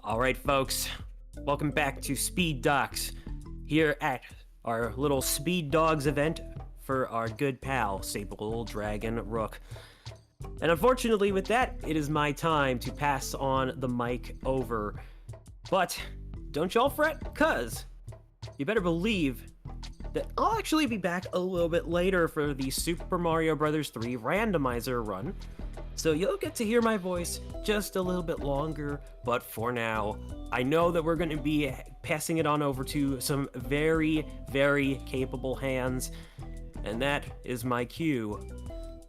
All right, folks, welcome back to Speed Docs here at our little Speed Dogs event for our good pal, Sable Dragon Rook. And unfortunately, with that, it is my time to pass on the mic over. But don't y'all fret, cuz you better believe that I'll actually be back a little bit later for the Super Mario Bros. 3 randomizer run. So you'll get to hear my voice just a little bit longer, but for now, I know that we're going to be passing it on over to some very, very capable hands, and that is my cue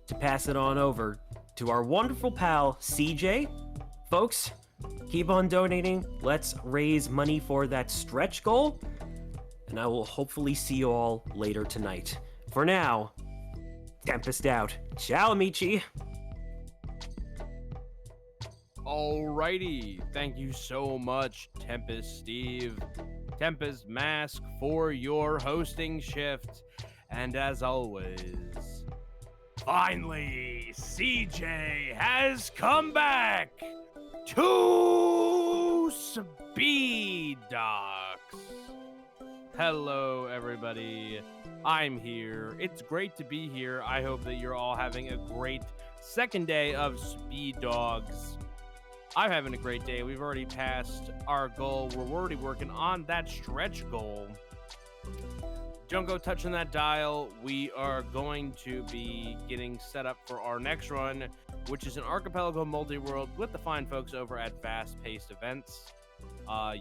to pass it on over to our wonderful pal, CJ. Folks, keep on donating. Let's raise money for that stretch goal, and I will hopefully see you all later tonight. For now, Tempest out. Ciao, amici. Alrighty, thank you so much, Tempest Steve, Tempest Mask, for your hosting shift. And as always, finally, CJ has come back to Speed Docs. Hello, everybody. I'm here. It's great to be here. I hope that you're all having a great second day of Speed Dogs. I'm having a great day. We've already passed our goal. We're already working on that stretch goal. Don't go touching that dial. We are going to be getting set up for our next run, which is an Archipelago Multiworld with the fine folks over at Fast Paced Events.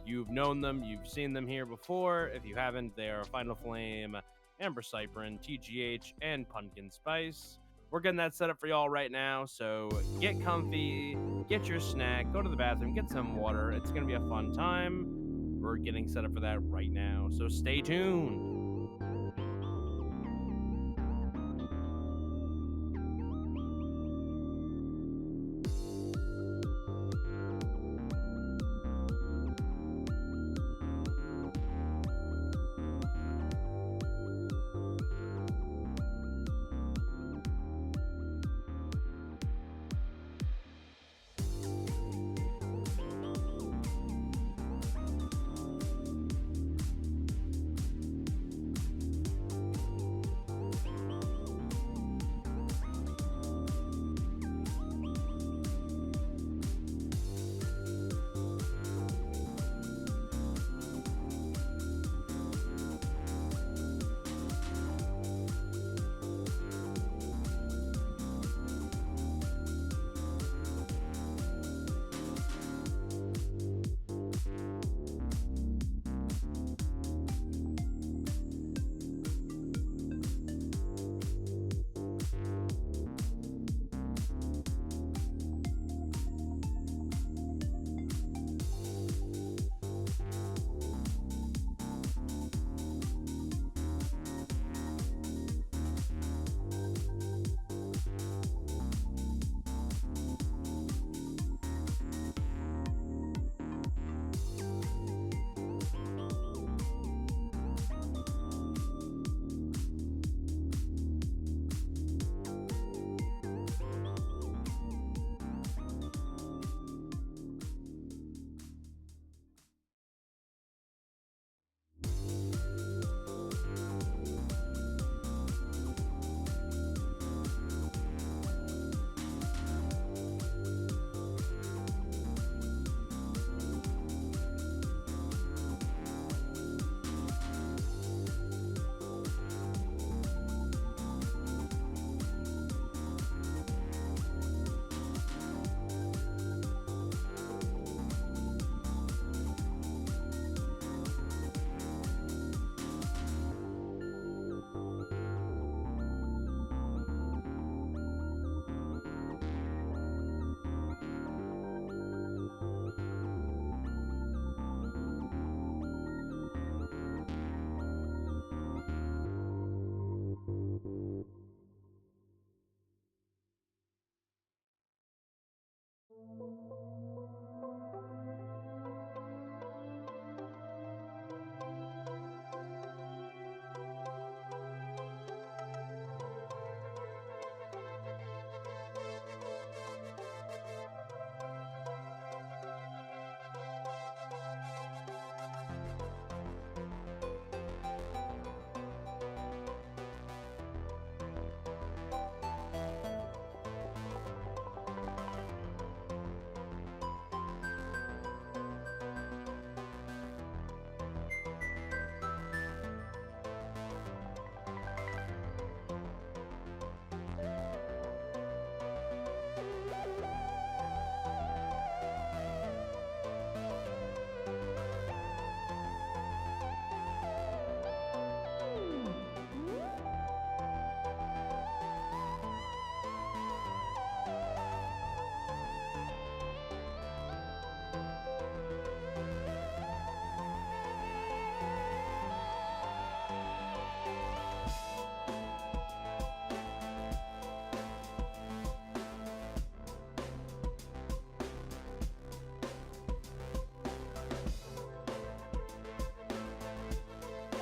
You've known them. You've seen them here before. If you haven't, they are Finalflame, Amber Cyprian, TGH, and Punkin Spice. We're getting that set up for y'all right now, so get comfy, get your snack, go to the bathroom, get some water. It's going to be a fun time. We're getting set up for that right now, so stay tuned.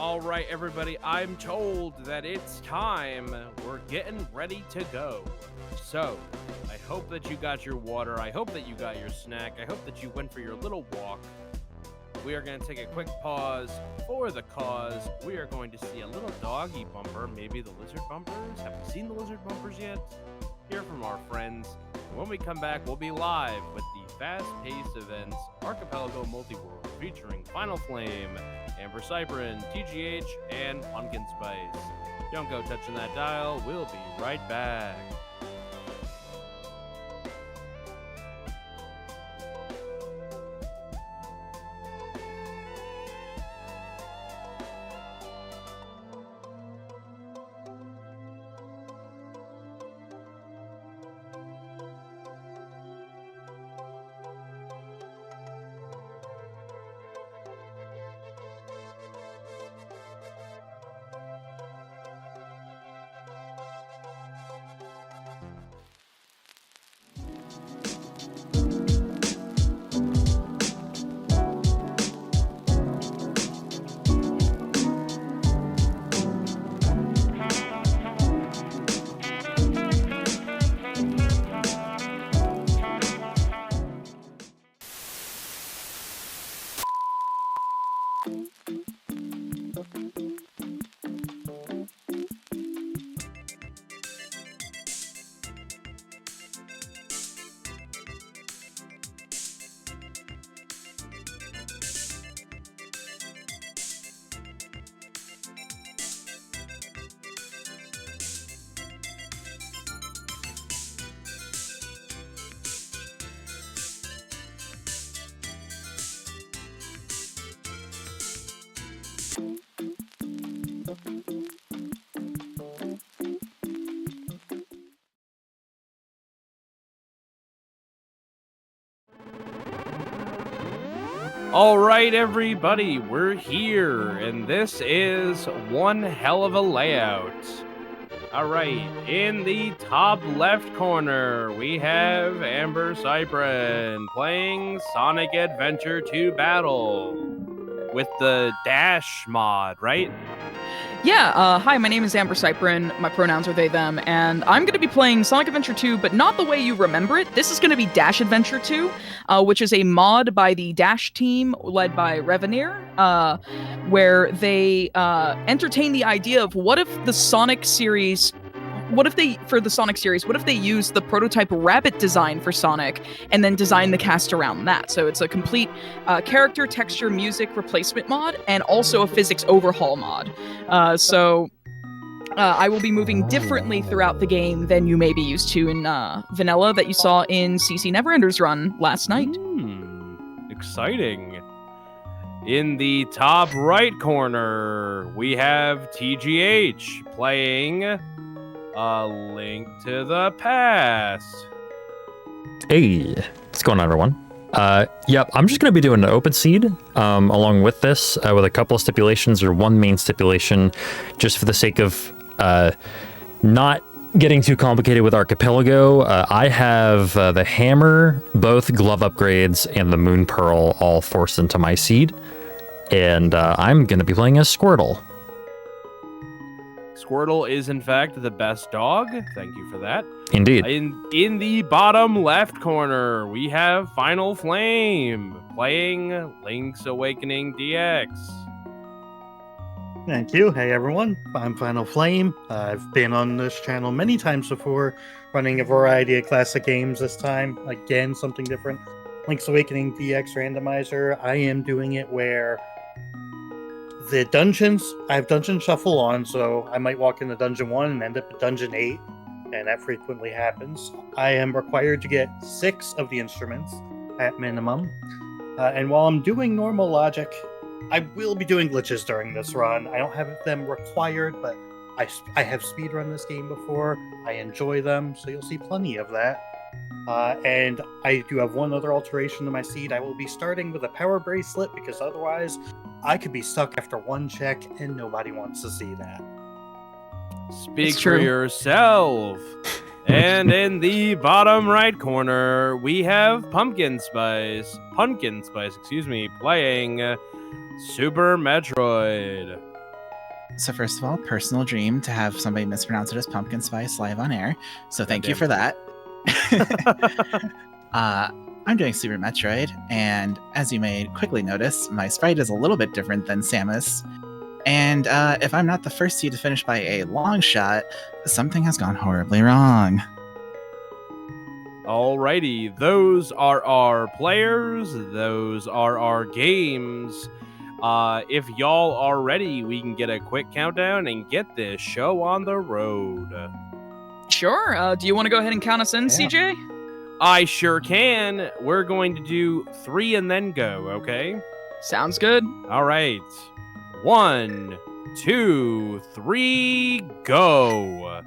All right, everybody, I'm told that it's time. We're getting ready to go. So, I hope that you got your water. I hope that you got your snack. I hope that you went for your little walk. We are going to take a quick pause for the cause. We are going to see a little doggy bumper, maybe the lizard bumpers. Have we seen the lizard bumpers yet? Hear from our friends. And when we come back, we'll be live with the fast-paced events Archipelago Multiworld featuring Finalflame, Amber Cyprian, TGH, and Punkin Spice. Don't go touching that dial. We'll be right back. All right, everybody, we're here, and this is one hell of a layout. All right, in the top left corner, we have Amber Cyprian playing Sonic Adventure 2 Battle with the Dash mod, right? Yeah, hi, my name is Amber Cyprian, my pronouns are they, them, and I'm going to be playing Sonic Adventure 2, but not the way you remember it. This is going to be Dash Adventure 2, which is a mod by the Dash team, led by Revenir, where they entertain the idea of what if the Sonic series... What if they use the prototype rabbit design for Sonic and then design the cast around that? So it's a complete character, texture, music replacement mod and also a physics overhaul mod. I will be moving differently throughout the game than you may be used to in vanilla that you saw in CCNeverender's run last night. Exciting. In the top right corner, we have TGH playing A Link to the Past. Hey, what's going on, everyone? Yep, I'm just going to be doing an open seed along with this with a couple of stipulations, or one main stipulation, just for the sake of not getting too complicated with Archipelago. I have the hammer, both glove upgrades, and the moon pearl all forced into my seed, and I'm going to be playing as Squirtle. Squirtle is, in fact, the best dog. Thank you for that. Indeed. In the bottom left corner, we have Finalflame playing Link's Awakening DX. Thank you. Hey, everyone. I'm Finalflame. I've been on this channel many times before, running a variety of classic games this time. Again, something different. Link's Awakening DX randomizer. I am doing it where the dungeons, I have Dungeon Shuffle on, so I might walk into Dungeon 1 and end up at Dungeon 8, and that frequently happens. I am required to get 6 of the instruments at minimum, and while I'm doing normal logic, I will be doing glitches during this run. I don't have them required, but I have speedrun this game before. I enjoy them, so you'll see plenty of that. And I do have one other alteration to my seed. I will be starting with a power bracelet, because otherwise I could be stuck after one check, and nobody wants to see that. Speak for yourself. And in the bottom right corner, we have Punkin Spice, playing Super Metroid. So first of all, personal dream to have somebody mispronounce it as pumpkin spice live on air. So thank you for that. I'm doing Super Metroid, and as you may quickly notice, my sprite is a little bit different than Samus. And if I'm not the first seed to finish by a long shot, something has gone horribly wrong. Alrighty, those are our players. Those are our games. If y'all are ready, we can get a quick countdown and get this show on the road. Sure. Do you want to go ahead and count us in, CJ? I sure can. We're going to do 3 and then go, okay? Sounds good. All right. 1, 2, 3, go. All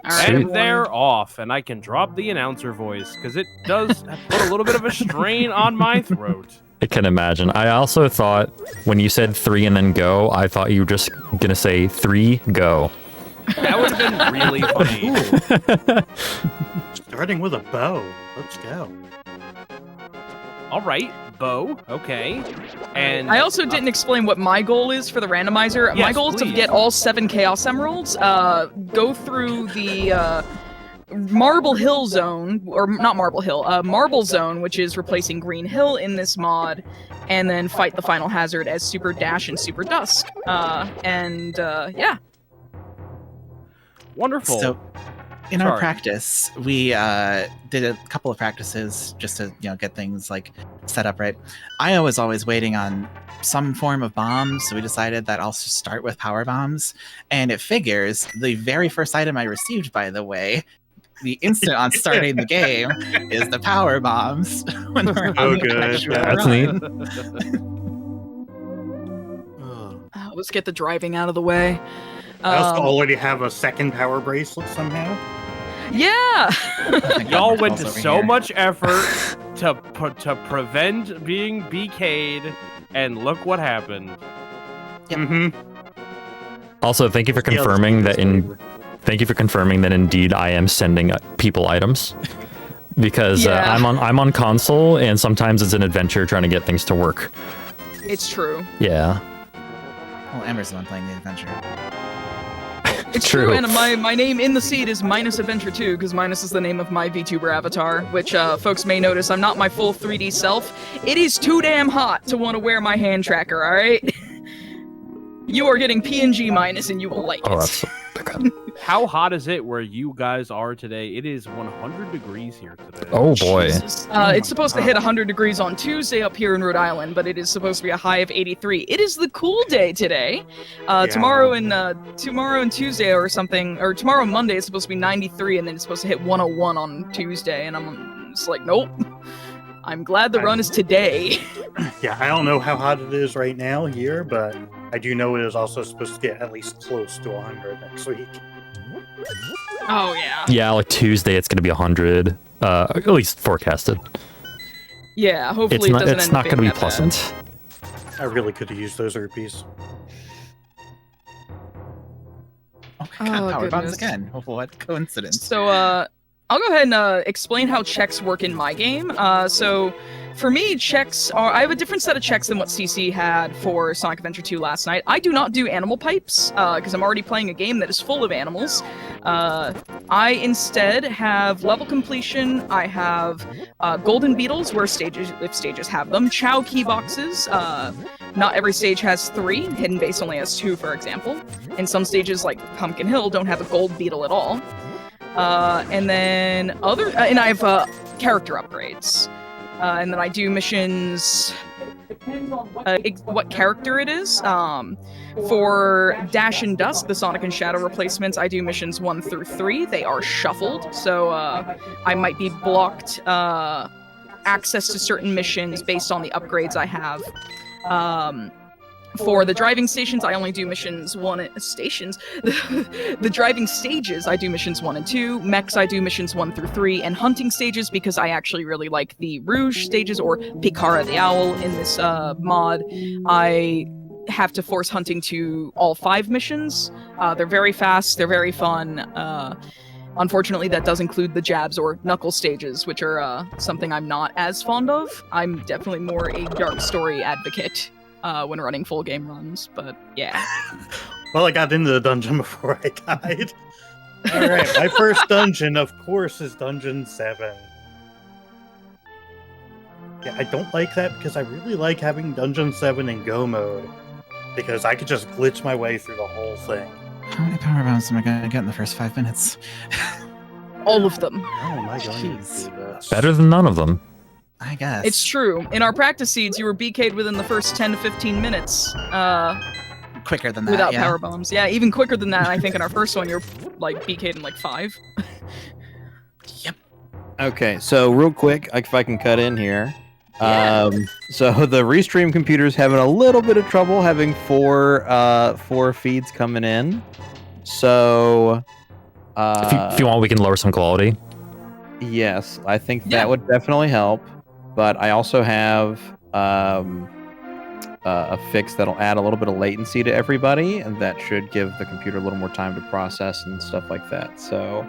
right. And they're off, and I can drop the announcer voice because it does put a little bit of a strain on my throat. I can imagine. I also thought when you said 3 and then go, I thought you were just gonna say 3, go. That would have been really funny. Starting with a bow. Let's go. All right, Bo. Okay. And I also didn't explain what my goal is for the randomizer. My Yes, goal is to please. get all 7 Chaos Emeralds, go through the Marble Hill zone, or not Marble Hill, Marble Zone, which is replacing Green Hill in this mod, and then fight the final hazard as Super Dash and Super Dusk. Yeah. Wonderful. So, in our Sorry. practice, we did a couple of practices just to get things like set up right. I was always waiting on some form of bombs, so we decided that I'll just start with power bombs. And it figures the very first item I received, by the way, the instant on starting the game, is the power bombs. When we're on Oh, the good. actual That's run. Ugh. Let's get the driving out of the way. I also already have a second power bracelet somehow. Yeah. I think Y'all Albert went falls to over so here. much effort to prevent being BK'd, and look what happened. Mm-hmm. Also, thank you for confirming that indeed I am sending people items, because Yeah. I'm on console and sometimes it's an adventure trying to get things to work. It's true. Yeah, Well, Amber's the one playing the adventure. It's true, and my name in the seed is Minus Adventure 2, because Minus is the name of my VTuber avatar, which folks may notice I'm not my full 3D self. It is too damn hot to want to wear my hand tracker, alright? You are getting PNG Minus, and you will like oh, it. that's okay. How hot is it where you guys are today? It is 100 degrees here today. Oh boy. Jesus. It's supposed to hit 100 degrees on Tuesday up here in Rhode Island, but it is supposed to be a high of 83. It is the cool day today. Tomorrow and Tuesday or something, or tomorrow and Monday is supposed to be 93, and then it's supposed to hit 101 on Tuesday, and I'm just like, nope. I'm glad the run is today. Yeah, I don't know how hot it is right now here, but I do know it is also supposed to get at least close to 100 next week. Oh yeah. Yeah, like Tuesday it's gonna be 100, at least forecasted. Yeah, hopefully it doesn't It's end not up gonna being be that bad. pleasant. I really could have used those rupees. Oh my god, Oh, power bombs goodness. again. Oh, what coincidence. So, I'll go ahead and explain how checks work in my game. So, for me, checks are... I have a different set of checks than what CC had for Sonic Adventure 2 last night. I do not do animal pipes, because I'm already playing a game that is full of animals. I instead have level completion, I have golden beetles, where stages, if stages have them, Chow key boxes, not every stage has 3, Hidden Base only has 2, for example. And some stages, like Pumpkin Hill, don't have a gold beetle at all. And then and I have character upgrades. And then I do missions, depends on what character it is. For Dash and Dusk, the Sonic and Shadow replacements, I do missions 1 through 3. They are shuffled, so I might be blocked access to certain missions based on the upgrades I have. For the driving stations, I only do missions 1 and the driving stages, I do missions 1 and 2. Mechs, I do missions 1 through 3, and hunting stages because I actually really like the Rouge stages or Picara the Owl in this mod. I have to force hunting to all 5 missions. They're very fast, they're very fun. Unfortunately, that does include the jabs or knuckle stages, which are something I'm not as fond of. I'm definitely more a dark story advocate when running full game runs, but yeah. Well, I got into the dungeon before I died. All right, my first dungeon, of course, is Dungeon 7. Yeah, I don't like that because I really like having Dungeon 7 in Go mode. Because I could just glitch my way through the whole thing. How many power bombs am I going to get in the first 5 minutes? All of them. How am I going Jeez. to do this? Better than none of them. I guess. It's true. In our practice seeds, you were BK'd within the first 10 to 15 minutes. Quicker than that, Without yeah. power bombs. Yeah, even quicker than that. I think in our first one, you're like BK'd in like 5. Yep. Okay, so real quick, if I can cut in here. Yeah. So the restream computer's having a little bit of trouble having four feeds coming in. So If you want, we can lower some quality. yes, I think Yeah. that would definitely help. But I also have a fix that'll add a little bit of latency to everybody, and that should give the computer a little more time to process and stuff like that. So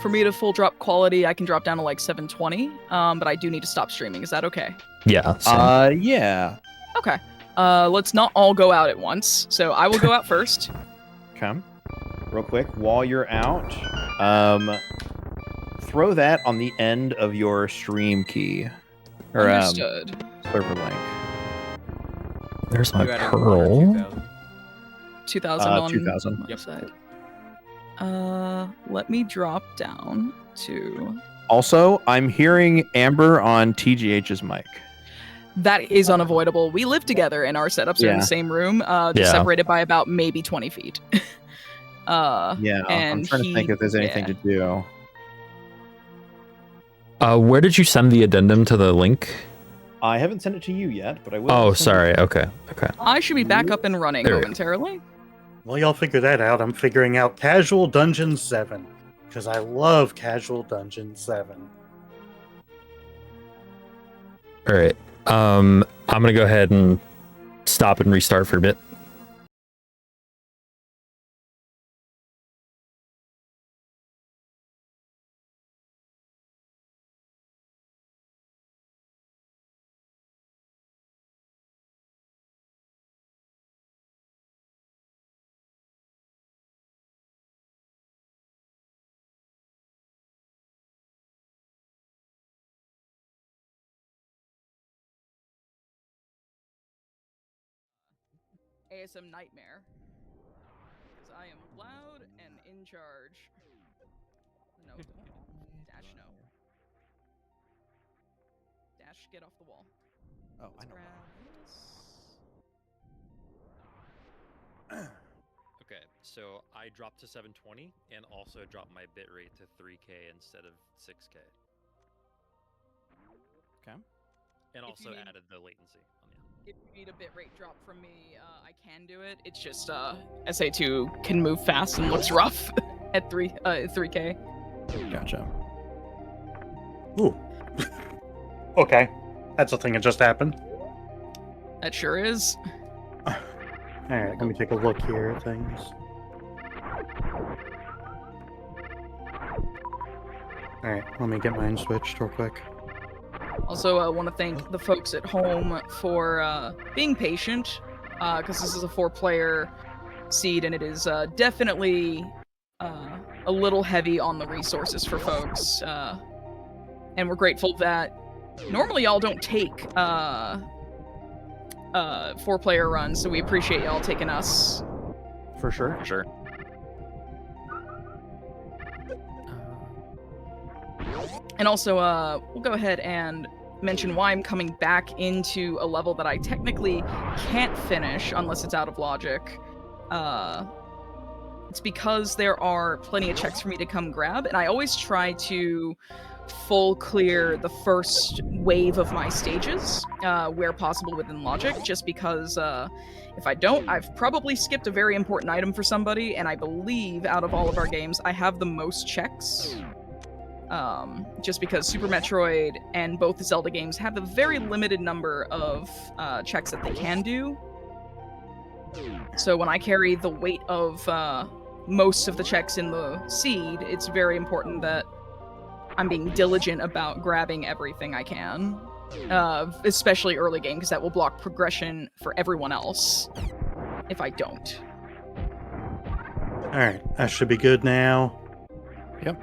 For me to full drop quality, I can drop down to like 720, but I do need to stop streaming. Is that okay? Yeah. Same. yeah. Okay. Let's not all go out at once. So I will go out first. Come. Real quick, while you're out, throw that on the end of your stream key. Or Understood. server link. There's my You got it. pearl. 2000 on 2000. my side. Let me drop down to... Also, I'm hearing Amber on TGH's mic. That is unavoidable. We live together and our setups are in Yeah. the same room, just Yeah. separated by about maybe 20 feet. Yeah, I'm And trying to think if there's anything yeah. to do. Where did you send the addendum to the link? I haven't sent it to you yet, but I will. Oh, send sorry. Okay. Okay. I should be back up and running There we go. momentarily. Well, y'all figure that out. I'm figuring out Casual Dungeon 7. Because I love Casual Dungeon 7. All right. I'm gonna go ahead and stop and restart for a bit. ASM Nightmare. Because I am loud and in charge. No. Dash, no. Dash, get off the wall. Oh, Let's grab this. Okay, so I dropped to 720 and also dropped my bitrate to 3K instead of 6K. Okay. And If also you need- added the latency on the end. If you need a bitrate drop from me, I can do it. It's just SA2 can move fast and looks rough at 3K. Gotcha. Ooh. Okay. That's a thing that just happened. That sure is. Alright, let me take a look here at things. Alright, let me get mine switched real quick. Also, I want to thank the folks at home for being patient, because this is a 4-player seed, and it is definitely a little heavy on the resources for folks. And we're grateful that normally y'all don't take 4-player runs, so we appreciate y'all taking us. For sure. Sure. And also, we'll go ahead and mention why I'm coming back into a level that I technically can't finish unless it's out of logic. It's because there are plenty of checks for me to come grab, and I always try to full clear the first wave of my stages where possible within logic, just because if I don't, I've probably skipped a very important item for somebody, and I believe out of all of our games, I have the most checks. Just because Super Metroid and both the Zelda games have a very limited number of checks that they can do. So when I carry the weight of most of the checks in the seed, it's very important that I'm being diligent about grabbing everything I can. Especially early game, because that will block progression for everyone else if I don't. Alright, that should be good now. Yep.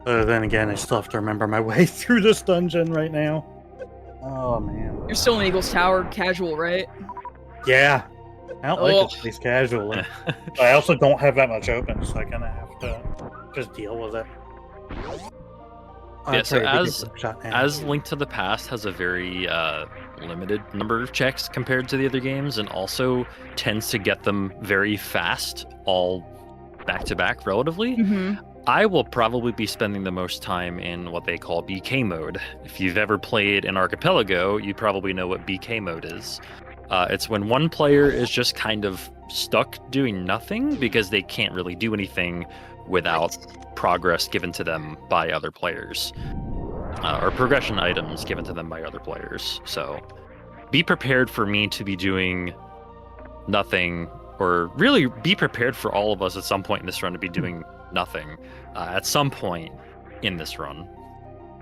Then again, I still have to remember my way through this dungeon right now. Oh, man. You're still in Eagle's Tower, casual, right? Yeah. I don't like Oh. this place casually. But I also don't have that much open, so I kind of have to just deal with it. Yeah, so shot now. as Link to the Past has a very limited number of checks compared to the other games, and also tends to get them very fast, all back to back relatively, Mm-hmm. I will probably be spending the most time in what they call BK mode. If you've ever played an Archipelago, you probably know what BK mode is. It's when one player is just kind of stuck doing nothing because they can't really do anything without progress given to them by other players, or progression items given to them by other players. So be prepared for me to be doing nothing, or really be prepared for all of us at some point in this run to be doing nothing at some point in this run.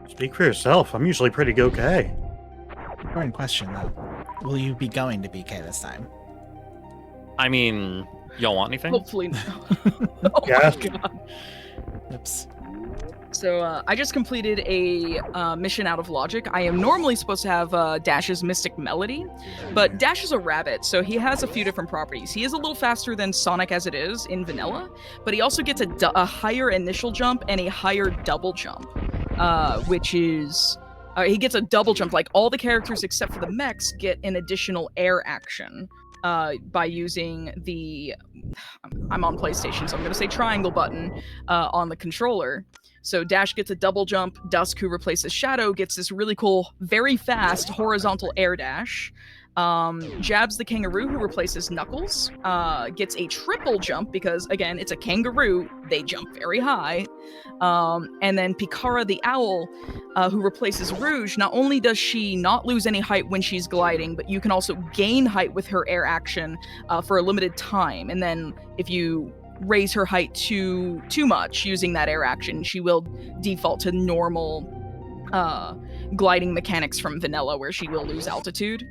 Speak for yourself. I'm usually pretty okay. Important question though. Will you be going to BK this time? I mean, y'all want anything? Hopefully no. Oh Yes. my god. Oops. So I just completed a mission out of logic. I am normally supposed to have Dash's Mystic Melody, but Dash is a rabbit, so he has a few different properties. He is a little faster than Sonic as it is in vanilla, but he also gets a higher initial jump and a higher double jump, which is... he gets a double jump. Like, all the characters except for the mechs get an additional air action by using the... I'm on PlayStation, so I'm going to say triangle button on the controller. So Dash gets a double jump, Dusk, who replaces Shadow, gets this really cool, very fast horizontal air dash. Jabs the Kangaroo, who replaces Knuckles, gets a triple jump because, again, it's a kangaroo, they jump very high. And then Pikara the Owl, who replaces Rouge, not only does she not lose any height when she's gliding, but you can also gain height with her air action for a limited time. And then if you raise her height too much using that air action, she will default to normal gliding mechanics from vanilla, where she will lose altitude.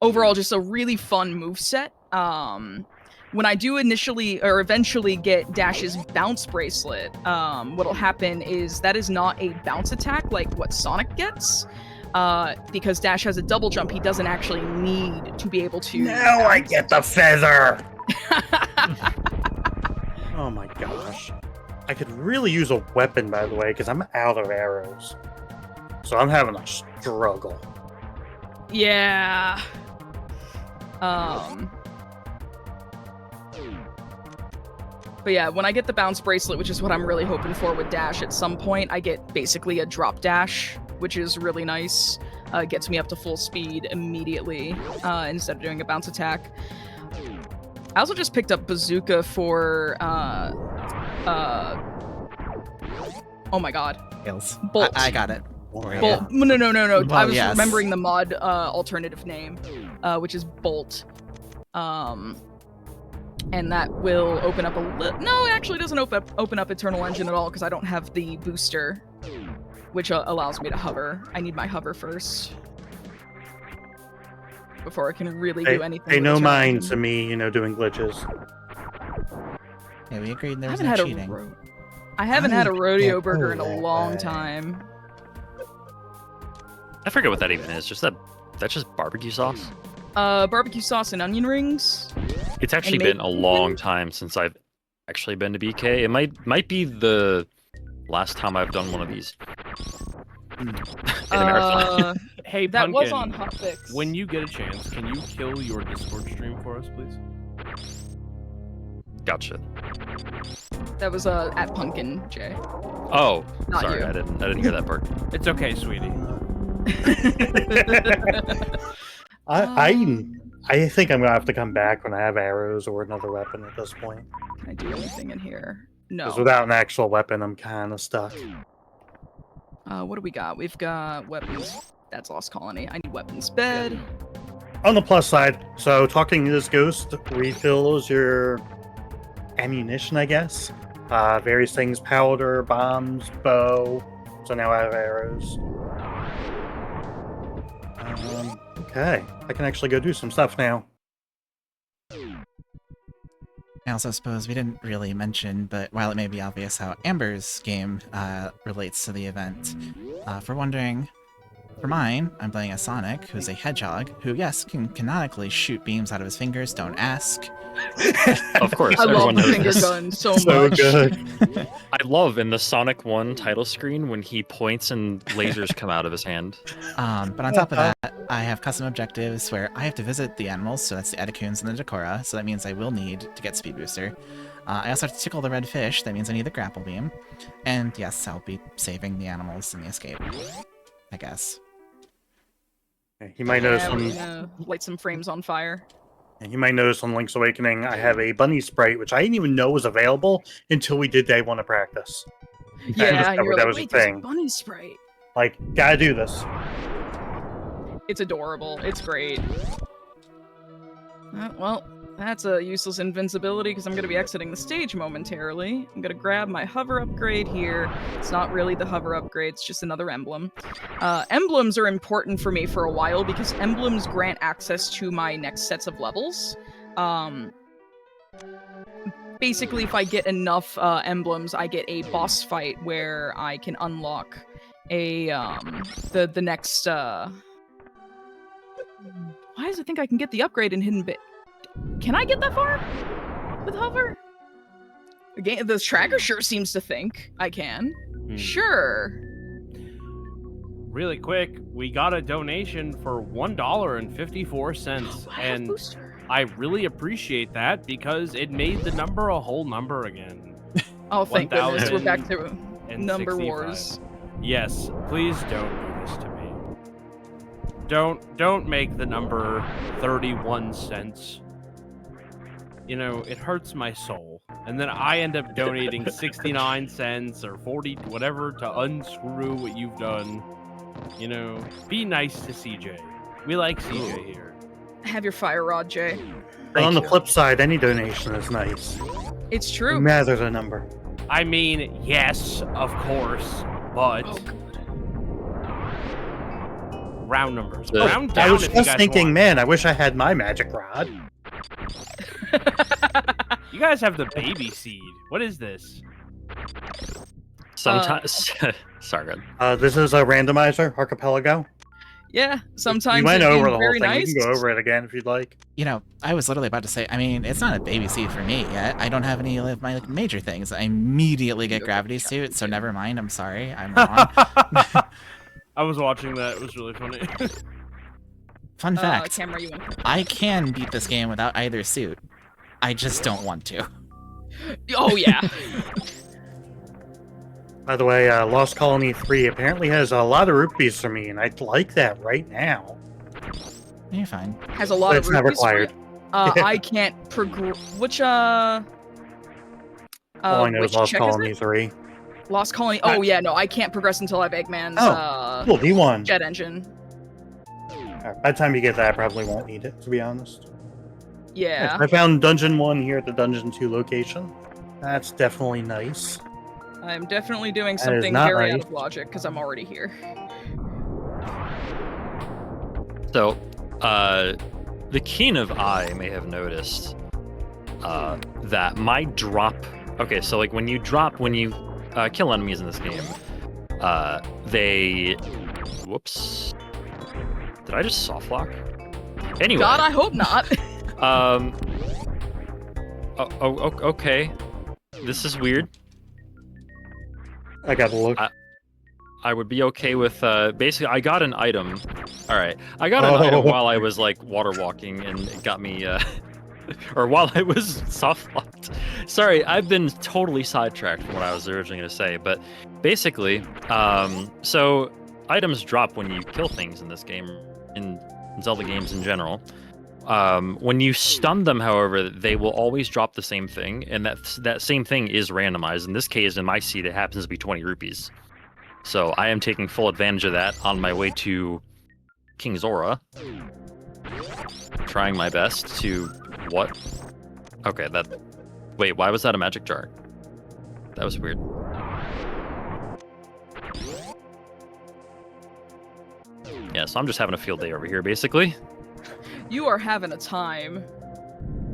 Overall, just a really fun moveset. When I do initially or eventually get Dash's bounce bracelet, what'll happen is that is not a bounce attack like what Sonic gets. Because Dash has a double jump, he doesn't actually need to be able to... Now I get the feather! Oh my gosh. I could really use a weapon, by the way, because I'm out of arrows. So I'm having a struggle. Yeah. But yeah, when I get the bounce bracelet, which is what I'm really hoping for with Dash, at some point I get basically a drop dash, which is really nice. Gets me up to full speed immediately instead of doing a bounce attack. I also just picked up Bazooka for oh my god. Hills. Bolt. I got it. Bolt. No. Well, I was yes. remembering the mod alternative name, which is Bolt. And that will open up a no, it actually doesn't open up Eternal Engine at all because I don't have the booster, which allows me to hover. I need my hover first before I can really do anything. Pay with no Eternal mind Engine. to me, doing glitches. Yeah, we agreed there I was haven't no had cheating. I haven't had a rodeo can't burger go in a that long way. time. I forget what that even is. That's just barbecue sauce? Barbecue sauce and onion rings. It's actually And been a long time since I've actually been to BK. It might be the last time I've done one of these. In a marathon. Hey, That was on Punkin, Hotfix. when you get a chance, can you kill your Discord stream for us, please? Gotcha. That was at Punkin, Jay. Oh, Not sorry, you. I didn't hear that part. It's okay, sweetie. I think I'm gonna have to come back when I have arrows or another weapon at this point. Can I do anything in here? No. Because without an actual weapon, I'm kind of stuck. What do we got? We've got weapons. That's Lost Colony. I need weapons bed. On the plus side, so talking to this ghost refills your ammunition, I guess. Various things, powder, bombs, bow. So now I have arrows. Okay, I can actually go do some stuff now. I also suppose we didn't really mention, but while it may be obvious how Amber's game relates to the event, for wondering, for mine, I'm playing as Sonic, who's a hedgehog, who, yes, can canonically shoot beams out of his fingers, don't ask. Of course, I everyone love the knows finger this. gun so So much. good. I love in the Sonic 1 title screen when he points and lasers come out of his hand. But on top of that, I have custom objectives where I have to visit the animals, so that's the Edecoons and the Decora, so that means I will need to get Speed Booster. I also have to tickle the red fish, that means I need the Grapple Beam. And yes, I'll be saving the animals in the escape, I guess. You might notice Yeah, on we're gonna light some frames on fire. Link's Awakening, I have a bunny sprite, which I didn't even know was available until we did day 1 of practice. Yeah, and discovered you're that like, was a wait, there's a thing. bunny sprite. Like, gotta do this. It's adorable. It's great. Well, that's a useless invincibility because I'm going to be exiting the stage momentarily. I'm going to grab my hover upgrade here. It's not really the hover upgrade, it's just another emblem. Emblems are important for me for a while because emblems grant access to my next sets of levels. Basically, if I get enough emblems, I get a boss fight where I can unlock a the next why does it think I can get the upgrade in Hidden Bit? Can I get that far with hover? The tracker sure seems to think I can. Sure. Really quick, we got a donation for $1.54, and Booster. I really appreciate that because it made the number a whole number again. Oh, thank goodness. We're back to and number 65. wars. Yes, please don't do this to me. Don't make the number 31 cents. You know, it hurts my soul. And then I end up donating 69 cents or 40, whatever, to unscrew what you've done. You know, be nice to CJ. We like CJ here. Have your fire rod, Jay. But on the you. flip side, any donation is nice. It's No true. matter the number. I mean, yes, of course, but Oh, good. round numbers. The- Round down I was if you just guys thinking, want. man, I wish I had my magic rod. You guys have the baby seed. What is this? Sometimes, sorry, good. This is a randomizer, Archipelago. Yeah, sometimes we went it'd be over the whole very thing. nice. We can go over it again if you'd like. You know, I was literally about to say, I mean, it's not a baby seed for me yet. I don't have any of my major things. I immediately get gravity suit, so never mind. I'm sorry. I'm wrong. I was watching that. It was really funny. Fun fact, Camera, you want? I can beat this game without either suit. I just don't want to. Oh yeah. By the way, Lost Colony 3 apparently has a lot of rupees for me, and I'd like that right now. You're fine. Has a lot But of it's not rupees for required. you. I can't progress. Which All I know which is Lost check is Colony it? 3. Lost Colony. Oh yeah, no, I can't progress until I have Eggman's Cool, D1. jet engine. By the time you get that, I probably won't need it, to be honest. Yeah. I found Dungeon 1 here at the Dungeon 2 location. That's definitely nice. I'm definitely doing That is something not very out nice. of logic because I'm already here. So, the keen of eye may have noticed that my drop. Okay, so like when you kill enemies in this game, they. Whoops. Did I just soft lock? Anyway. God, I hope not. Okay. This is weird. I gotta look. I would be okay with basically I got an item. All right. I got an item while I was like water walking and it got me or while I was soft locked. Sorry, I've been totally sidetracked from what I was originally going to say, but basically so items drop when you kill things in this game in Zelda games in general. When you stun them, however, they will always drop the same thing, and that same thing is randomized. In this case, in my seed, it happens to be 20 rupees. So I am taking full advantage of that on my way to King Zora. Trying my best to... What? Okay, Wait, why was that a magic jar? That was weird. Yes, so I'm just having a field day over here, basically. You are having a time.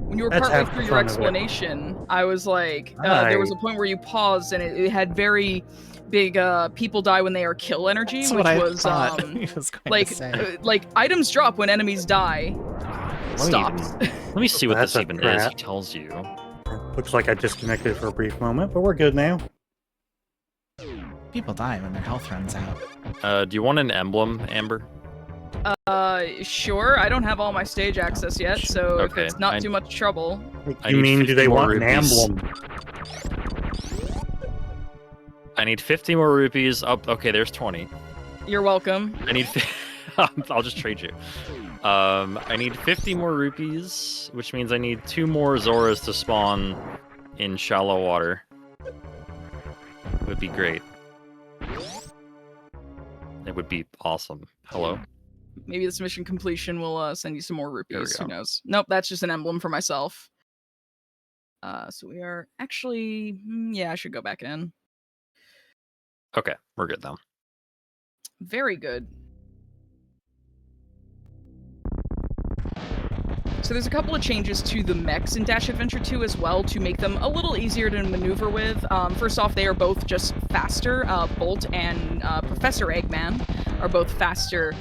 When you were That's partway half the through your fun of it. explanation, I was like, there was a point where you paused and it had very big people die when they are kill energy, That's which what I was thought he was going like to say. like items drop when enemies die. Stops. Let me see what That's this a even is. trap. He tells you. Looks like I disconnected for a brief moment, but we're good now. People die when their health runs out. Do you want an emblem, Amber? Sure. I don't have all my stage access yet, so if Okay, it's not too much trouble. I You need mean, 50 do they more want an rupees. emblem? I need 50 more rupees. Oh, okay, there's 20. You're welcome. I need. I'll just trade you. I need 50 more rupees, which means I need 2 more Zoras to spawn in shallow water. Would be great. It would be awesome. Hello. Maybe this mission completion will send you some more There we rupees. Who go. knows? Nope, that's just an emblem for myself. So we are actually, yeah, I should go back in. Okay, we're good now. Very good. So there's a couple of changes to the mechs in Dash Adventure 2 as well to make them a little easier to maneuver with. First off, they are both just faster. Bolt and Professor Eggman are both faster.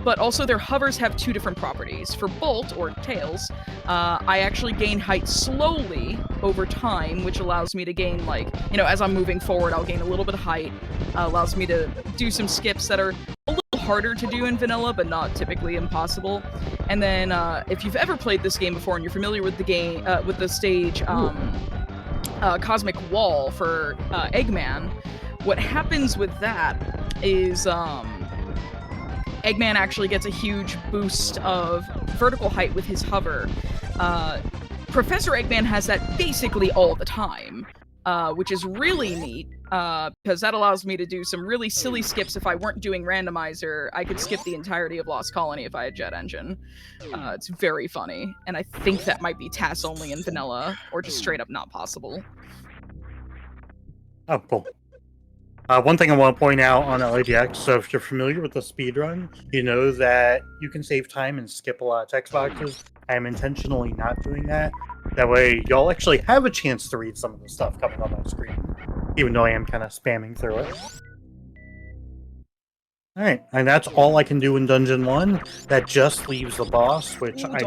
But also their hovers have 2 different properties. For Bolt, or Tails, I actually gain height slowly over time, which allows me to gain, like, as I'm moving forward, I'll gain a little bit of height. Allows me to do some skips that are a little harder to do in vanilla, but not typically impossible. And then, if you've ever played this game before and you're familiar with the game, with the stage Cosmic Wall for Eggman, what happens with that is Eggman actually gets a huge boost of vertical height with his hover. Professor Eggman has that basically all the time, which is really neat, because that allows me to do some really silly skips. If I weren't doing randomizer, I could skip the entirety of Lost Colony if I had Jet Engine. It's very funny, and I think that might be TAS only in vanilla, or just straight up not possible. Oh, cool. One thing I want to point out on LADX, so if you're familiar with the speedrun, you know that you can save time and skip a lot of text boxes. I am intentionally not doing that. That way, y'all actually have a chance to read some of the stuff coming on my screen, even though I am kind of spamming through it. Alright, and that's all I can do in Dungeon 1. That just leaves the boss, which I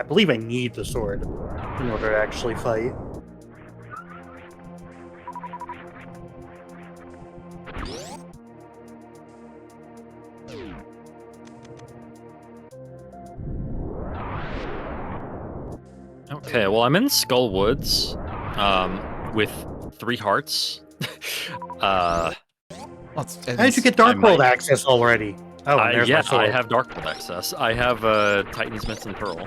believe I need the sword in order to actually fight. Okay, well, I'm in Skull Woods, with 3 hearts. Well, How did you get Dark World access already? Oh, and there's yeah, my sword. I have Dark World access. I have Titan's Myth and Pearl.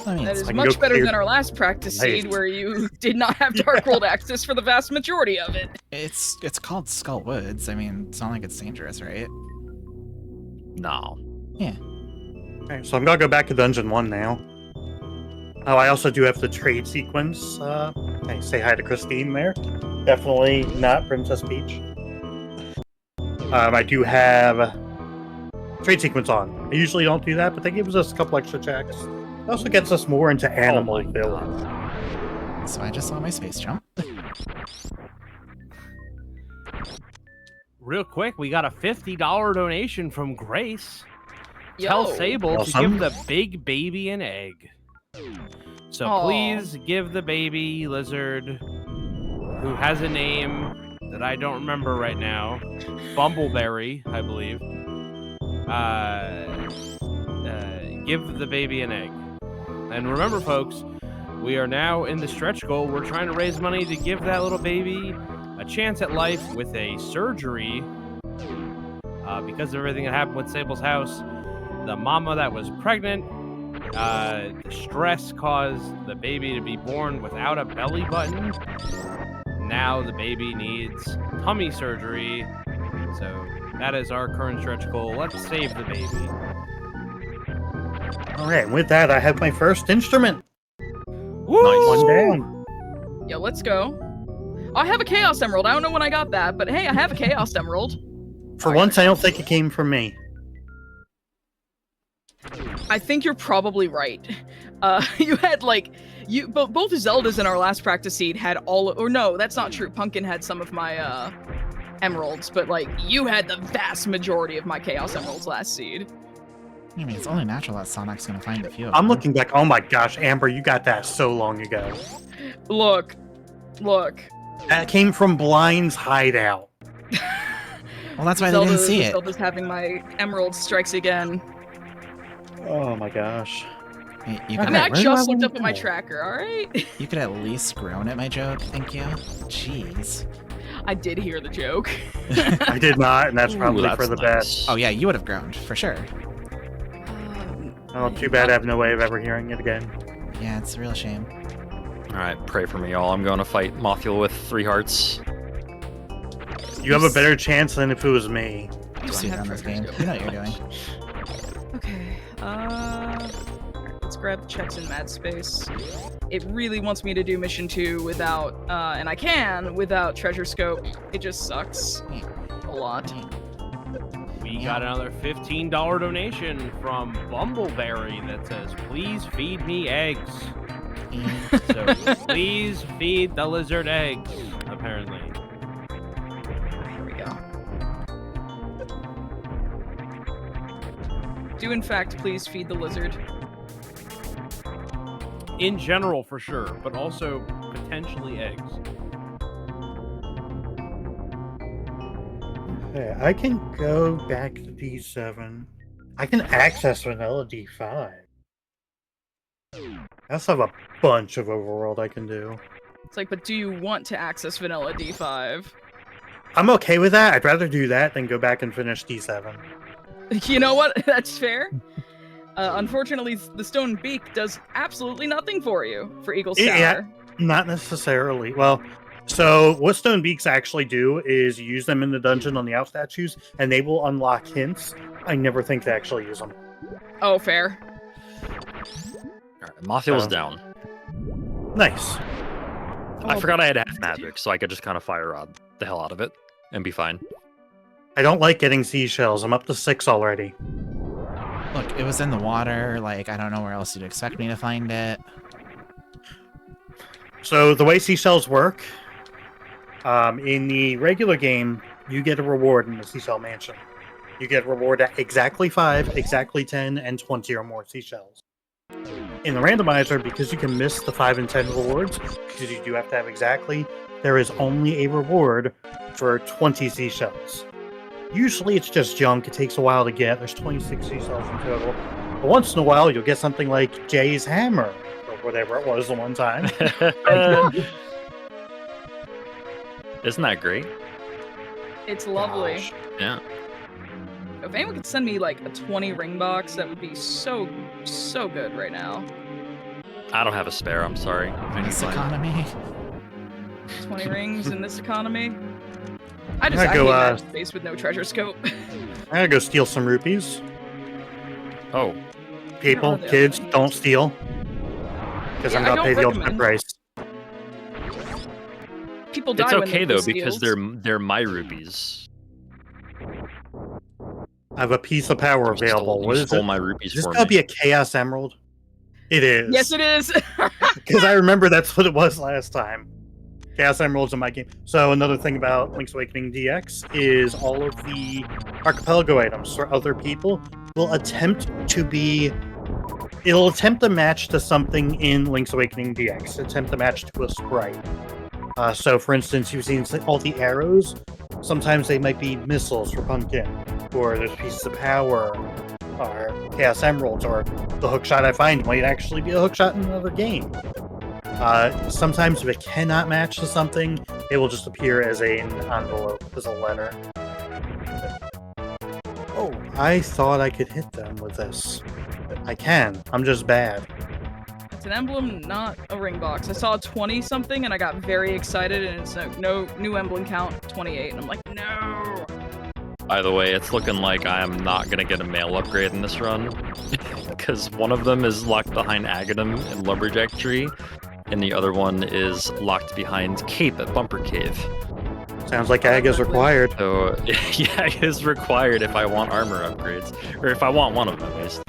I mean, That is I can much go better clear- than our last practice Nice. seed, where you did not have Dark World access for the vast majority of it. it's called Skull Woods. I mean, it's not like it's dangerous, right? No. Okay, so I'm gonna go back to Dungeon 1 now. Oh, I also do have the trade sequence. Hey, say hi to Christine there. Definitely not Princess Peach. I do have trade sequence on. I usually don't do that, but that gives us a couple extra checks. It also gets us more into animal my build. So I just saw my space jump. Real quick, we got a $50 donation from Grace. Yo. Tell Sable to Awesome. give the big baby an egg. So Aw. please give the baby lizard, who has a name that I don't remember right now, Bumbleberry, I believe. Give the baby an egg. And remember, folks, we are now in the stretch goal. We're trying to raise money to give that little baby a chance at life with a surgery. Because of everything that happened with Sable's house, the mama that was pregnant, the stress caused the baby to be born without a belly button. Now the baby needs tummy surgery. So that is our current stretch goal. Let's save the baby. Alright, and with that, I have my first instrument. Woo! One down. Yo, let's go. I have a Chaos Emerald. I don't know when I got that, but hey, I have a Chaos Emerald. For once, I don't think it came from me. I think you're probably right. You had both Zeldas in our last practice seed had or no, that's not true. Punkin had some of my emeralds, but like you had the vast majority of my Chaos Emeralds last seed. I mean, it's only natural that Sonic's gonna find a few of I'm them. looking back. Oh my gosh, Amber, you got that so long ago. Look. That came from Blind's hideout. Well, that's why they didn't see it. Zelda's having my emerald strikes again. Oh my gosh. Hey, I just looked up at my tracker, alright? You could at least groan at my joke, thank you. Jeez. I did hear the joke. I did not, and that's probably that's for the nice. best. Oh yeah, you would have groaned, for sure. Oh, too bad I have no way of ever hearing it again. Yeah, it's a real shame. All right, pray for me, y'all. I'm going to fight Mothul with 3 hearts. You have a better chance than if it was me. You see it on this game. You know what you're doing. Okay, let's grab the checks in Mad Space. It really wants me to do Mission 2 without, and I can, without Treasure Scope. It just sucks a lot. We got another $15 donation from Bumbleberry that says, please feed me eggs. So please feed the lizard eggs, apparently. Here we go. Do in fact please feed the lizard. In general, for sure, but also potentially eggs. Okay, I can go back to D7. I can access vanilla D5. I also have a bunch of overworld I can do. It's like, but do you want to access vanilla D5? I'm okay with that. I'd rather do that than go back and finish D7. You know what? That's fair. Unfortunately, the Stone Beak does absolutely nothing for you for Eagle's Tower. Yeah, not necessarily. Well, so what Stone Beaks actually do is you use them in the dungeon on the out statues, and they will unlock hints. I never think to actually use them. Oh, fair. All right, Mothul's down. Nice. I forgot I had half magic, so I could just kind of fire rod the hell out of it and be fine. I don't like getting seashells. I'm up to 6 already. Look, it was in the water. Like, I don't know where else you'd expect me to find it. So the way seashells work, in the regular game, you get a reward in the Seashell Mansion. You get a reward at exactly 5, exactly 10, and 20 or more seashells. In the randomizer, because you can miss the 5 and 10 rewards, because you do have to have exactly, there is only a reward for 20 seashells. Usually it's just junk, it takes a while to get, there's 26 seashells in total. But once in a while you'll get something like Jay's Hammer, or whatever it was the one time. Isn't that great? It's lovely. Gosh. Yeah. If anyone could send me like a 20 ring box, that would be so good right now. I don't have a spare, I'm sorry. In this economy. 20 rings in this economy. I gotta need go, that space with no treasure scope. I gotta go steal some rupees. Oh, People, Where are they? kids, don't steal. Because Yeah, I'm I gonna pay don't the ultimate recommend. price. People die it's when okay they though lose because steals. they're my rupees. I have a piece of power You available. stole, What you is stole it? my rupees Is this for gotta me. be a Chaos Emerald? It is. Yes, it is. Because I remember that's what it was last time. Chaos Emeralds in my game. So another thing about Link's Awakening DX is all of the Archipelago items for other people will attempt to be... It'll attempt to match to something in Link's Awakening DX. Attempt to match to a sprite. So for instance, you've seen all the arrows. Sometimes they might be missiles for Punkin. Or there's pieces of power. Or Chaos Emeralds. Or the hookshot I find might actually be a hookshot in another game. Sometimes if it cannot match to something, it will just appear as an envelope, as a letter. Oh, I thought I could hit them with this. I can. I'm just bad. It's an emblem, not a ring box. I saw 20 something and I got very excited, and it's no new emblem count 28, and I'm like, no. By the way, it's looking like I am not gonna get a mail upgrade in this run. Because one of them is locked behind Aghanim and Lumberjack Tree, and the other one is locked behind Cape at Bumper Cave. Sounds like ag is required. So yeah, it is required if I want armor upgrades, or if I want one of them at least.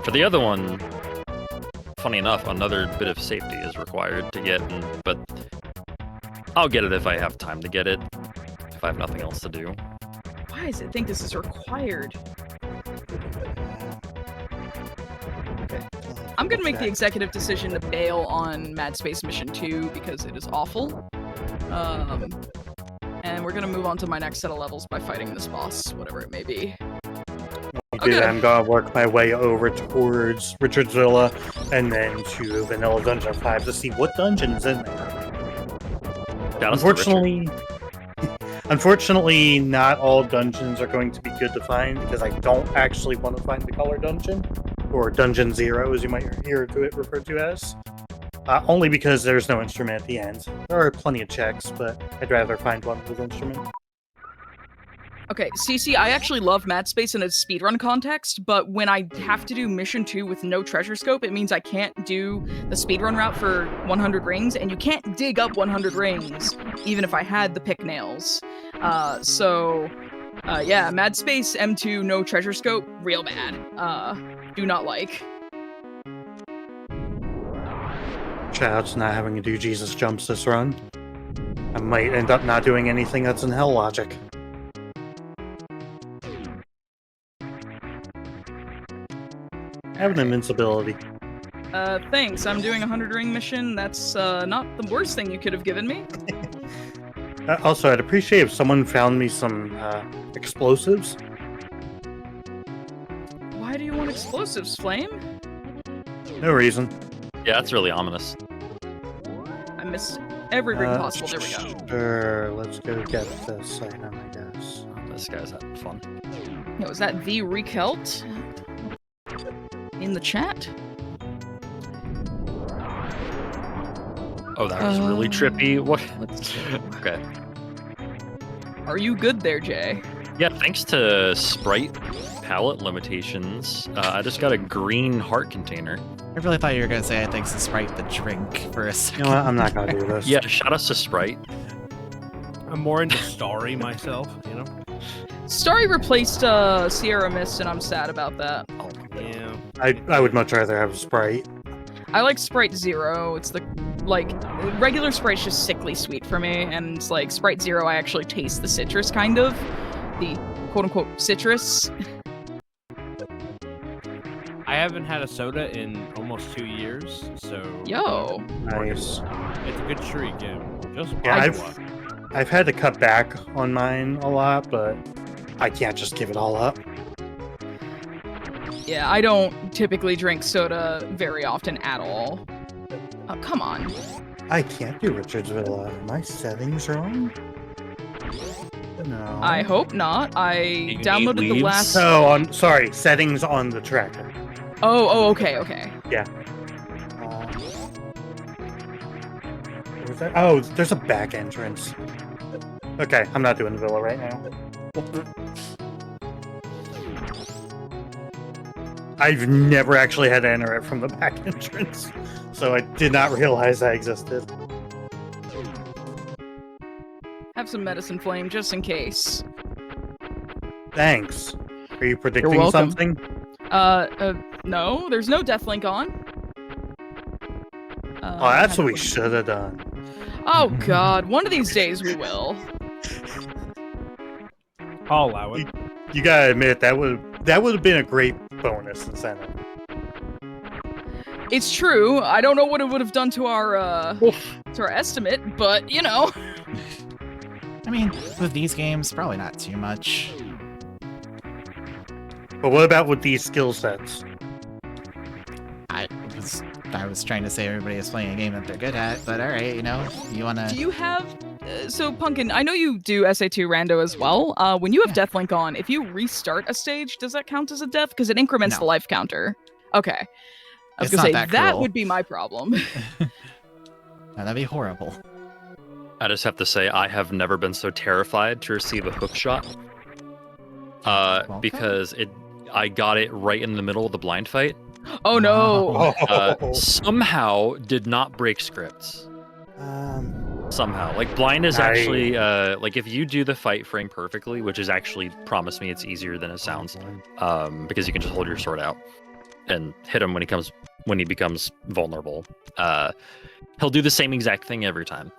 For the other one, funny enough, another bit of safety is required to get, but I'll get it if I have time to get it. If I have nothing else to do. Why does it think this is required? I'm gonna make the executive decision to bail on Mad Space Mission 2 because it is awful. And we're gonna move on to my next set of levels by fighting this boss, whatever it may be. Dude, I'm gonna work my way over towards Richard's Villa and then to Vanilla Dungeon 5 to see what dungeon's in there. Unfortunately, not all dungeons are going to be good to find because I don't actually want to find the color dungeon, or Dungeon Zero, as you might hear it referred to as. Only because there's no instrument at the end. There are plenty of checks, but I'd rather find one with instrument. Okay, CC, I actually love Mad Space in a speedrun context, but when I have to do Mission 2 with no treasure scope, it means I can't do the speedrun route for 100 rings, and you can't dig up 100 rings, even if I had the pick nails. Yeah, Mad Space M2, no treasure scope, real bad. Do not like. Shout out to not having to do Jesus jumps this run. I might end up not doing anything that's in Hell Logic. I have an invincibility. Thanks. I'm doing a 100 ring mission. That's not the worst thing you could have given me. Also, I'd appreciate if someone found me some explosives. Why do you want explosives, Flame? No reason. Yeah, that's really ominous. I missed every ring possible. There we go. Sure, let's go get this item, I guess. Oh, this guy's having fun. Yeah, was that the Rekelt in the chat? Oh, that was really trippy. What? Okay. Are you good there, Jay? Yeah, thanks to sprite palette limitations, I just got a green heart container. I really thought you were gonna say I think it's Sprite the drink for a second. You know what? I'm not gonna do this. Yeah, shout outs to Sprite. I'm more into Starry myself, you know? Starry replaced Sierra Mist, and I'm sad about that. Oh my god. Yeah. I would much rather have a Sprite. I like Sprite Zero. It's the, like, regular Sprite's just sickly sweet for me, and it's like Sprite Zero, I actually taste the citrus, kind of. The quote-unquote citrus. I haven't had a soda in almost 2 years, so... Yo. Nice. It's a good streak, yeah. Just Yeah, buy one. I've had to cut back on mine a lot, but I can't just give it all up. Yeah, I don't typically drink soda very often at all. Oh, come on. I can't do Richard's Villa. My settings wrong? No. I hope not. I need downloaded the leaves? last... Sorry, settings on the tracker. Oh, okay. Yeah. What was that? Oh, there's a back entrance. Okay, I'm not doing the Villa right now. I've never actually had to enter it from the back entrance, so I did not realize that existed. Have some medicine, Flame, just in case. Thanks. Are you predicting welcome. something? No, there's no Deathlink on. Oh, that's what we should have done. Oh god, one of these days we will. I'll allow it. You gotta admit that would have been a great bonus incentive. It's true. I don't know what it would have done to our estimate, but you know. I mean, with these games, probably not too much. But what about with these skill sets? I was trying to say everybody is playing a game that they're good at, but all right, you know, you wanna. Do you have? So Punkin, I know you do SA2 rando as well. When you have Deathlink on, if you restart a stage, does that count as a death? Because it increments No. the life counter. Okay. I was It's gonna not say that that cruel. would be my problem. No, that'd be horrible. I just have to say, I have never been so terrified to receive a hook shot. Because I got it right in the middle of the blind fight. Oh no. Somehow did not break scripts. somehow. Like blind is actually like if you do the fight frame perfectly, which is actually, promise me, it's easier than it sounds, because you can just hold your sword out and hit him when he becomes vulnerable. He'll do the same exact thing every time.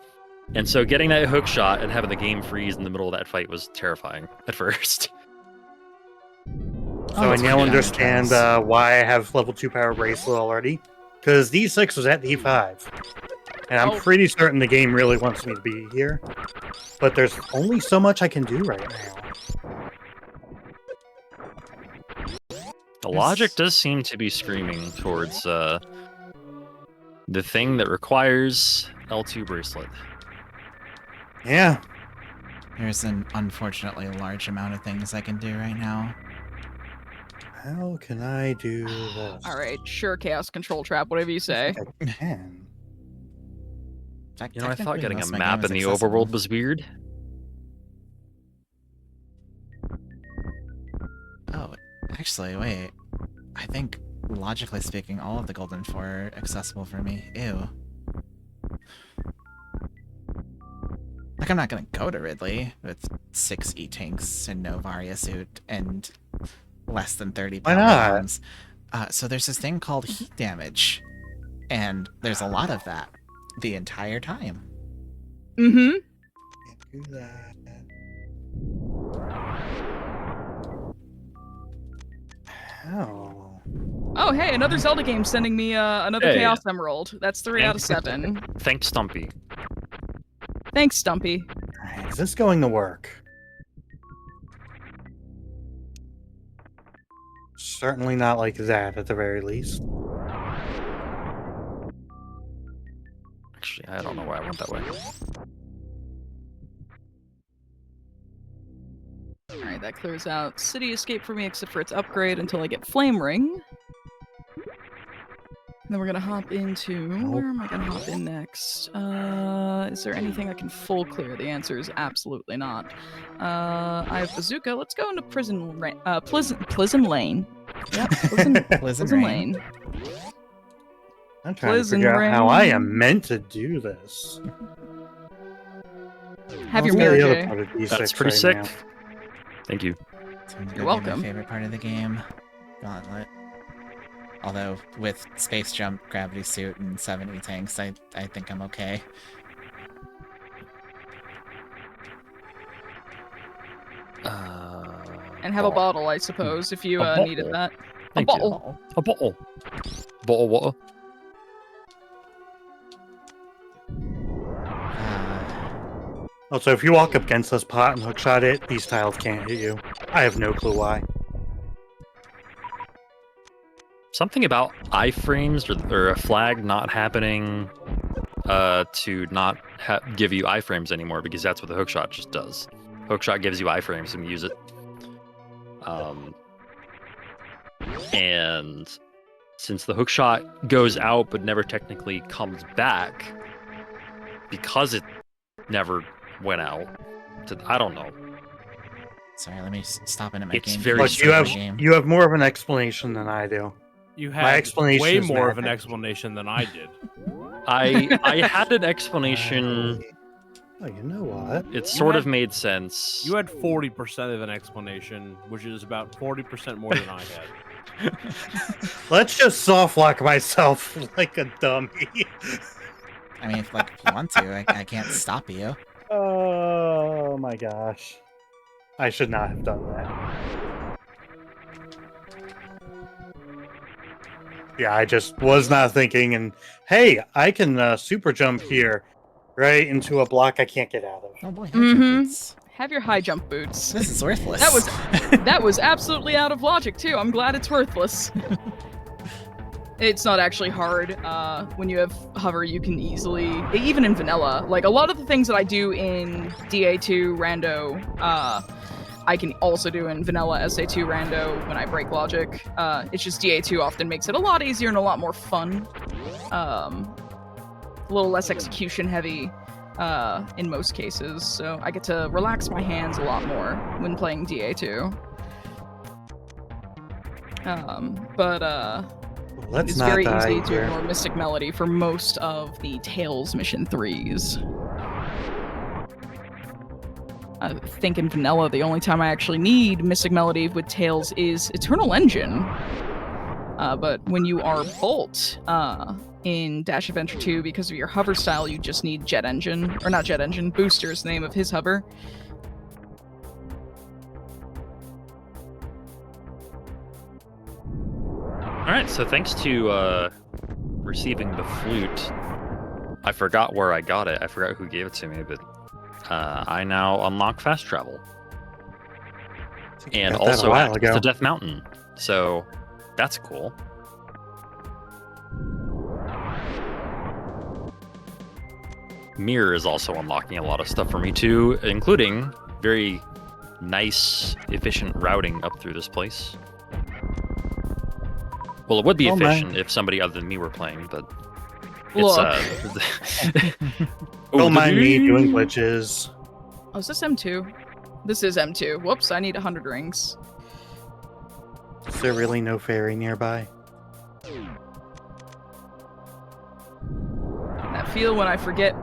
And so getting that hook shot and having the game freeze in the middle of that fight was terrifying at first. So I now understand why I have level 2 power bracelet already. Because D6 was at D5. And I'm pretty certain the game really wants me to be here. But there's only so much I can do right now. The logic does seem to be screaming towards the thing that requires L2 bracelet. Yeah. There's an unfortunately large amount of things I can do right now. How can I do this? All right, sure, chaos control trap, whatever you say. I can. You know, I thought getting a Technically, map most in of the my game is accessible. overworld was weird. Oh, actually, wait. I think, logically speaking, all of the Golden Four are accessible for me. Ew. Like, I'm not gonna go to Ridley with 6 E-Tanks and no Varia suit and less than 30 Why power not? bombs. So there's this thing called heat damage, and there's a lot of that the entire time. Mm-hmm. Can't do that. How? Oh, hey, another Zelda game sending me another Hey. Chaos Emerald. That's 3 out of 7. Thanks, Stumpy. Thanks, Stumpy. Alright, is this going to work? Certainly not like that, at the very least. Actually, I don't know why I went that way. Alright, that clears out City Escape for me, except for its upgrade until I get Flame Ring. Then we're gonna hop into... Where am I gonna hop in next? Is there anything I can full clear? The answer is absolutely not. I have Bazooka. Let's go into Pleasant Lane. Yep, Pleasant Lane. I'm trying Pleasant to figure out how I rain. am meant to do this. Have your What's mirror, the other Jay. part of D6 That's pretty right sick. now? Thank you. It's gonna be welcome. my favorite part of the game. Gauntlet. Although, with Space Jump, Gravity Suit, and 7 E-Tanks, I think I'm okay. And have a bottle, I suppose, if you A needed bottle? that. A Thank you. bottle. A bottle. Bottle of water. Also, if you walk up against this pot and hookshot it, these tiles can't hit you. I have no clue why. Something about iframes or a flag not happening to not give you iframes anymore, because that's what the hookshot just does. Hookshot gives you iframes and you use it. And since the hookshot goes out but never technically comes back, because it never went out, I don't know. Sorry, let me stop in at my It's game. very But strange. you have more of an explanation than I do. You My had explanation way is more of an magic. explanation than I did. I had an explanation. Oh, you know what? It sort of made sense. You had 40% of an explanation, which is about 40% more than I had. Let's just soft lock myself like a dummy. I mean, if you want to, I can't stop you. Oh my gosh. I should not have done that. Yeah, I just was not thinking, and hey, I can super jump here right into a block I can't get out of. Oh boy, Mhm. Have your high jump boots. this is worthless. That was absolutely out of logic too. I'm glad it's worthless. It's not actually hard. When you have hover, you can easily, even in vanilla, like a lot of the things that I do in DA2 rando, I can also do in vanilla SA2 rando when I break logic. It's just DA2 often makes it a lot easier and a lot more fun. A little less execution heavy in most cases, so I get to relax my hands a lot more when playing DA2. Let's It's not very die easy to here. ignore Mystic Melody for most of the Tails Mission 3s. I think in vanilla, the only time I actually need Mystic Melody with Tails is Eternal Engine. But when you are Bolt in Dash Adventure 2, because of your hover style, you just need Jet Engine. Or not Jet Engine, Booster is the name of his hover. Alright, so thanks to receiving the flute, I forgot where I got it. I forgot who gave it to me, but I now unlock fast travel. And also access to Death Mountain. So that's cool. Mirror is also unlocking a lot of stuff for me too, including very nice, efficient routing up through this place. Well, it would be efficient if somebody other than me were playing, but it's don't mind me doing glitches. Oh, is this M2? This is M2. Whoops, I need 100 rings. Is there really no fairy nearby? That feel when I forget.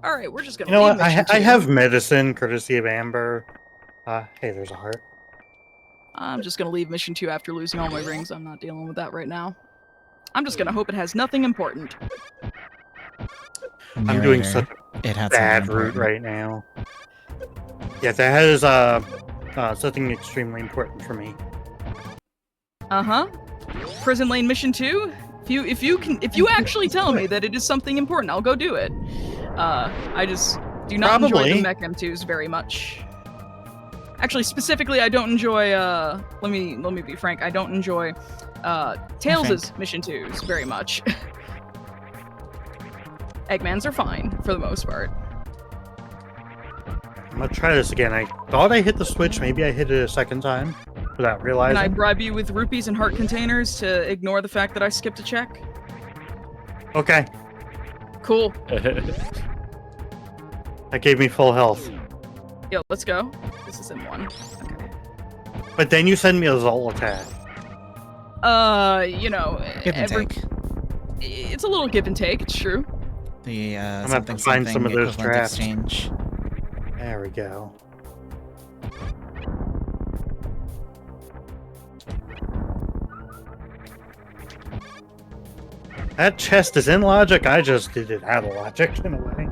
All right, we're just gonna. You know what? I have medicine, courtesy of Amber. Hey, there's a heart. I'm just gonna leave mission 2 after losing all my rings. I'm not dealing with that right now. I'm just gonna hope it has nothing important. I'm doing such It has a bad route right now. Yeah, that has something extremely important for me. Prison Lane mission 2. If you actually tell me that it is something important, I'll go do it. I just do not enjoy the Mech M2s very much. Actually, specifically, I don't enjoy. Let me be frank. I don't enjoy Tails' mission 2s very much. Eggmans are fine for the most part. I'm gonna try this again. I thought I hit the switch. Maybe I hit it a second time without realizing. Can I bribe you with rupees and heart containers to ignore the fact that I skipped a check? Okay. Cool. That gave me full health. Yo, let's go. This is M1. Okay. But then you send me a Zol attack. You know, Give and take. It's a little give and take. It's true. The I'm gonna have to find some of those traps. Exchange. There we go. That chest is in logic. I just did it out of logic in a way.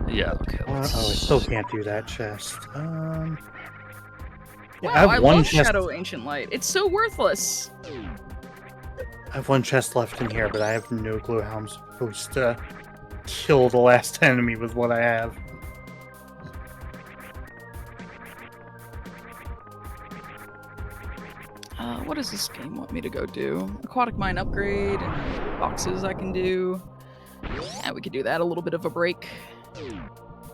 Yeah, okay. I still can't do that chest. Wow, I have one love chest. Shadow Ancient Light. It's so worthless. I have one chest left in here, but I have no clue how I'm supposed to kill the last enemy with what I have. What does this game want me to go do? Aquatic Mine upgrade and boxes I can do. Yeah, we could do that. A little bit of a break.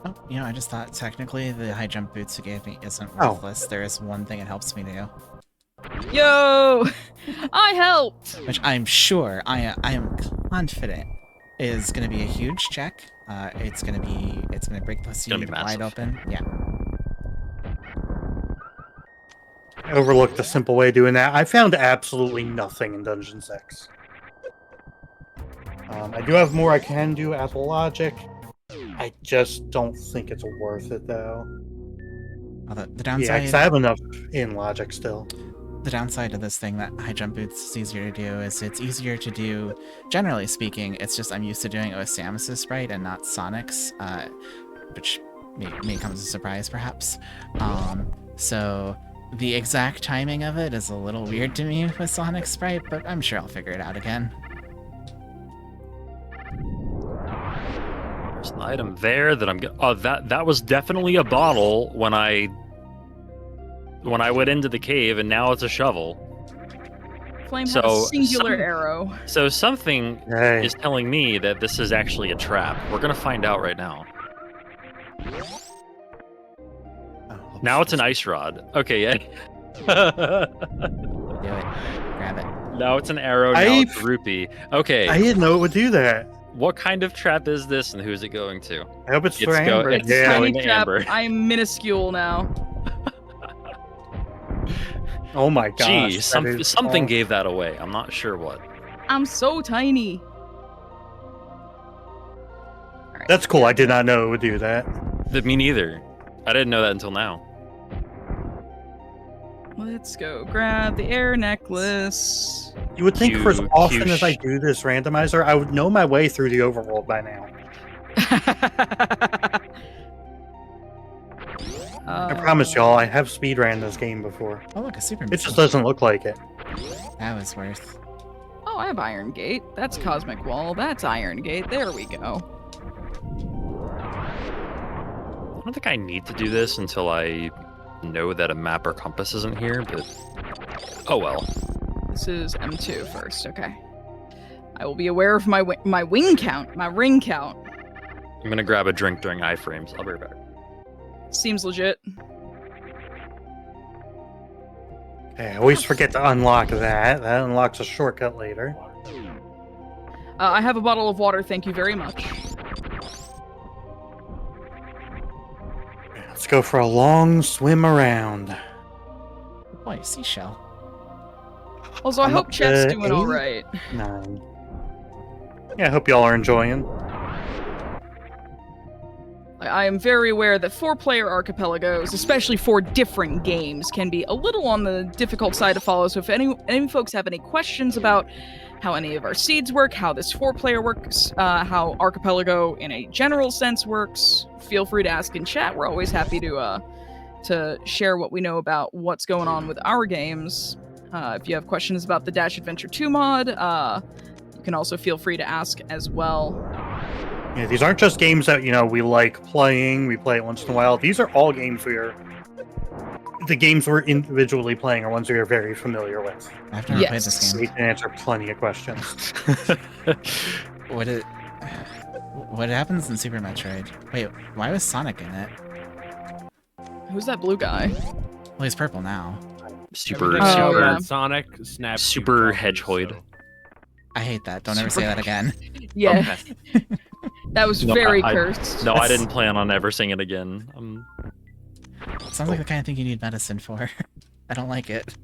Oh, you know, I just thought technically the high jump boots you gave me isn't worthless. There is one thing it helps me do. Yo! I helped! Which I'm sure, I am confident is going to be a huge check. It's going to break the seed wide open. Yeah. I overlooked the simple way of doing that. I found absolutely nothing in Dungeon 6. I do have more I can do as logic. I just don't think it's worth it, though. Well, the downside... Yeah, because I have enough in logic still. The downside of this thing that high jump boots is easier to do is it's easier to do, generally speaking. It's just I'm used to doing it with Samus's sprite and not Sonic's, which may come as a surprise, perhaps. So the exact timing of it is a little weird to me with Sonic's sprite, but I'm sure I'll figure it out again. There's an item there that I'm getting. Oh, that was definitely a bottle when I went into the cave, and now it's a shovel. Flame has a singular arrow. So something is telling me that this is actually a trap. We're gonna find out right now. Now it's an ice rod. Okay, yeah. Do it. Grab it. Now it's an arrow. Now it's a rupee. Okay. I didn't know it would do that. What kind of trap is this, and who's it going to? I hope it's for Amber. It's a tiny trap. Amber. I'm minuscule now. Oh my gosh. Gee, something gave that away. I'm not sure what. I'm so tiny. Alright. That's cool. I did not know it would do that. Me neither. I didn't know that until now. Let's go grab the air necklace. You would think for as often as I Q- do this randomizer, I would know my way through the overworld by now. I promise y'all, I have speedran this game before. Oh, look, a super. It just doesn't look like it. That was worth. Oh, I have Iron Gate. That's Cosmic Wall. That's Iron Gate. There we go. I don't think I need to do this until I know that a map or compass isn't here, but oh well. This is M2 first. Okay. I will be aware of my wing count, my ring count. I'm gonna grab a drink during iframes. I'll be right back. Seems legit. Okay, I always forget to unlock that. That unlocks a shortcut later. I have a bottle of water. Thank you very much. Let's go for a long swim around. Boy, seashell. Also, I I'm hope up chat's to doing all 8. right. 9. Yeah, I hope y'all are enjoying. I am very aware that 4-player archipelagos, especially for different games, can be a little on the difficult side to follow. So if any folks have any questions about how any of our seeds work, how this 4-player works, how archipelago in a general sense works, feel free to ask in chat. We're always happy to share what we know about what's going on with our games. If you have questions about the Dash Adventure 2 mod, you can also feel free to ask as well. Yeah, these aren't just games that, we like playing, we play it once in a while. These are all games the games we're individually playing are ones we are very familiar with. I've never played this We game. can answer plenty of questions. What happens in Super Metroid? Wait, why was Sonic in it? Who's that blue guy? Well, he's purple now. Super, Everything Oh, about yeah. Sonic snaps. super you hedgehoid. so- I hate that. Don't ever Super- say that again. Yeah, that was No, very I- cursed. No, I didn't plan on ever saying it again. Sounds like the kind of thing you need medicine for. I don't like it.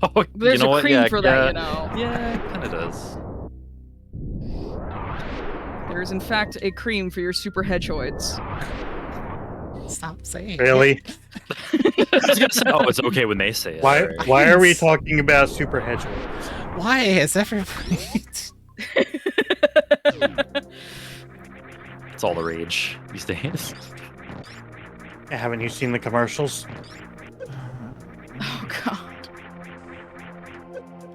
Oh, There's you know a what? cream Yeah, for yeah, that, you know. Yeah, it kind of does. There is in fact a cream for your super hedgehoids. Stop saying it. Really? I was gonna say, oh, it's okay when they say it. Why right? why are we talking about Super Hedgehogs? Why is everybody... It's all the rage these days. Haven't you seen the commercials? Oh god.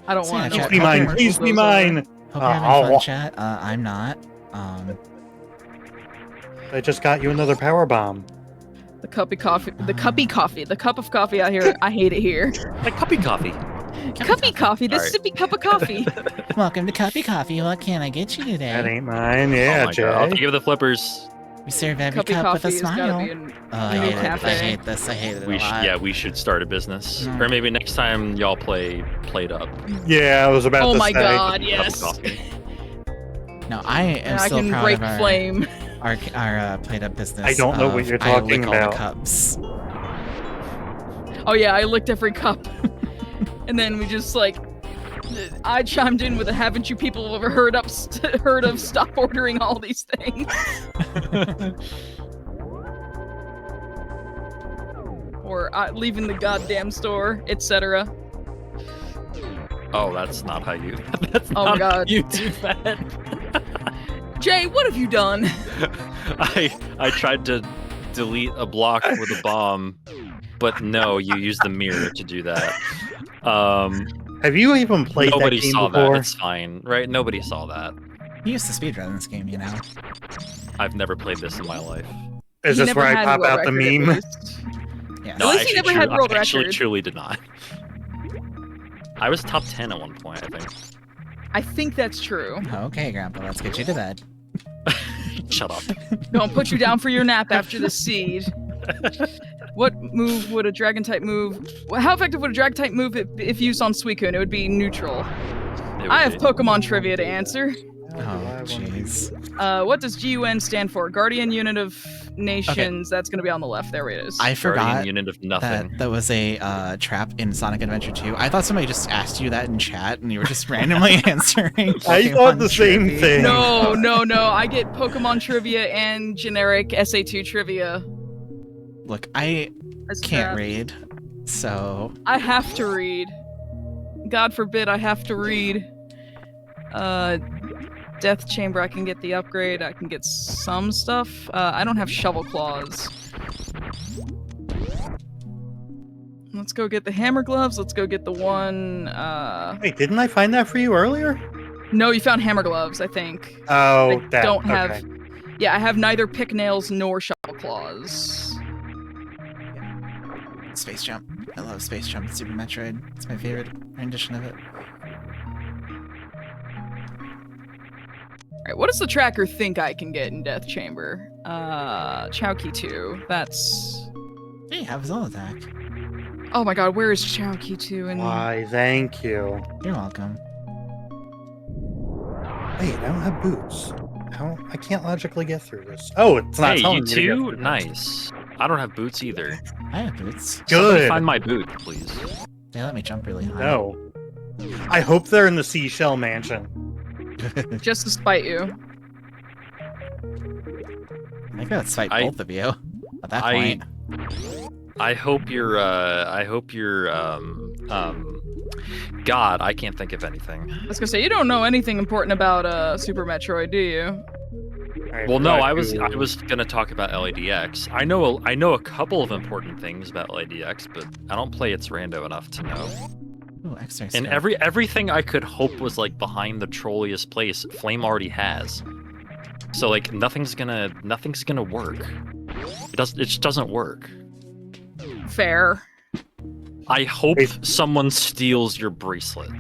I don't So, want yeah, to. Please be mine, please be mine! Hope you're having Oh. fun, chat. I'm not. I just got you another power bomb. The cuppy coffee, the cup of coffee out here. I hate it here. Like cuppy coffee. Cuppy coffee, the Alright. sippy cup of coffee. Welcome to Cuppy Coffee. What can I get you That today? ain't mine, yeah, oh my God. I'll Jay. think of the flippers. We serve every Cuppy cup with coffee a has gotta smile. be in Oh, I a new hate it. I cafe. hate this. I hate it a lot. We should start a business. No. Or maybe next time y'all play Played Up. Yeah, I was about Oh to my say. god, Cup of yes. coffee. No, I am And I still can proud break of our flame. Played Up business. I don't know what of you're I talking lick all about. the cups. Oh yeah, I licked every cup. And then we just I chimed in with a "Haven't you people ever heard of stop ordering all these things?" Or leaving the goddamn store, etc. Oh, that's not how you. That's Oh not my god. how you do that. Jay, what have you done? I tried to delete a block with a bomb, but no, you use the mirror to do that. Have you even played Nobody that game saw before? that. It's fine, right? Nobody saw that. You used to speedrun this game, you know. I've never played this in my life. Is He this never where I had pop world out the record, at meme? least. Yeah. At least he never had world I actually record. truly did not. I was top 10 at one point, I think. I think that's true. Okay, Grandpa, let's get you to bed. Shut up. Don't put you down for your nap after the seed. What move would a dragon type move? How effective would a dragon type move if used on Suicune? It would be neutral. It would I have be. Pokemon trivia to answer. Oh, jeez. What does GUN stand for? Guardian Unit of Nations. That's going to be on the left. There it is. I forgot Guardian unit of nothing. that was a trap in Sonic Adventure 2. I thought somebody just asked you that in chat, and you were just randomly answering. I thought Pokemon the same trivia. thing. No. I get Pokemon trivia and generic SA2 trivia. Look, I That's can't crap. read, so I have to read. God forbid I have to read. Death Chamber, I can get the upgrade. I can get some stuff. I don't have Shovel Claws. Let's go get the Hammer Gloves. Let's go get the one. Wait, didn't I find that for you earlier? No, you found Hammer Gloves, I think. Oh, I that. don't have. Okay. Yeah, I have neither Pick Nails nor Shovel Claws. Space Jump. I love Space Jump in Super Metroid. It's my favorite rendition of it. Alright, what does the tracker think I can get in Death Chamber? Chowkey 2. That's. Hey, have his own attack. Oh my god, where is Chowkey 2? And Why, thank you. You're welcome. Wait, I don't have boots. I can't logically get through this. Oh, it's not Hey, telling you me to get too? through this. Nice. I don't have boots either. I have boots. Somebody Good. find my boot, please. They let me jump really high. No. I hope they're in the Seashell Mansion. just to spite you. I could spite I- both of you at that I- point. I hope you're God, I can't think of anything. I was gonna say, you don't know anything important about Super Metroid, do you? Alright, Well, no, back I was to- gonna talk about LADX. I know a couple of important things about LADX, but I don't play its rando enough to know. Ooh, X-ray And scope. everything I could hope was like behind the trolliest place, Flame already has. So like nothing's gonna work. It just doesn't work. Fair. I hope Wait. someone steals your bracelet.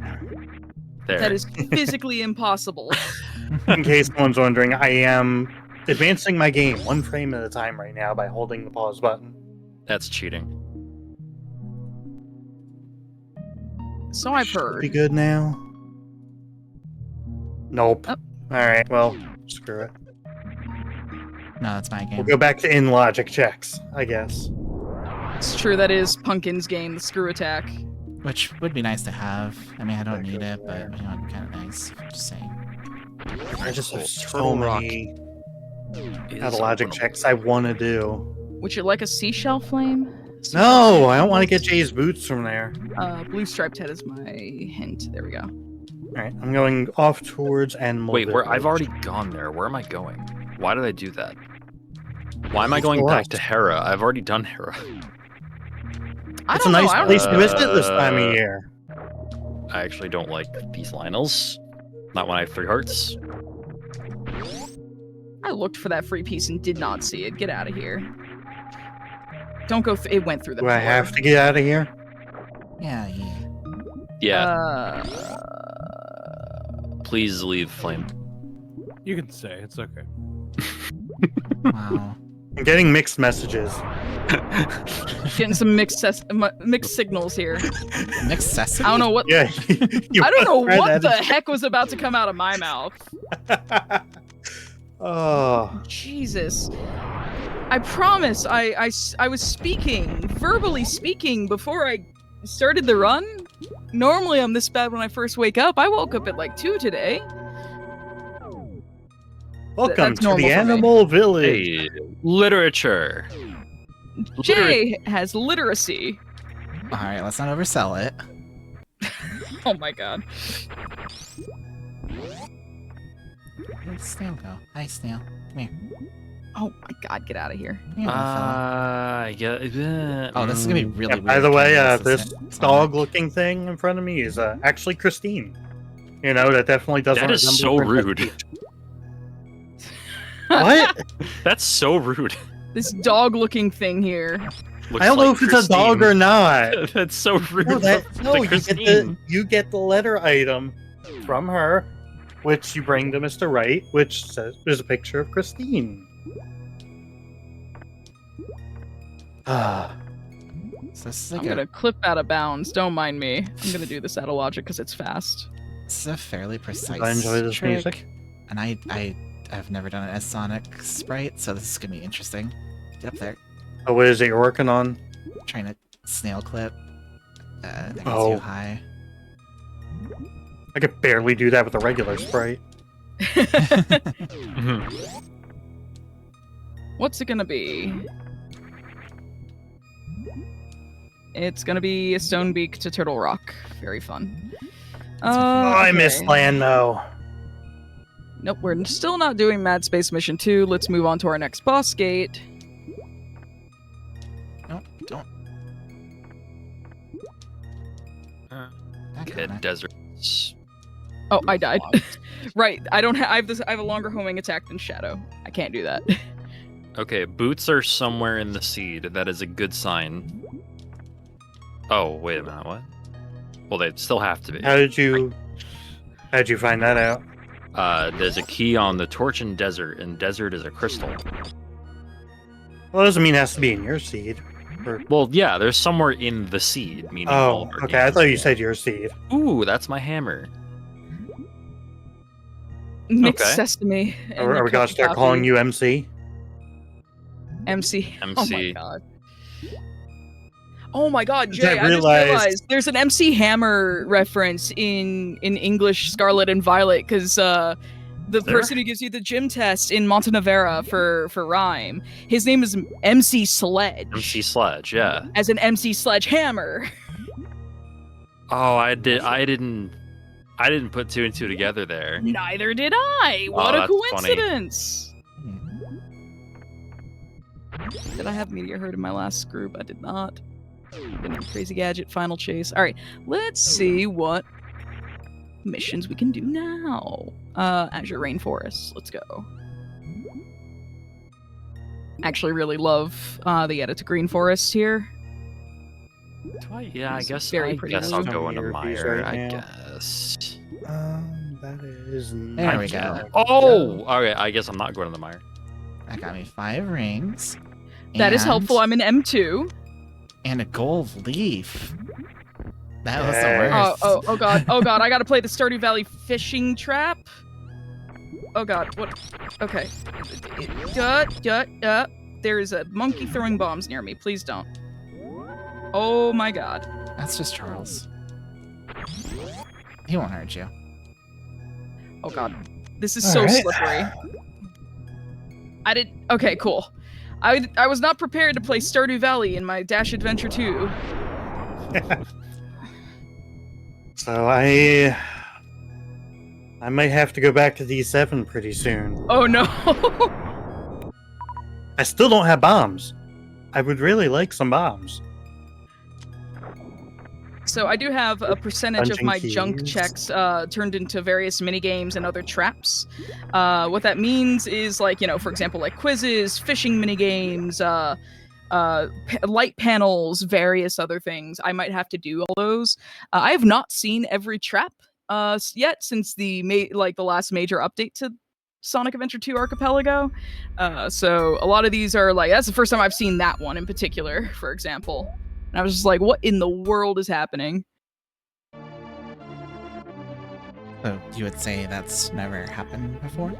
There. That is physically impossible. In case someone's wondering, I am advancing my game one frame at a time right now by holding the pause button. That's cheating. So I've Should heard. be good now. Nope. Oh. Alright, well, screw it. No, that's my We'll game. go back to in-logic checks, I guess. It's true, that is Punkin's game, the screw attack. Which would be nice to have. I mean, I don't need it, but Actually, you know, it'd be kind of nice. Just saying. I just have Oh, so Turtle Rock many Is out-of-logic openable. checks I want to do. Would you like a seashell flame? No, I don't want to get Jay's boots from there. Blue striped head is my hint. There we go. Alright, I'm going off towards and Wait, I've already gone there. Where am I going? Why did I do that? Why am I going back to Hera? I've already done Hera. I It's don't a know. nice I don't place to visit this time of Uh, year. I actually don't like these Lionels. Not when I have 3 hearts. I looked for that free piece and did not see it. Get out of here. Don't go. It went through the Do floor. I have to get out of here? Yeah. Yeah, Uh, please leave, Flame. You can say it's okay. Wow. I'm getting mixed messages. getting some mixed signals here. Mixed sesame? I don't know what. Yeah. you I don't know read what the that. heck was about to come out of my mouth. Oh. Jesus. I promise I was speaking, verbally speaking, before I started the run. Normally I'm this bad when I first wake up. I woke up at like 2 today. Welcome that's to normal the for me. Animal Village. Hey, literature. Jay has literacy. All right, let's not oversell it. Oh my god. Where'd Snail go? Hi, Snail. Come here. Oh my god, get out of here. Come here, little fella. Yeah. Oh, this is gonna be really Yeah, weird. by the way, cameras, this isn't it? dog-looking thing in front of me is actually Christine. You know, that definitely doesn't That is resemble so Princess rude. Peach. What? That's so rude. This dog-looking thing here. Looks I don't know like if it's a dog or Christine. not. That's so rude. No, to Christine. you get the letter item from her, which you bring to Mr. Wright, which says there's a picture of Christine. Ah, So this is I'm like gonna clip out of bounds. Don't mind me. I'm gonna do this out of logic because it's fast. this is a fairly precise I enjoy this trick. music. And I've never done an S-Sonic sprite, so this is gonna be interesting. Get up there. Oh, what is it you're working on? Trying to snail clip. I think it's Oh. too high. I could barely do that with a regular sprite. What's it gonna be? It's gonna be a stone beak to Turtle Rock. Very fun. Oh, I missed okay. land though. Nope, we're still not doing Mad Space Mission 2. Let's move on to our next boss gate. Nope, don't. Okay, desert. Oh, I died. Right, I don't have. I have a longer homing attack than Shadow. I can't do that. Okay, boots are somewhere in the seed. That is a good sign. Oh, wait a minute, what? Well, they still have to be. How'd you find that out? There's a key on the torch in desert, and desert is a crystal. Well, that doesn't mean it has to be in your seed. Or... Well, yeah, there's somewhere in the seed, meaning all Oh, of our okay. I games. thought you said your seed. Ooh, that's my hammer. Mixed Okay. sesame. and Are we your gonna cup of start coffee. calling you MC? MC? Oh my MC. god. Oh my god, I Jay, I just realized- realized there's an MC Hammer reference in English Scarlet and Violet, because the There? person who gives you the gym test in Montenevera for rhyme, his name is MC Sledge. MC Sledge, yeah. As an MC Sledgehammer. Oh, I didn't put two and two together there. Neither did I. What a that's funny. coincidence. Did I have Meteor Herd in my last group? I did not. Been in Crazy Gadget, Final Chase. Alright, let's see what missions we can do now. Azure Rainforest. Let's go. Actually really love the edit to Green Forest here. Yeah, I It's guess very I pretty guess I'll looking. go into Reviews Mire, right I now. guess. That is. There we go. Oh, okay. I guess I'm not going to the Mire. That got me 5 rings. That is and- helpful. I'm in M2. And a gold leaf. That was Yeah. the worst. Oh god. Oh god, I gotta play the Stardew Valley fishing trap. Oh god, what? Okay. There is a monkey throwing bombs near me. Please don't. Oh my god. That's just Charles. He won't hurt you. Oh god. This is so Alright. slippery. Okay, cool. I was not prepared to play Stardew Valley in my Dash Adventure 2. So I might have to go back to D7 pretty soon. Oh no. I still don't have bombs. I would really like some bombs. So I do have a percentage of Dungeon my junk keys. checks turned into various minigames and other traps. What that means is, like, you know, for example, like quizzes, fishing minigames, light panels, various other things. I might have to do all those. I have not seen every trap yet since the last major update to Sonic Adventure 2 Archipelago. So a lot of these are like, that's the first time I've seen that one in particular, for example. And I was just like, what in the world is happening? So you would say that's never happened before?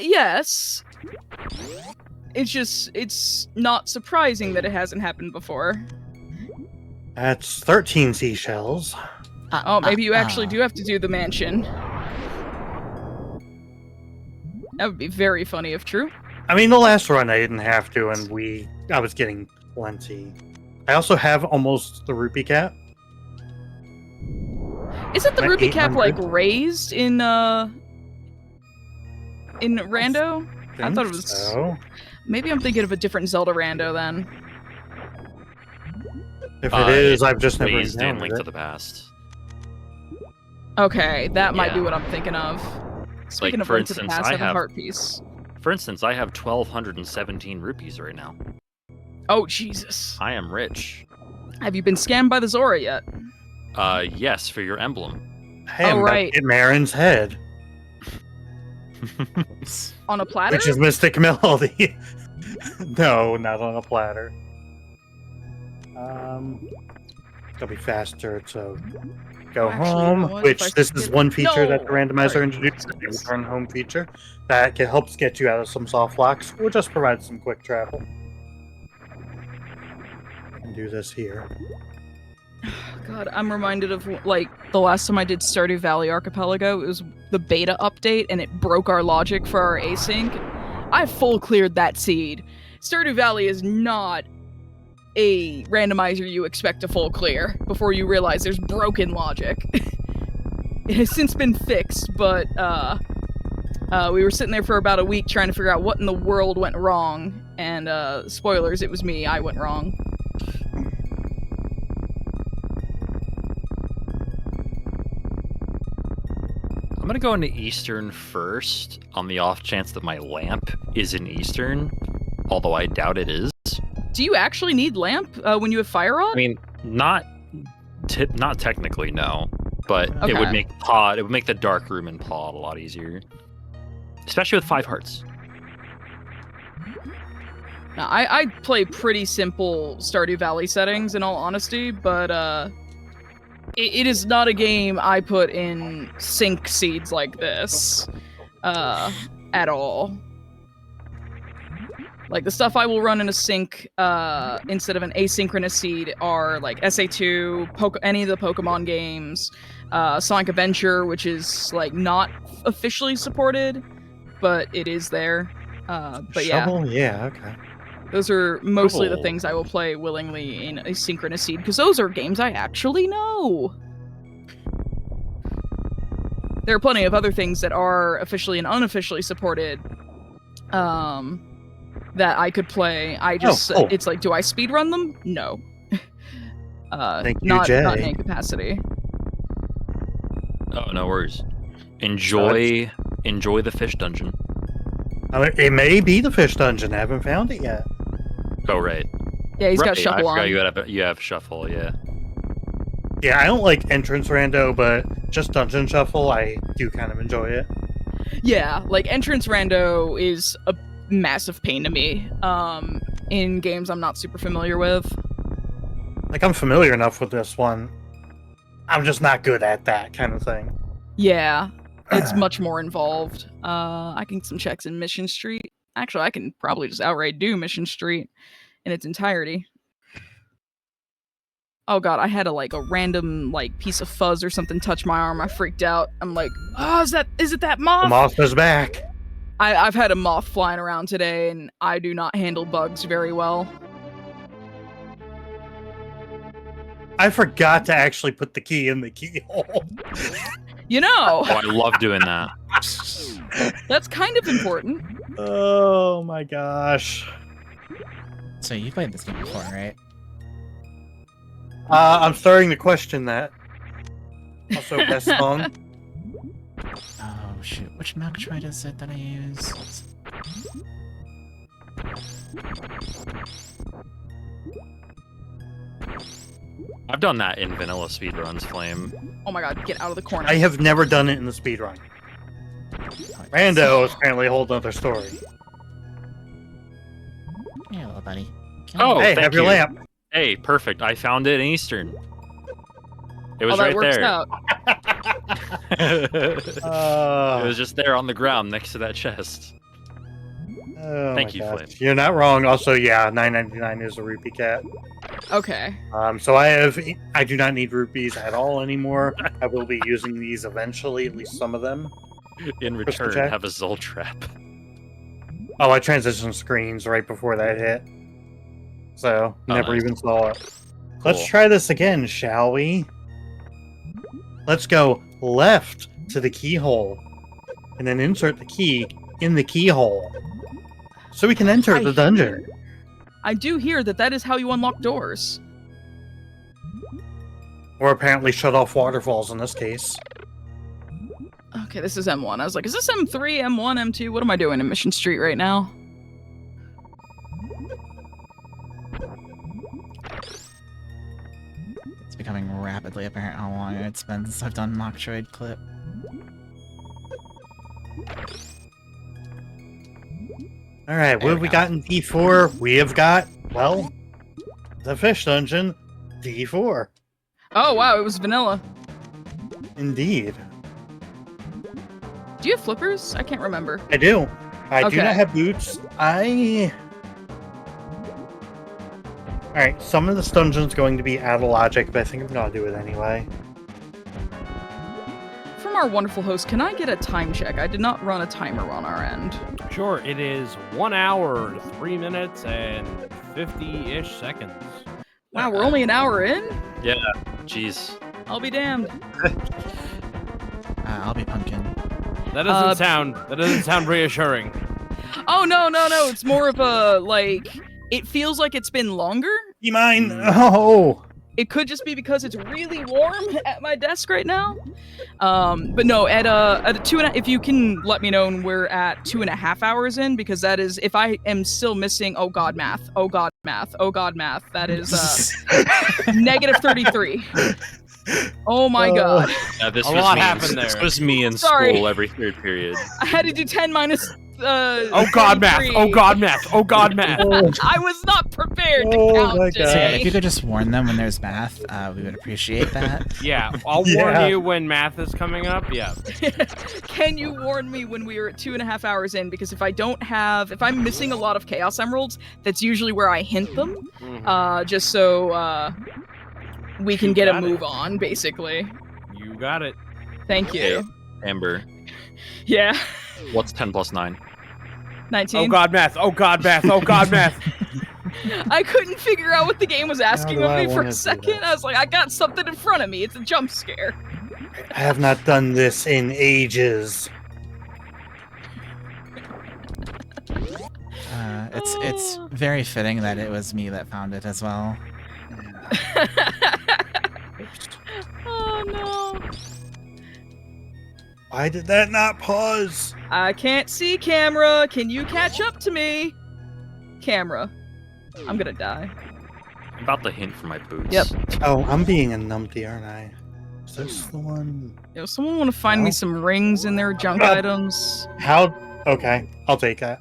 Yes. It's not surprising that it hasn't happened before. That's 13 seashells. Oh, maybe you actually do have to do the mansion. That would be very funny if true. I mean, the last run I didn't have to, and I was getting plenty. I also have almost the rupee cap. Isn't the Like rupee cap like 800? raised in Rando? I thought it was. So. Maybe I'm thinking of a different Zelda Rando then. If it is, I've just never Raised in encountered Link to it. the Past. Okay, that might be Yeah. what I'm thinking of. Speaking of for Link to the instance, Past, I I have a have- heart piece. For instance, I have 1,217 rupees right now. Oh Jesus! I am rich. Have you been scammed by the Zora yet? Yes, for your emblem. Hey, I'm about to right. get Marin's head, On a platter? which is Mystic Melody. No, not on a platter. It'll be faster to go Actually, you know home, what? which If I this could is get- one feature that the No! randomizer Sorry. introduced, the return home feature, that helps get you out of some soft locks, or just provide some quick travel. I can do this here. God, I'm reminded of like the last time I did Stardew Valley Archipelago. It was the beta update, and it broke our logic for our async. I full cleared that seed. Stardew Valley is not a randomizer you expect to full clear before you realize there's broken logic. It has since been fixed, but we were sitting there for about a week trying to figure out what in the world went wrong. And spoilers, it was me. I went wrong. I'm gonna go into Eastern first, on the off chance that my lamp is in Eastern, although I doubt it is. Do you actually need lamp when you have fire rod? I mean, not technically, no, but it Okay. would make pod. It would make the dark room in pod a lot easier, especially with 5 hearts. Now, I play pretty simple Stardew Valley settings, in all honesty, but it is not a game I put in sync seeds like this at all. Like, the stuff I will run in a sync instead of an asynchronous seed are like SA2, any of the Pokemon games, Sonic Adventure, which is like not officially supported, but it is there. But Shovel? Yeah, okay. those are mostly the Cool. things I will play willingly in a synchronous seed, because those are games I actually know. There are plenty of other things that are officially and unofficially supported that I could play. I just, cool. it's like, do I speedrun them? No. Thank you, not in Jay. any capacity. Oh, no worries. Enjoy the fish dungeon. I mean, it may be the fish dungeon. I haven't found it yet. Oh, right. Yeah, he's got Right, shuffle I on. forgot you have shuffle, yeah. Yeah, I don't like entrance rando, but just dungeon shuffle, I do kind of enjoy it. Yeah, like entrance rando is a massive pain to me in games I'm not super familiar with. Like, I'm familiar enough with this one. I'm just not good at that kind of thing. Yeah, it's much more involved. I can get some checks in Mission Street. Actually, I can probably just outright do Mission Street in its entirety. Oh god, I had a random piece of fuzz or something touch my arm. I freaked out. I'm like, oh, is it that moth? The moth is back. I've had a moth flying around today, and I do not handle bugs very well. I forgot to actually put the key in the keyhole. You know, Oh, I love doing that. that's kind of important. Oh my gosh. So you played this game before, right? I'm starting to question that. Also, best song. Oh shoot, which Machtroid is it that I use? I've done that in vanilla speedruns, Flame. Oh my god, get out of the corner. I have never done it in the speedrun. Rando is apparently a whole other story. Yeah, little buddy. Oh, Hey, thank have your you. lamp. Hey, perfect. I found it in Eastern. It was that right works there. out. It was just there on the ground next to that chest. Oh Thank my you, gosh. Flame. You're not wrong. Also, yeah, $9.99 is a rupee cap. Okay. So I do not need rupees at all anymore. I will be using these eventually, at least some of them. In Crystal return, Jack? have a Zol trap. Oh, I transitioned screens right before that hit. So, Oh, never nice. even saw it. Let's Cool. try this again, shall we? Let's go left to the keyhole. And then insert the key in the keyhole. So we can enter the dungeon. I do hear that is how you unlock doors. Or apparently shut off waterfalls in this case. Okay, this is M1. I was like, is this M3, M1, M2? What am I doing in Mission Street right now? It's becoming rapidly apparent how long it's been since I've done Machtroid clip. Alright, what There have we we go. got in D4? We have got, well, the fish dungeon, D4. Oh wow, it was vanilla. Indeed. Do you have flippers? I can't remember. I do. I do Okay. not have boots. Alright, some of this dungeon's going to be out of logic, but I think I'm gonna do it anyway. From our wonderful host, can I get a time check? I did not run a timer on our end. Sure, it is 1 hour, 3 minutes, and 50-ish seconds. Wow, we're only an hour in? Yeah. Jeez. I'll be damned. I'll be Punkin. That doesn't sound reassuring. Oh no. It's more of a it feels like it's been longer. Be mine! Oh! It could just be because it's really warm at my desk right now. But no, at a 2.5, if you can let me know when we're at 2.5 hours in, because that is, if I am still missing, oh god math, that is negative 33. Oh my god. Yeah, this A was lot me. happened there. This was me in Sorry. school every third period. I had to do 10 minus Oh god math! 33. Oh god math! Oh god math! I was not prepared to Oh count my So yeah, today. if you could just warn them when there's math, we would appreciate that. Yeah, I'll warn you when math is coming up. Yeah. Can you warn me when we are at 2.5 hours in? Because if I'm missing a lot of Chaos Emeralds, that's usually where I hint them, just so we can get a got it. move on, basically. You got it. Thank you. Amber, Yeah. what's 10 plus 9? 19. Oh god math! Oh god math! Oh god math! I couldn't figure out what the game was asking do of I me for wanna a do second. this? I was like, I got something in front of me. It's a jump scare. I have not done this in ages. It's very fitting that it was me that found it as well. Oh no. Why did that not pause? I can't see camera. Can you catch up to me? Camera. I'm gonna die. I'm about to hint for my boots. Yep. Oh, I'm being a numpty, aren't I? Is this the one? Yo, someone want to find me No. some rings in their junk items? How? Okay, I'll take that.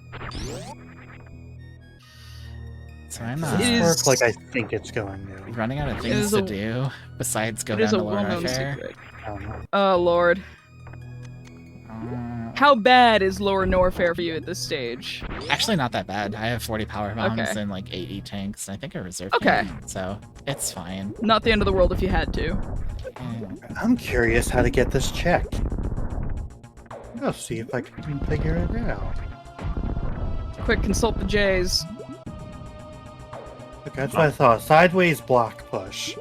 So I'm Does It this is- work like I think it's going to? running out of It things is to a- do besides go It down is a to Lord well-known Fair. secret. I don't know. Oh lord. How bad is Lower Norfair for you at this stage? Actually, not that bad. I have 40 power bombs Okay. and like 80 tanks. And I think a reserve. Okay. tank, so it's fine. Not the end of the world if you had to. I'm curious how to get this checked. I'll see if I can figure it out. Quick, consult the J's. Okay, that's what I thought. Sideways block push.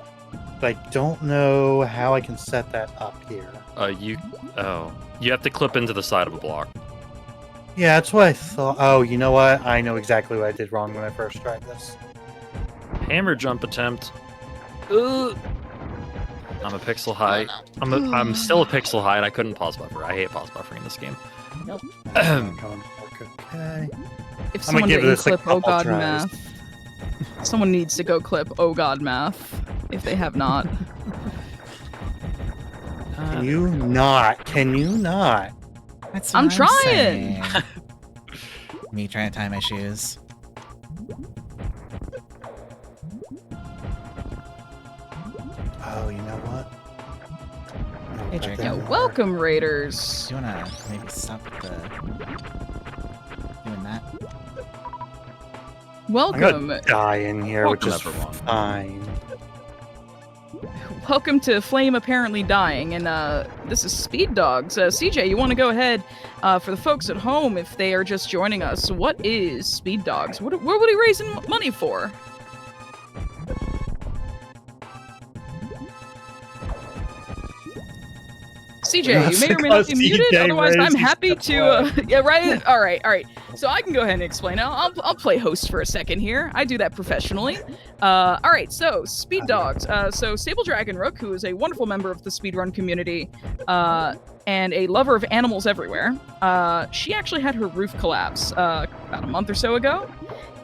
But I don't know how I can set that up here. You have to clip into the side of a block. Yeah, that's what I thought. Oh, you know what? I know exactly what I did wrong when I first tried this. Hammer jump attempt. Ugh. I'm a pixel high. I'm still a pixel high, and I couldn't pause buffer. I hate pause buffering in this game. Nope. Okay. If I'm gonna someone give didn't this a clip Oh couple God tries. Math, someone needs to go clip Oh God Math if they have not. Can you not? Can you not? That's I'm what trying. saying. Me trying to tie my shoes. Oh, you know what? No, Hey, that Jake. didn't Yeah, work. welcome Raiders. Do you wanna maybe stop the doing that? I'm Welcome. gonna die in here, which Welcome, is everyone. fine. Welcome to Flame Apparently Dying, and this is Speed Dogs. CJ, you want to go ahead for the folks at home if they are just joining us? What is Speed Dogs? What are we raising money for? CJ, you may or may not be Because muted. CJ Otherwise, I'm raised happy his to. Yeah, right. All right. So I can go ahead and explain. I'll play host for a second here. I do that professionally. All right. So Speed Dogs. So Sable Dragon Rook, who is a wonderful member of the speedrun community, and a lover of animals everywhere. She actually had her roof collapse about a month or so ago.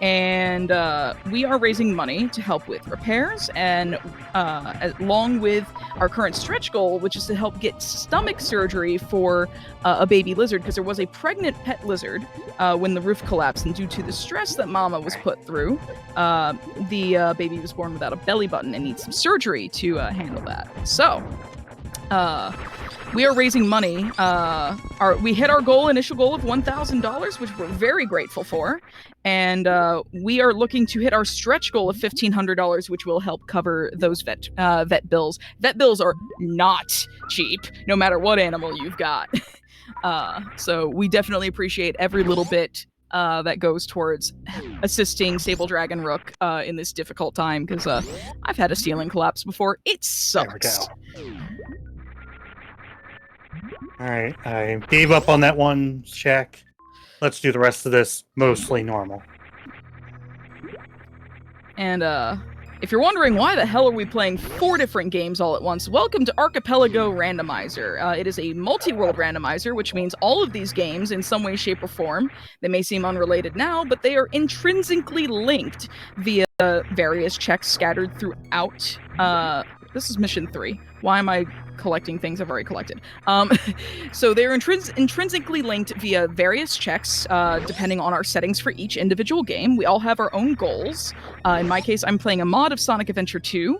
and we are raising money to help with repairs, and along with our current stretch goal, which is to help get stomach surgery for a baby lizard, because there was a pregnant pet lizard when the roof collapsed, and due to the stress that Mama was put through, the baby was born without a belly button and needs some surgery to handle that. So, we are raising money. We hit our initial goal of $1,000, which we're very grateful for. And we are looking to hit our stretch goal of $1,500, which will help cover those vet bills. Vet bills are not cheap, no matter what animal you've got. So we definitely appreciate every little bit that goes towards assisting Sable Dragon Rook in this difficult time, because I've had a ceiling collapse before. It sucks. There we go. All right, I gave up on that one check. Let's do the rest of this mostly normal. And if you're wondering why the hell are we playing 4 different games all at once, welcome to Archipelago Randomizer. It is a multi-world randomizer, which means all of these games, in some way, shape, or form, they may seem unrelated now, but they are intrinsically linked via various checks scattered throughout. This is mission 3. Why am I collecting things I've already collected? So they're intrinsically linked via various checks, depending on our settings for each individual game. We all have our own goals. In my case, I'm playing a mod of Sonic Adventure 2,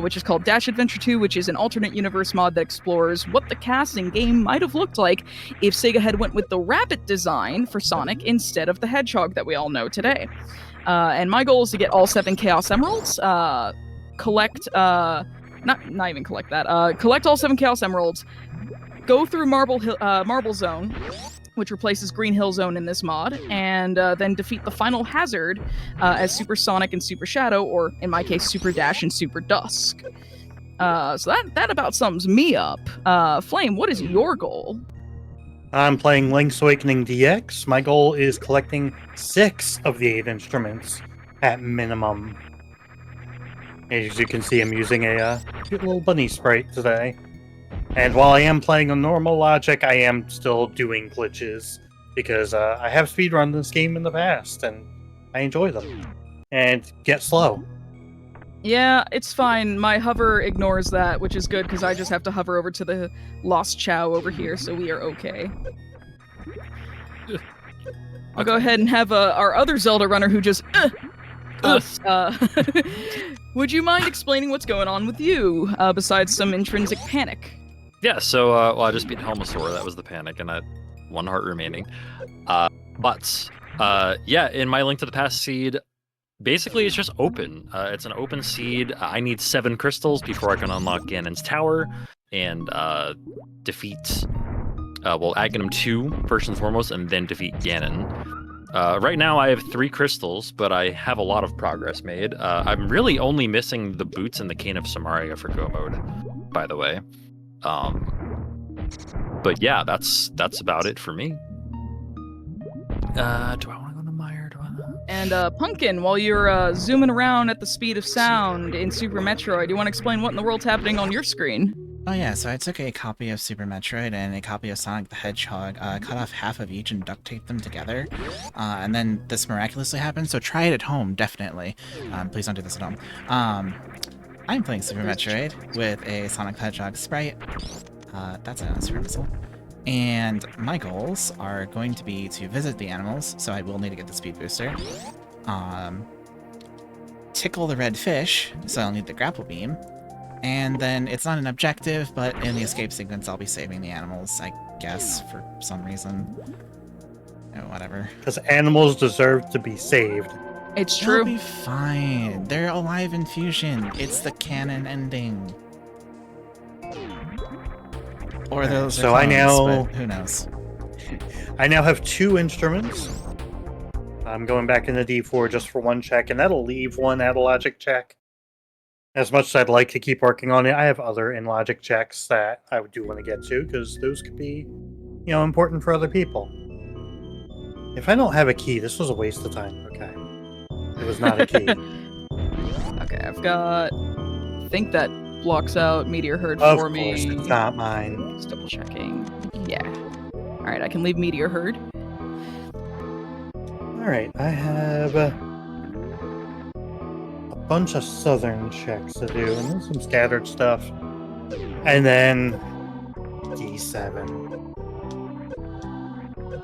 which is called Dash Adventure 2, which is an alternate universe mod that explores what the casting game might have looked like if Sega had went with the rabbit design for Sonic instead of the hedgehog that we all know today. And my goal is to get all 7 Chaos Emeralds, collect... Not even collect that. Collect all 7 Chaos Emeralds, go through Marble Zone, which replaces Green Hill Zone in this mod, and then defeat the final hazard as Super Sonic and Super Shadow, or in my case, Super Dash and Super Dusk. So that about sums me up. Flame, what is your goal? I'm playing Link's Awakening DX. My goal is collecting 6 of the 8 instruments at minimum. As you can see, I'm using a cute little bunny sprite today. And while I am playing on normal logic, I am still doing glitches, because I have speedrun this game in the past, and I enjoy them. And get slow. Yeah, it's fine. My hover ignores that, which is good, because I just have to hover over to the Lost Chow over here, so we are okay. I'll go ahead and have our other Zelda runner who just... Would you mind explaining what's going on with you, besides some intrinsic panic? Yeah, so, well, I just beat Helmasaur, that was the panic, and I had 1 heart remaining. Yeah, in my Link to the Past seed, basically it's just open. It's an open seed. I need 7 crystals before I can unlock Ganon's Tower, and defeat, Aghanim 2, first and foremost, and then defeat Ganon. Right now I have 3 crystals, but I have a lot of progress made. I'm really only missing the boots and the Cane of Samaria for Go mode, by the way. But yeah, that's about it for me. Do I want to go to Meyer? And Punkin, while you're zooming around at the speed of sound in Super Metroid, do you want to explain what in the world's happening on your screen? Oh yeah, so I took a copy of Super Metroid and a copy of Sonic the Hedgehog, cut off half of each and duct taped them together, and then this miraculously happened, so try it at home, definitely. Please don't do this at home. I'm playing Super Metroid with a Sonic the Hedgehog sprite. That's a Super Missile. And my goals are going to be to visit the animals, so I will need to get the speed booster. Tickle the red fish, so I'll need the grapple beam. And then it's not an objective, but in the escape sequence, I'll be saving the animals, I guess, for some reason. Oh, whatever. Because animals deserve to be saved. It's They'll true. be fine. They're alive in Fusion. It's the canon ending. Or those So are I clones, now- but who knows? I now have 2 instruments. I'm going back into D4 just for 1 check, and that'll leave 1 Logic check. As much as I'd like to keep working on it, I have other in-logic checks that I do want to get to, because those could be, important for other people. If I don't have a key, this was a waste of time. Okay. It was not a key. Okay, I've got... I think that blocks out Meteor Herd Of for course, me. it's not mine. Just double checking. Yeah. Alright, I can leave Meteor Herd. Alright, I have bunch of southern checks to do, and then some scattered stuff. And then D7.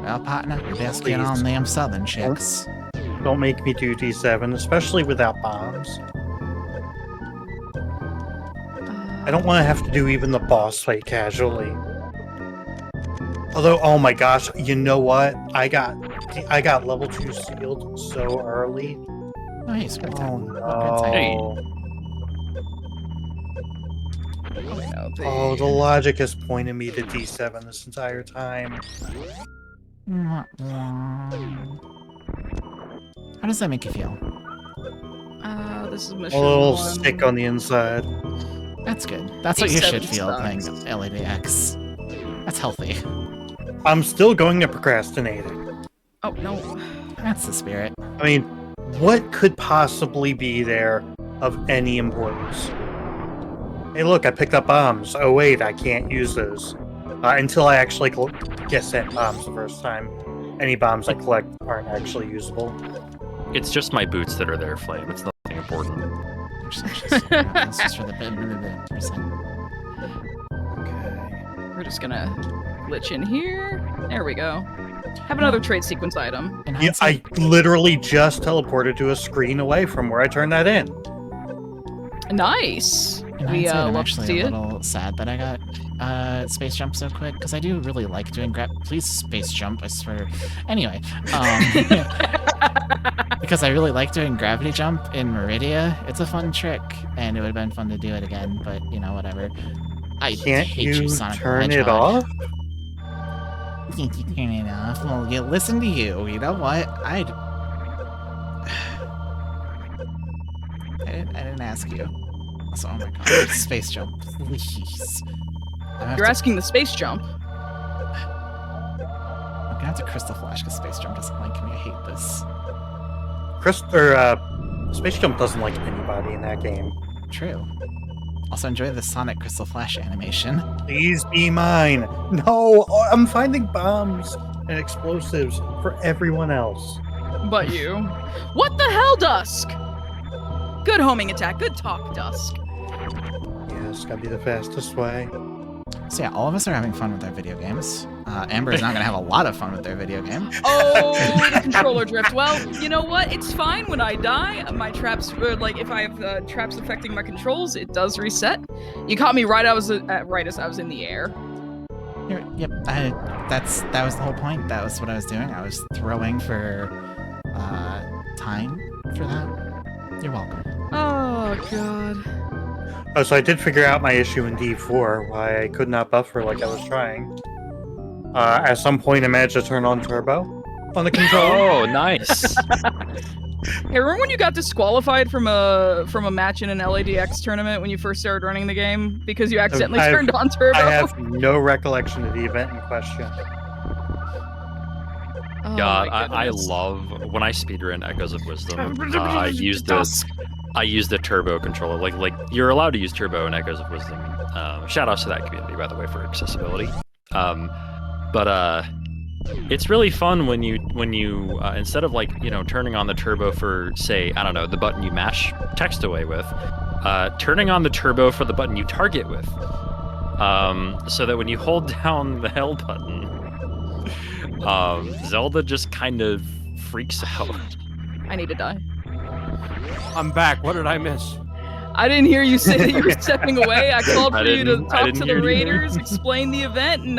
Well, partner, you best get on them southern chicks. Don't make me do D7, especially without bombs. I don't want to have to do even the boss fight casually. Although, oh my gosh, you know what? I got level 2 sealed so early. Nice, good time. Oh Good time. no. Oh, the logic has pointed me to D7 this entire time. How does that make you feel? This is A mission little 1. sick on the inside. That's good. That's what you D7 should feel playing sucks. LADX. That's healthy. I'm still going to procrastinate it. Oh, no. That's the spirit. I mean, what could possibly be there of any importance? Hey, look, I picked up bombs. Oh, wait, I can't use those. Until I actually get sent bombs the first time. Any bombs I collect aren't actually usable. It's just my boots that are there, Flame. It's nothing important. That's just for the percent. Okay. We're just gonna glitch in here. There we go. Have another trade sequence item. In Yeah, I hindsight, literally just teleported to a screen away from where I turned that in. Nice. in We hindsight, I'm love to actually see a it. little sad that I got space jump so quick, because I do really like doing please space jump, I swear. Anyway, because I really like doing gravity jump in Meridia. It's a fun trick, and it would have been fun to do it again, but you know, whatever. I Can't hate you Sonic the turn it Hedgehog. off? Can't you turn it off? Well, yeah, listen to you. You know what? I didn't ask you. So, oh my god, space jump, please. You're asking the space jump. I'm gonna have to crystal flash because space jump doesn't like me. I hate this. Space Jump doesn't like anybody in that game. True. Also enjoy the Sonic crystal flash animation. Please be mine. No, I'm finding bombs and explosives for everyone else. But you. What the hell, Dusk? Good homing attack. Good talk, Dusk. Yeah, it's gotta be the fastest way. So yeah, all of us are having fun with our video games. Amber is not gonna have a lot of fun with their video game. Oh, the controller drift. Well, you know what? It's fine when I die. My traps, if I have traps affecting my controls, it does reset. You caught me right as I was in the air. Yep, that was the whole point. That was what I was doing. I was throwing for time for that. You're welcome. Oh god. Oh, so I did figure out my issue in D4, why I could not buffer like I was trying. At some point I managed to turn on turbo on the controller. Oh, nice. Hey, remember when you got disqualified from a match in an LADX tournament when you first started running the game because you accidentally turned on turbo? I have no recollection of the event in question. Oh, God, my I goodness. love when I speedrun Echoes of Wisdom. I use the turbo controller. Like you're allowed to use turbo in Echoes of Wisdom. Shout outs to that community, by the way, for accessibility. But it's really fun when you instead of turning on the turbo for, say, I don't know, the button you mash text away with, turning on the turbo for the button you target with, so that when you hold down the L button, Zelda just kind of freaks out. I need to die. I'm back. What did I miss? I didn't hear you say that you were stepping away. I called for you to I talk didn't to hear the you either. Raiders, explain the event, and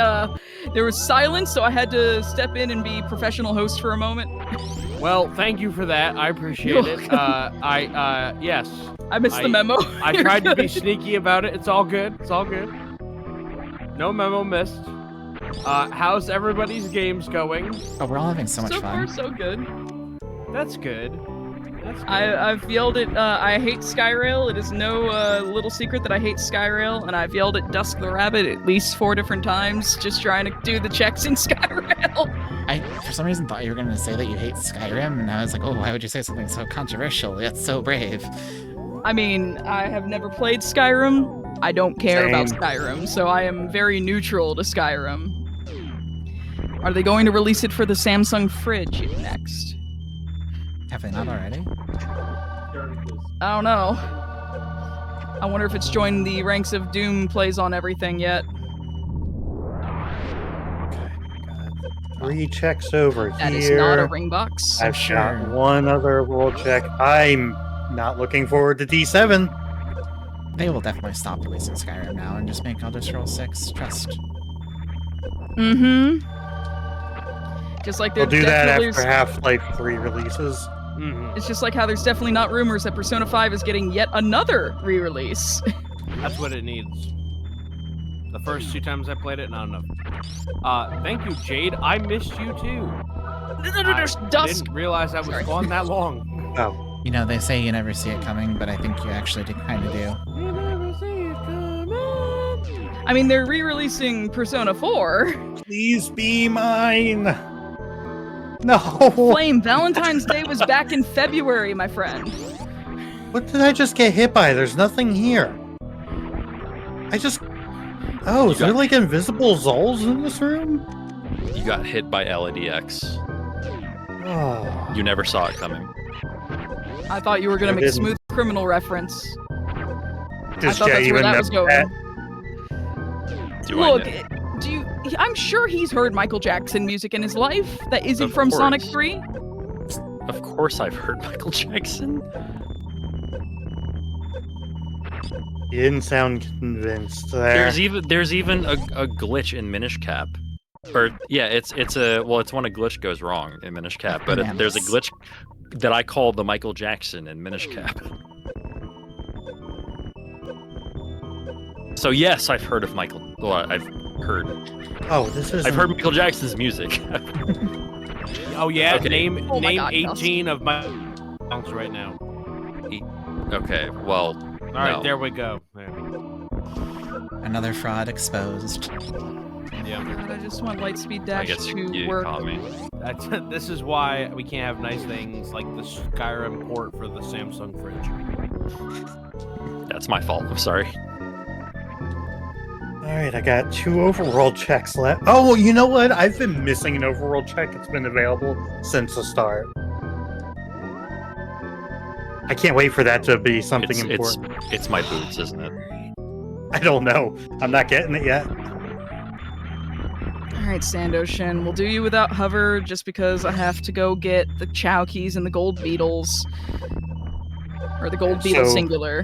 there was silence, so I had to step in and be professional host for a moment. Well, thank you for that. I appreciate it. Yes. I missed the memo. I You're tried to be good. sneaky about it. It's all good. It's all good. No memo missed. How's everybody's games going? Oh, we're all having so much So far, fun. so good. That's good. That's good. I've yelled at I hate Skyrail. It is no little secret that I hate Skyrail, and I've yelled at Dusk the Rabbit at least 4 different times just trying to do the checks in Skyrail. I, for some reason, thought you were going to say that you hate Skyrim, and I was like, oh, why would you say something so controversial? That's so brave. I mean, I have never played Skyrim. I don't care about Same. Skyrim, so I am very neutral to Skyrim. Are they going to release it for the Samsung fridge next? Have they not already? I don't know. I wonder if it's joined the ranks of Doom plays on everything yet. Three checks over That here. is not a ring box. I've got one other world check. I'm not looking forward to D7. They will definitely stop releasing Skyrim now and just make Elder Scrolls 6. Trust. Mm-hmm. Just like They'll there's do that definitely after Half-Life 3 releases. Mhm. it's just like how there's definitely not rumors that Persona 5 is getting yet another re-release. That's what it needs. The first 2 times I played it, not enough. Thank you, Jade. I missed you too. There's I dusk. didn't realize I was Sorry. gone that long. Oh, You know, they say you never see it coming, but I think you actually kind of do. You never see it coming. I mean, they're re-releasing Persona 4. please be mine. No. Flame, Valentine's Day was back in February, my friend. What did I just get hit by? There's nothing here. Oh, is there like invisible Zols in this room? You got hit by LADX. Oh. You never saw it coming. I thought you were going I to make a didn't. Smooth Criminal reference. Does I thought Jay that's where even that know was going. that? Do I Look, know? I'm sure he's heard Michael Jackson music in his life. That isn't Of from Sonic course. 3. Of course I've heard Michael Jackson. You didn't sound convinced there. There's even a glitch in Minish Cap. Or yeah, it's when a glitch goes wrong in Minish Cap, but there's a glitch that I call the Michael Jackson in Minish Cap. So yes, I've heard of Michael. Well, I've heard Michael Jackson's music. Oh yeah, Okay. name Oh my name God, 18 of my songs right now. Okay, well, All right, no. there we go. There. Another fraud exposed. Yeah, God, I just want Lightspeed I Dash guess to you work. caught me. this is why we can't have nice things like the Skyrim port for the Samsung fridge. That's my fault. I'm sorry. Alright, I got 2 overworld checks left. Oh, you know what? I've been missing an overworld check. It's been available since the start. I can't wait for that to be something important. It's my boots, isn't it? I don't know. I'm not getting it yet. Alright, Sandoshin, we'll do you without hover just because I have to go get the Chow keys and the gold beetles. Or the gold beetle So- singular.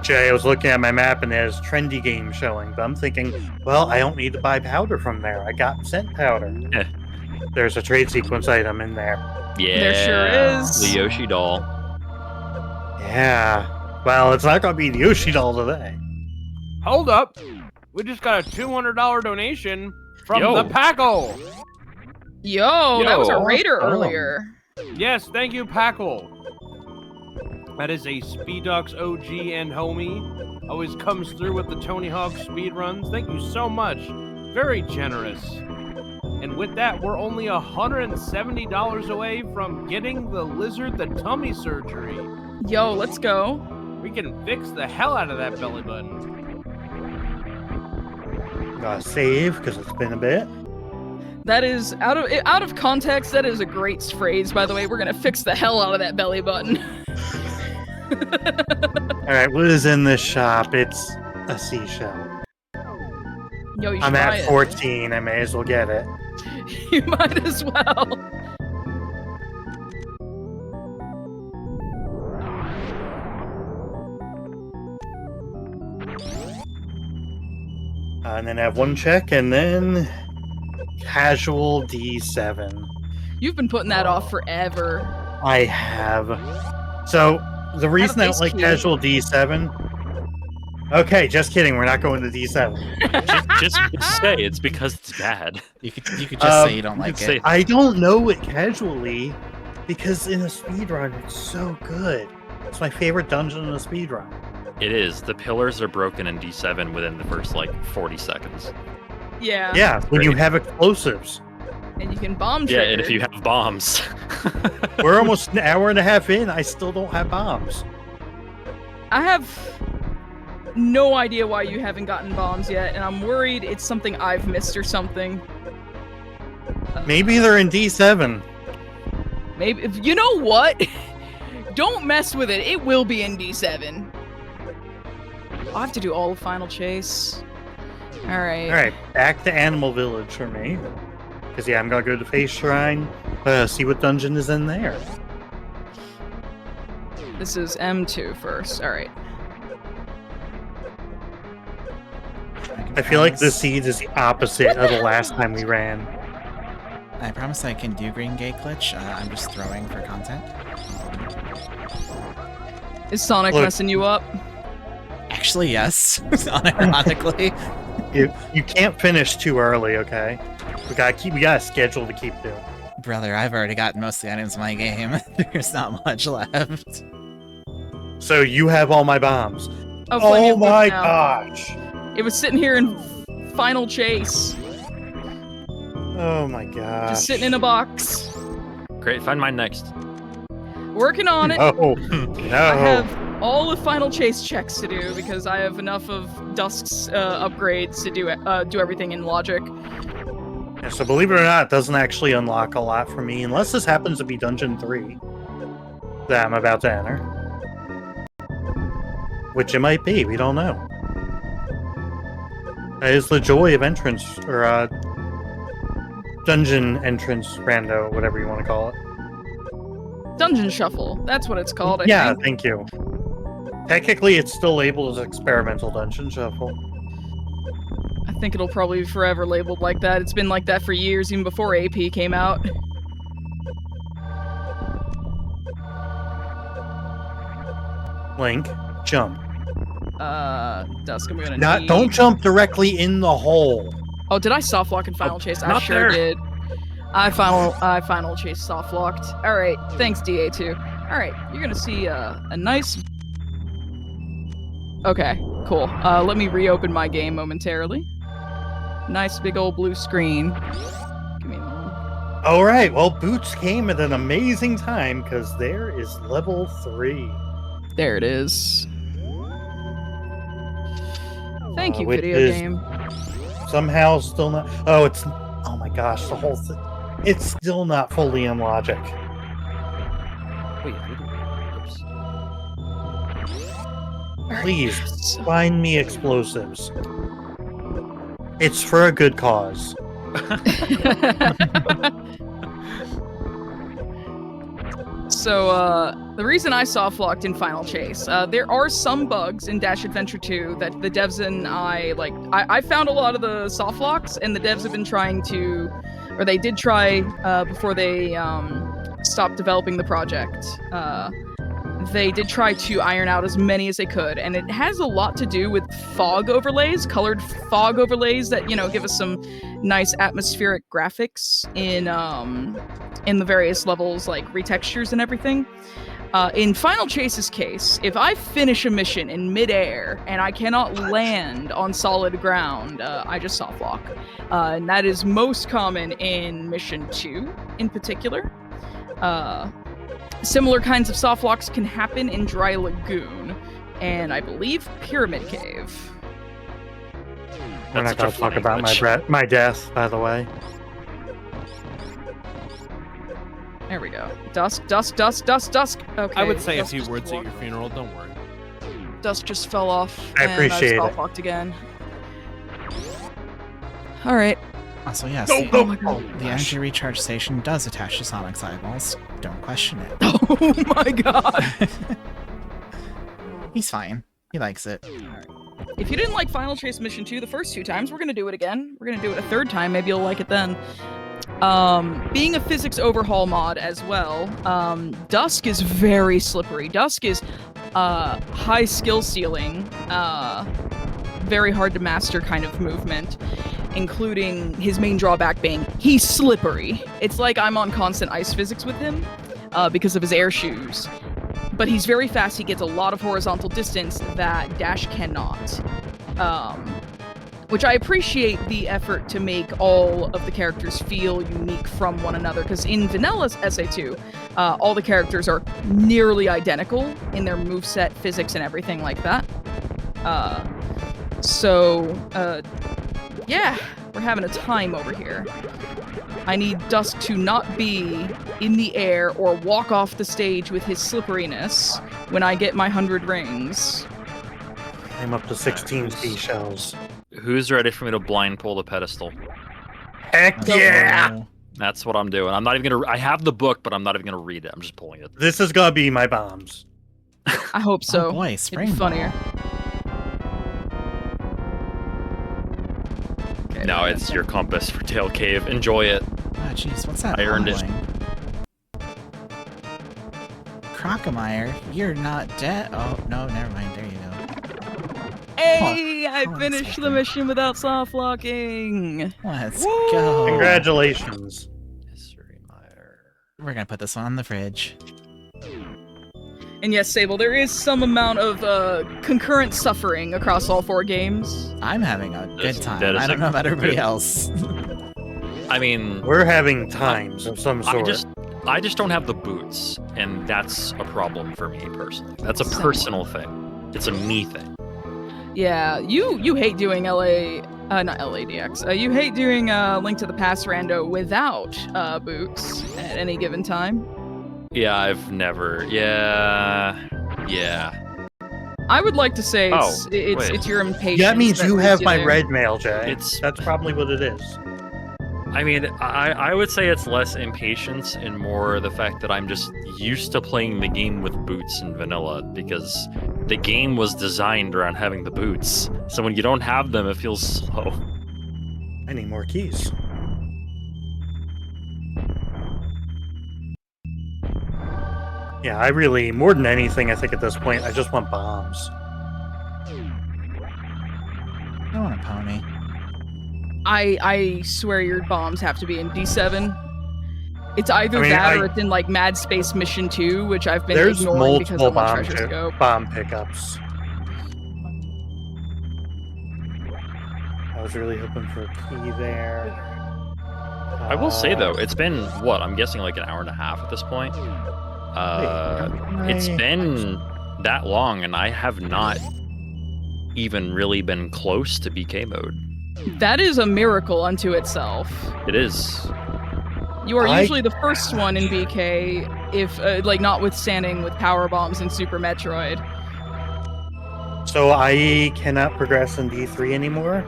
Jay, I was looking at my map and there's trendy games showing, but I'm thinking, well, I don't need to buy powder from there. I got scent powder. Yeah. There's a trade sequence item in there. Yeah. There sure is. The Yoshi doll. Yeah. Well, it's not going to be the Yoshi doll today. Hold up, we just got a $200 donation from Yo. the Packle. Yo, that was a Yo. raider Oh. earlier. Yes, thank you, Packle. That is a Speedox OG and homie. Always comes through with the Tony Hawk speed runs. Thank you so much. Very generous. And with that, we're only $170 away from getting the lizard the tummy surgery. Yo, let's go. We can fix the hell out of that belly button. Gotta save, because it's been a bit. That is out of context. That is a great phrase, by the way. We're gonna fix the hell out of that belly button. Alright, what is in this shop? It's a seashell. Yo, you should I'm buy at it. 14. I may as well get it. You might as well. And then I have 1 check, and then casual D7. You've been putting that off forever. I have. So the reason I don't base like key. casual D7. Okay, just kidding. We're not going to D7. just say it's because it's bad. You could just say you don't you like could say it. I don't know it casually because in a speedrun it's so good. It's my favorite dungeon in a speedrun. It is. The pillars are broken in D7 within the first, 40 seconds. Yeah. Yeah, when you Great. have explosives. And you can bomb Yeah, trigger. and if you have bombs. We're almost an hour and a half in. I still don't have bombs. I have no idea why you haven't gotten bombs yet, and I'm worried it's something I've missed or something. Maybe they're in D7. Maybe. You know what? Don't mess with it. It will be in D7. I'll have to do all the Final Chase. All right. All right, back to Animal Village for me. Because, yeah, I'm going to go to Face Shrine, see what dungeon is in there. This is M2 first. All right. I feel like the seed is the opposite of the last time we ran. I promise I can do Green Gate Glitch. I'm just throwing for content. Is Sonic messing you up? Actually, yes. Unironically. You can't finish too early, okay? We got a schedule to keep to. Brother, I've already gotten most of the items in my game. There's not much left. So you have all my bombs. Oh my now. gosh! It was sitting here in Final Chase. Oh my gosh! Just sitting in a box. Great, find mine next. Working on it. Oh no! I have all the Final Chase checks to do because I have enough of Dusk's upgrades to do everything in logic. Yeah, so believe it or not, it doesn't actually unlock a lot for me unless this happens to be Dungeon 3 that I'm about to enter. Which it might be, we don't know. That is the joy of entrance, or dungeon entrance rando, whatever you want to call it. Dungeon Shuffle, that's what it's called, I Yeah, think. thank you. Technically, it's still labeled as experimental dungeon shuffle. I think it'll probably be forever labeled like that. It's been like that for years, even before AP came out. Link, jump. Dusk, I'm gonna need... Don't jump directly in the hole. Oh, did I soft lock in Final Chase? I not sure there. did. I Final Chase soft locked. All right, thanks DA2. All right, you're gonna see a nice. Okay, cool. Let me reopen my game momentarily. Nice big old blue screen. Give me one. All right, well, Boots came at an amazing time because there is level 3. There it is. Thank you, which video is game. Somehow still not. Oh my gosh, the whole thing. It's still not fully in logic. Wait, oops. Please find me explosives. It's for a good cause. So, the reason I soft locked in Final Chase, there are some bugs in Dash Adventure 2 that the devs and I found a lot of the soft locks, and the devs have been trying to, or they did try before they stopped developing the project. They did try to iron out as many as they could, and it has a lot to do with fog overlays, colored fog overlays that, give us some nice atmospheric graphics in the various levels, like retextures and everything. In Final Chase's case, if I finish a mission in midair and I cannot land on solid ground, I just soft lock. And that is most common in Mission 2 in particular. Similar kinds of soft locks can happen in Dry Lagoon, and I believe Pyramid Cave. We're not going to talk about my death, by the way. There we go. Dusk. Okay. I would say a Dusk few just words at walked- your funeral, don't worry. Dusk just fell off. I and appreciate I it. soft locked again. All right. Also, yes, Oh my god. the energy recharge station does attach to Sonic's eyeballs. Don't question it. Oh my god. He's fine. He likes it. If you didn't like Final Chase Mission 2 the first 2 times, we're gonna do it again. We're gonna do it a third time. Maybe you'll like it then. Being a physics overhaul mod as well, Dusk is very slippery. Dusk is high skill ceiling, very hard to master kind of movement, including his main drawback being he's slippery. It's like I'm on constant ice physics with him because of his air shoes. But he's very fast. He gets a lot of horizontal distance that Dash cannot. Which I appreciate the effort to make all of the characters feel unique from one another, because in Vanilla SA2, all the characters are nearly identical in their moveset, physics, and everything like that. Yeah, We're having a time over here. I need Dusk to not be in the air or walk off the stage with his slipperiness when I get my 100 rings. I'm up to 16 seashells. Who's ready for me to blind pull the pedestal? Heck yeah! That's what I'm doing. I'm not even gonna. I have the book, but I'm not even gonna read it. I'm just pulling it. This is gonna be my bombs. I hope so. Oh boy, It'd spring be funnier. Okay, No, it's your compass for Tail Cave. Enjoy it. Oh jeez, what's that? I earned it. Crocomire, you're not dead. Oh no, never mind. There you go. Hey, I Oh, finished the Cyprian. mission without soft locking. Let's Woo! go. Congratulations. We're gonna put this one on the fridge. And yes, Sable, there is some amount of concurrent suffering across all 4 games. I'm having a good That time. is I don't know about everybody else. I mean, We're having times of some sort. I just don't have the boots, and that's a problem for me personally. That's a personal thing. It's a me thing. Yeah, you hate doing not LADX. You hate doing Link to the Past rando without boots at any given time. Yeah, I've never. Yeah. I would like to say Oh, wait. it's your impatience. That means you leads have my there. red mail, Jay. It's- That's probably what it is. I mean, I would say it's less impatience and more the fact that I'm just used to playing the game with boots in vanilla because the game was designed around having the boots. So when you don't have them, it feels slow. I need more keys. Yeah, I really, more than anything, I think at this point, I just want bombs. I want a pony. I swear your bombs have to be in D7. It's either that or it's in like Mad Space Mission 2, which I've been There's ignoring because multiple of my treasure scope. bomb pickups. I was really hoping for a key there. I will say though, it's been what I'm guessing like an hour and a half at this point. It's been that long, and I have not even really been close to BK mode. That is a miracle unto itself. It is. You are usually the first one in BK, if like notwithstanding with power bombs in Super Metroid. So I cannot progress in D3 anymore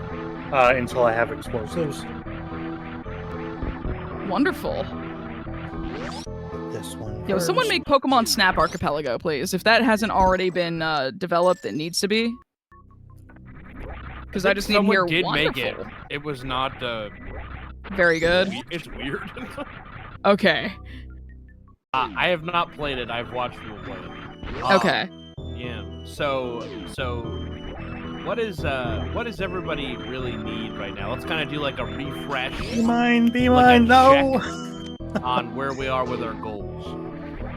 until I have explosives. Wonderful. This one. Yo, someone first. make Pokemon Snap Archipelago, please. If that hasn't already been developed, it needs to be. Because I just need to hear Someone did wonderful. make it. It was not. Very good. It's weird. Okay. I have not played it. I've watched people play it. Okay. Yeah. So what does everybody really need right now? Let's kind of do like a refresh Be mine, be Like a mine, no! on where we are with our goals.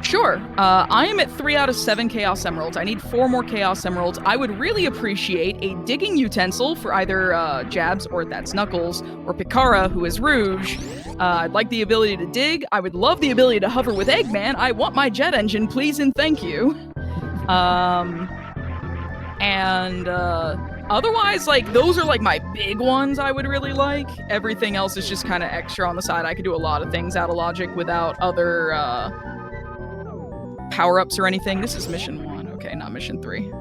Sure. I am at 3 out of 7 Chaos Emeralds. I need 4 more Chaos Emeralds. I would really appreciate a digging utensil for either Jabs, or that's Knuckles, or Picara, who is Rouge. I'd like the ability to dig. I would love the ability to hover with Eggman. I want my jet engine, please and thank you. Otherwise, like, those are like my big ones I would really like. Everything else is just kind of extra on the side. I could do a lot of things out of logic without other power-ups or anything. This is mission 1. Okay, not mission 3.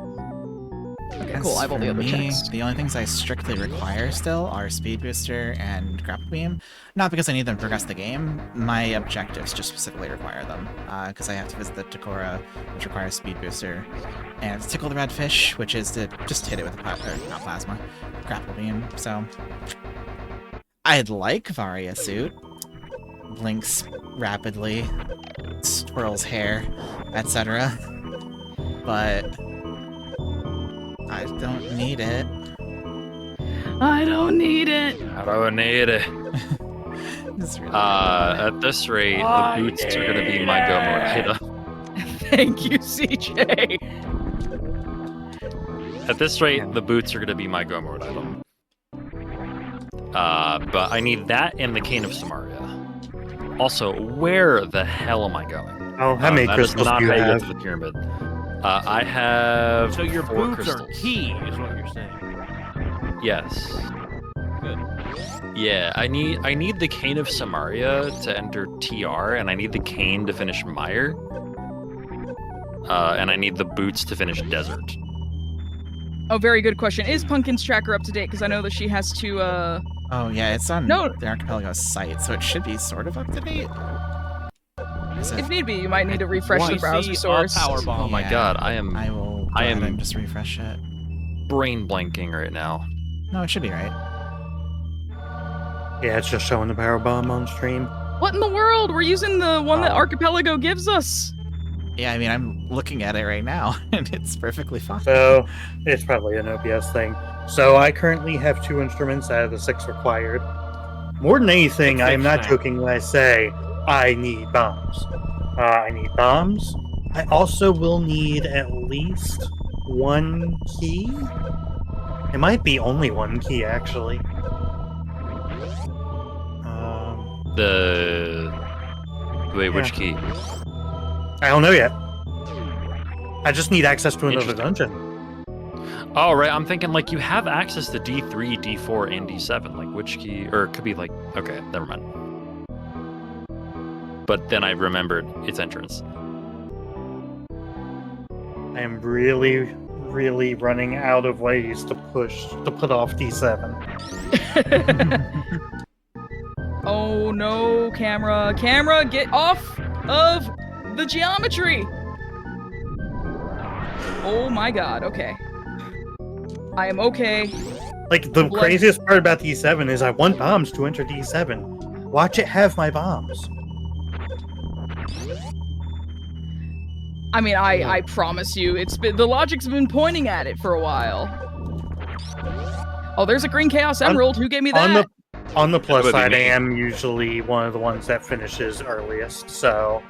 Okay, cool. I have all the other checks. The only things I strictly require still are Speed Booster and Grapple Beam. Not because I need them to progress the game. My objectives just specifically require them. Because I have to visit the Takora, which requires Speed Booster. And to Tickle the Redfish, which is to just hit it with not Plasma, Grapple Beam. So I'd like Varia Suit. Blinks rapidly, swirls hair, etc. But I don't need it. I don't need it. I don't need it. It's really At this rate, the boots are gonna be my go mode item. Thank you, CJ. At this rate, the boots are gonna be my go mode item. But I need that and the Cane of Samaria. Also, where the hell am I going? Oh, how many that is crystals not do you how you have? get to the pyramid. I have So your 4 boots crystals. are key, is what you're saying. Yes. Good. Yeah, I need the Cane of Samaria to enter TR, and I need the Cane to finish Mire. And I need the boots to finish Desert. Oh, very good question. Is Punkin's tracker up to date? Because I know that she has to. Oh yeah, it's on No. the Archipelago site, so it should be sort of up to date. Is it? If need be, you might need to refresh the YC browser source. Power bomb. Oh my Yeah, god, I am I will. Go I ahead am- and just refresh it. brain blanking right now. No, it should be right. Yeah, it's just showing the power bomb on stream. What in the world? We're using the one that Oh. Archipelago gives us. Yeah, I mean, I'm looking at it right now, and it's perfectly fine. So it's probably an OBS thing. So I currently have 2 instruments out of the 6 required. More than anything, I am not joking when I say I need bombs. I need bombs. I also will need at least 1 key. It might be only 1 key, actually. Which key? I don't know yet. I just need access to another Interesting. dungeon. Oh, right. I'm thinking like you have access to D3, D4, and D7. Like which key? Or it could be like, okay, never mind. But then I remembered its entrance. I am really, really running out of ways to put off D7. Oh no, camera. Camera, get off of the geometry. Oh my god, okay. I am okay. Like, the Blood. craziest part about D7 is I want bombs to enter D7. Watch it have my bombs. I mean, I promise you, it's been the logic's been pointing at it for a while. Oh, there's a green Chaos Emerald. Who gave me that? On the plus would be side, I me. am usually one of the ones that finishes earliest, so...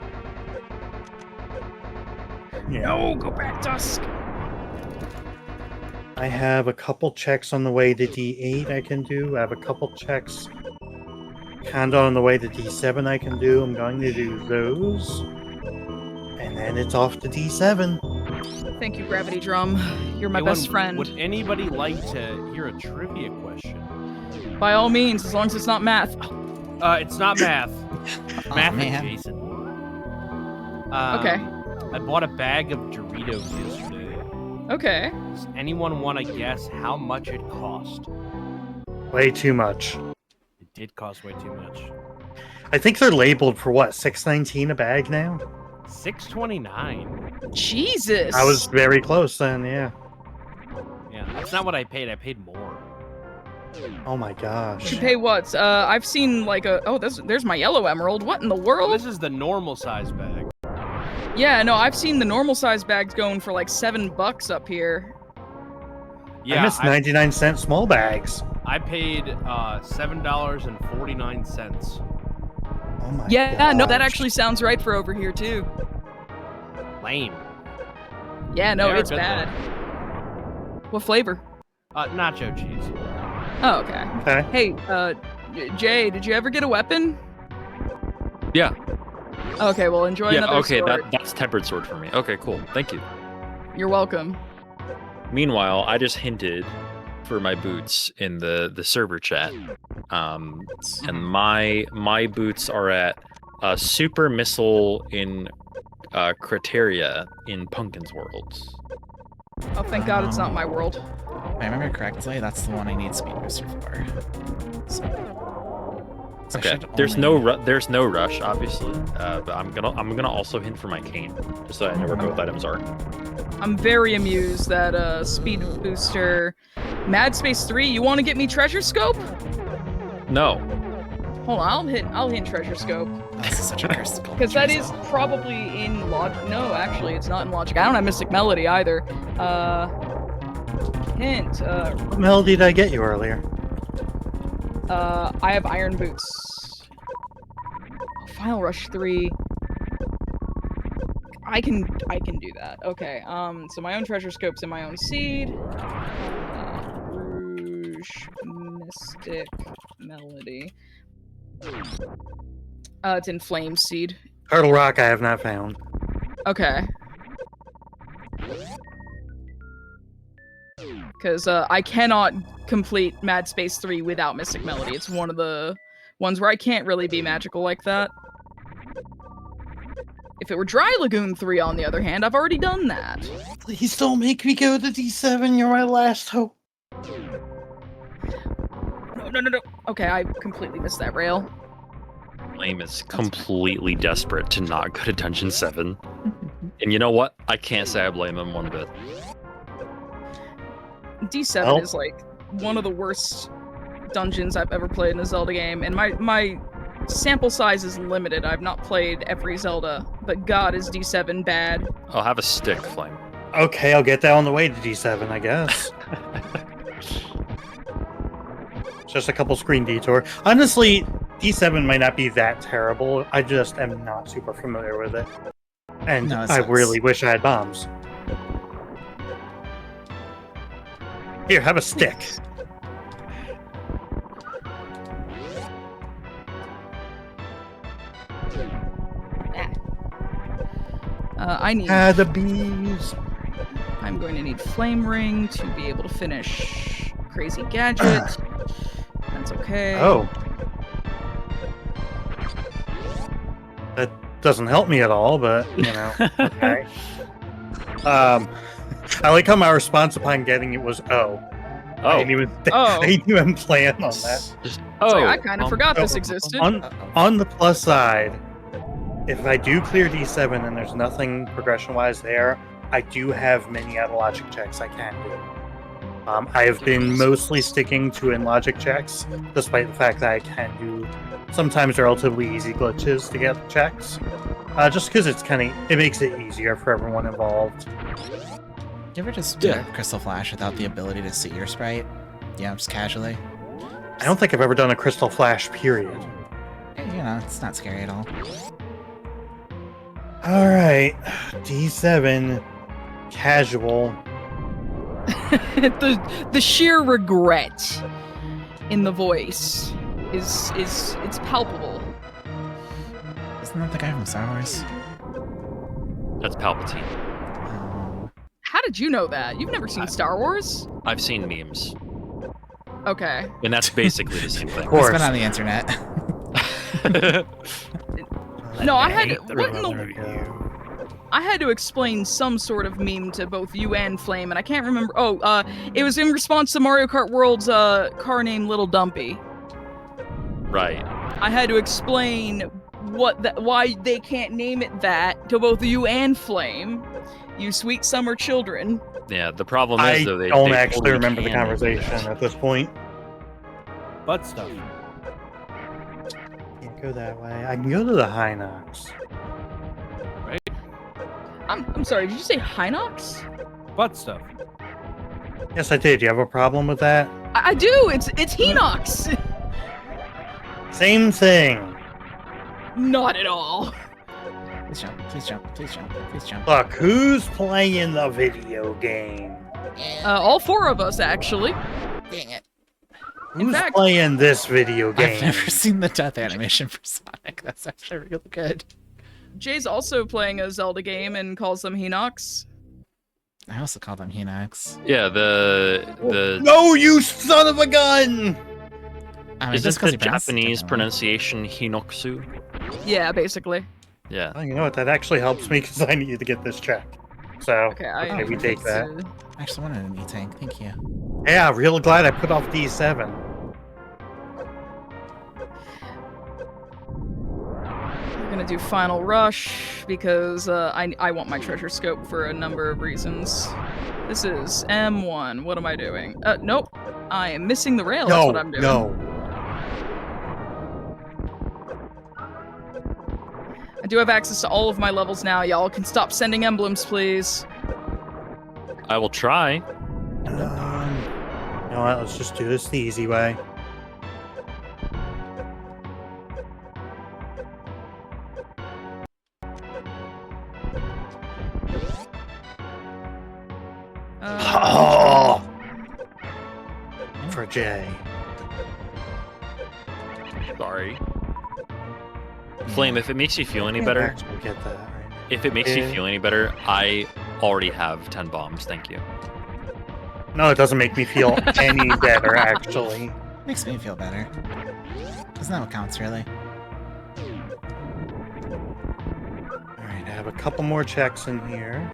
Yeah. No, go back, Dusk. I have a couple checks on the way to D8 I can do. I have a couple checks kind of on the way to D7 I can do. I'm going to do those. And then it's off to D7. Thank you, Gravity Drum. You're my Anyone- best friend. Would anybody like to hear a trivia question? By all means, as long as it's not math. It's not math. Oh, Math man. adjacent. Okay. I bought a bag of Doritos yesterday. Okay. Does anyone want to guess how much it cost? Way too much. It did cost way too much. I think they're labeled for what, $6.19 a bag now? $6.29. Jesus. I was very close then, yeah. Yeah, that's not what I paid. I paid more. Oh my gosh. You pay what? I've seen like a. Oh, there's my yellow emerald. What in the Well, world? this is the normal size bag. Yeah, no, I've seen the normal size bags going for like $7 up here. Yeah, I missed 99-cent small bags. I paid $7.49. Oh my Yeah, no, that gosh. actually sounds right for over here too. Lame. Yeah, no, They are it's good, bad. What flavor? Nacho cheese. Oh, okay. Okay. Hey, Jay, did you ever get a weapon? Yeah. Okay, well, enjoy Yeah. another Okay. sword. That's tempered sword for me. Okay. Cool. Thank you. You're welcome. Meanwhile, I just hinted for my boots in the server chat, and my boots are at super missile in Criteria in Punkin's World. Oh, thank God it's not my world. If I remember correctly, that's the one I need speed booster for. So I Okay. should There's only- there's no rush, obviously, but I'm gonna also hint for my cane, just so I know where both items are. I'm very amused that speed booster, Mad Space 3. You want to get me treasure scope? No. Hold on, I'll hint treasure scope. This is such a cursed Because that is probably in logic. No, actually, it's not in logic. I don't have Mystic Melody either. Hint. What melody did I get you earlier? I have Iron Boots. Final Rush 3. I can do that. Okay. So my own treasure scopes and my own seed. Rouge Mystic Melody. It's in Flame Seed. Turtle Rock I have not found. Okay. because I cannot complete Mad Space 3 without Mystic Melody. It's one of the ones where I can't really be magical like that. If it were Dry Lagoon 3, on the other hand, I've already done that. Please don't make me go to D7. You're my last hope. No. Okay, I completely missed that rail. Flame is completely desperate to not go to Dungeon 7. And you know what? I can't say I blame him one bit. D7 Well. is like one of the worst dungeons I've ever played in a Zelda game, and my sample size is limited. I've not played every Zelda, but God, is D7 bad. I'll have a stick, Flame. Okay, I'll get that on the way to D7, I guess. It's just a couple screen detour. Honestly, D7 might not be that terrible. I just am not super familiar with it. And No, I it's- really wish I had bombs. Here, have a stick. I need. The bees. I'm going to need Flame Ring to be able to finish Crazy Gadget. That's okay. Oh. That doesn't help me at all, but, you know, okay. I like how my response upon getting it was, oh. I didn't even plan on that. It's like, I kind of forgot this existed. On the plus side, if I do clear D7 and there's nothing progression-wise there, I do have many other logic checks I can do. I have been mostly sticking to in logic checks, despite the fact that I can do sometimes relatively easy glitches to get the checks. Just because it makes it easier for everyone involved. You ever just do a Crystal Flash without the ability to see your sprite? Yeah, just casually. I don't think I've ever done a Crystal Flash, period. You know, it's not scary at all. Alright, D7, casual. the sheer regret in the voice is it's palpable. Isn't that the guy from Star Wars? That's Palpatine. How did you know that? You've never seen Star Wars? I've seen memes. Okay. And that's basically the same thing. Of course. It's been on the internet. No, I had I had to explain some sort of meme to both you and Flame, and I can't remember. It was in response to Mario Kart World's car named Little Dumpy. Right. I had to explain why they can't name it that to both you and Flame, you sweet summer children. Yeah, the problem I is though they don't they actually totally remember the can name conversation it. at this point. Butt stuff. Can't go that way. I can go to the Hinox. I'm sorry, did you say Hinox? Butt stuff. Yes, I did. You have a problem with that? I do. It's Hinox. Same thing. Not at all. Please jump, please jump, please jump, please jump. Look, who's playing the video game? All four of us, actually. Dang it. Who's fact- playing this video game? I've never seen the death animation for Sonic. That's actually really good. Jay's also playing a Zelda game and calls them Hinox. I also call them Hinox. Yeah, the No, you son of a gun! I mean, is this just 'cause the he pronounced it Japanese differently. pronunciation Hinoksu? Yeah, basically. Yeah. Oh, you know what? That actually helps me because I need to get this checked. So, Okay, we take that. I actually wanted an E-Tank, thank you. Yeah, real glad I put off D7. We're gonna do Final Rush because I want my treasure scope for a number of reasons. This is M1. What am I doing? Nope. I am missing the rail. That's what I'm doing. No. I do have access to all of my levels now. Y'all can stop sending emblems, please. I will try. You know what? Let's just do this the easy way. Oh! For Jay. Sorry. Flame, if it makes you feel any Can't better, actually get that right now. if it makes you Yeah. feel any better, I already have 10 bombs. Thank you. No, it doesn't make me feel any better, actually. Makes me feel better. Isn't that what counts, really? Alright, I have a couple more checks in here.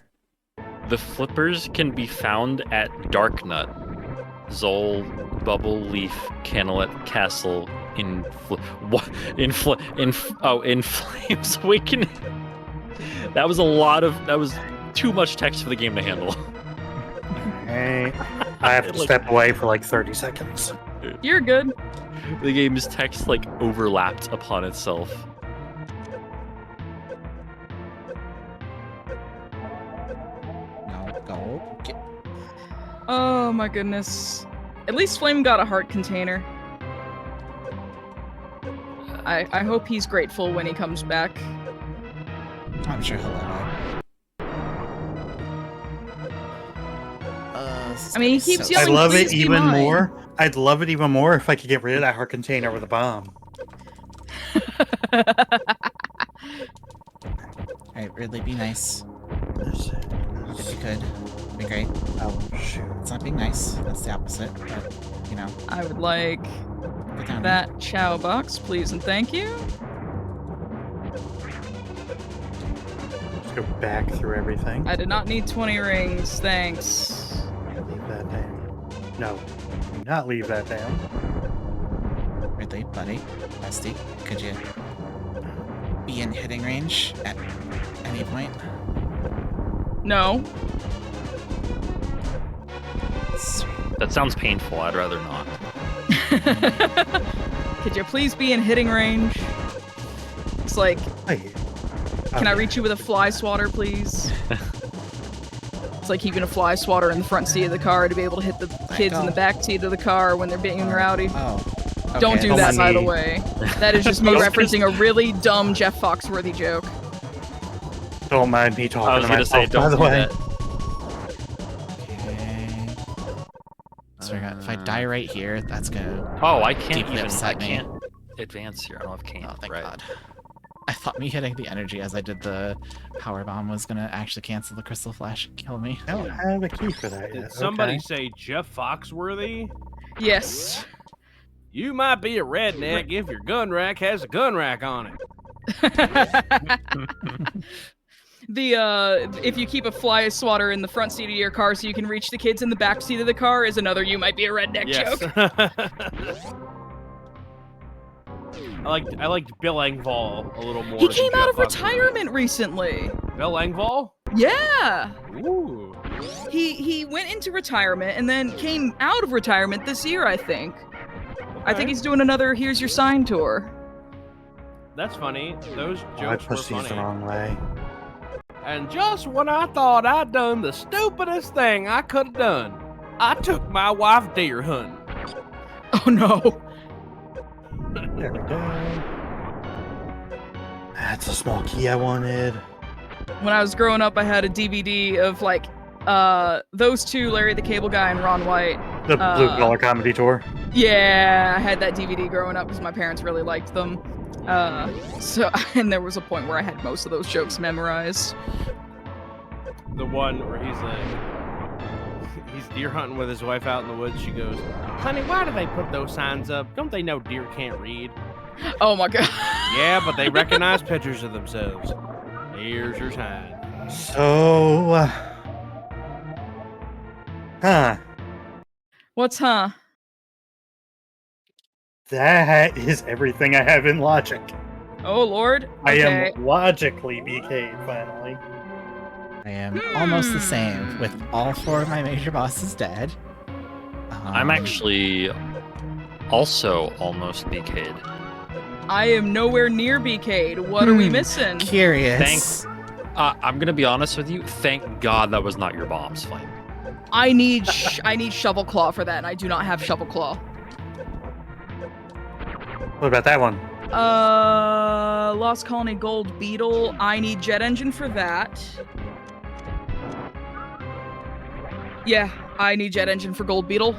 The flippers can be found at Darknut, Zol, Bubble Leaf, Canelet, Castle, in Flames Awakening. That was too much text for the game to handle. Alright. I have to step away for like 30 seconds. You're good. The game's text like overlapped upon itself. No, go. Get... Oh my goodness. At least Flame got a heart container. I hope he's grateful when he comes back. I'm sure he'll love it. I mean, he keeps I yelling, love it "Please be even mine." more. I'd love it even more if I could get rid of that heart container with a bomb. Alright, Ridley, be nice. That's it. If you could. Be great. Oh, shoot. It's not being nice. That's the opposite. But, you know, I would like get down. that chow box, please and thank you. Let's go back through everything. I did not need 20 rings, thanks. Leave that down. No, do not leave that down. Ridley, buddy, bestie, could you be in hitting range at any point? No. Sweet. That sounds painful. I'd rather not. Could you please be in hitting range? It's like, Wait. can I reach you with a fly swatter, please? It's like keeping a fly swatter in the front seat of the car to be able to hit the kids in the back seat of the car when they're being rowdy. Oh. Okay. Don't do Don't that, mind by the me. way. That is just me referencing a really dumb Jeff Foxworthy joke. Don't mind me I talking was to gonna myself, say, by don't the do way. that. Okay. So if I die right here, that's gonna Oh, I can't deeply even. I upset me. can't advance here. I don't have cane. Oh, thank right. God. I thought me hitting the energy as I did the power bomb was gonna actually cancel the crystal flash and kill me. I don't have a key for that yet. Did somebody Okay. say Jeff Foxworthy? Yes. You might be a redneck if your gun rack has a gun rack on it. If you keep a fly swatter in the front seat of your car so you can reach the kids in the back seat of the car is another you might be a redneck joke. I liked Bill Engvall a little more. He than came out Jeff of Foxworthy. retirement recently. Bill Engvall? Yeah. Ooh. He went into retirement and then came out of retirement this year, I think. I think Okay. he's doing another Here's Your Sign tour. That's funny. Those Oh, I jokes were pushed these funny. the wrong way. And just when I thought I'd done the stupidest thing I could have done, I took my wife deer hunting. Oh no. There we go. That's a small key I wanted. When I was growing up, I had a DVD of like those two, Larry the Cable Guy and Ron White. The Blue Collar Comedy Tour. Yeah, I had that DVD growing up because my parents really liked them. And there was a point where I had most of those jokes memorized. The one where he's deer hunting with his wife out in the woods. She goes, "Honey, why do they put those signs up? Don't they know deer can't read?" Oh my god. Yeah, but they recognize pictures of themselves. Here's your sign. So, What's huh? that is everything I have in logic. Oh lord. I Okay. am logically BK'd finally. I am almost the same with all 4 of my major bosses dead. I'm actually also almost BK'd. I am nowhere near BK'd. What are we missing? Curious. I'm gonna be honest with you. Thank God that was not your bombs, Flame. I need Shovel Claw for that, and I do not have Shovel Claw. What about that one? Lost Colony Gold Beetle. I need Jet Engine for that. Yeah, I need Jet Engine for Gold Beetle.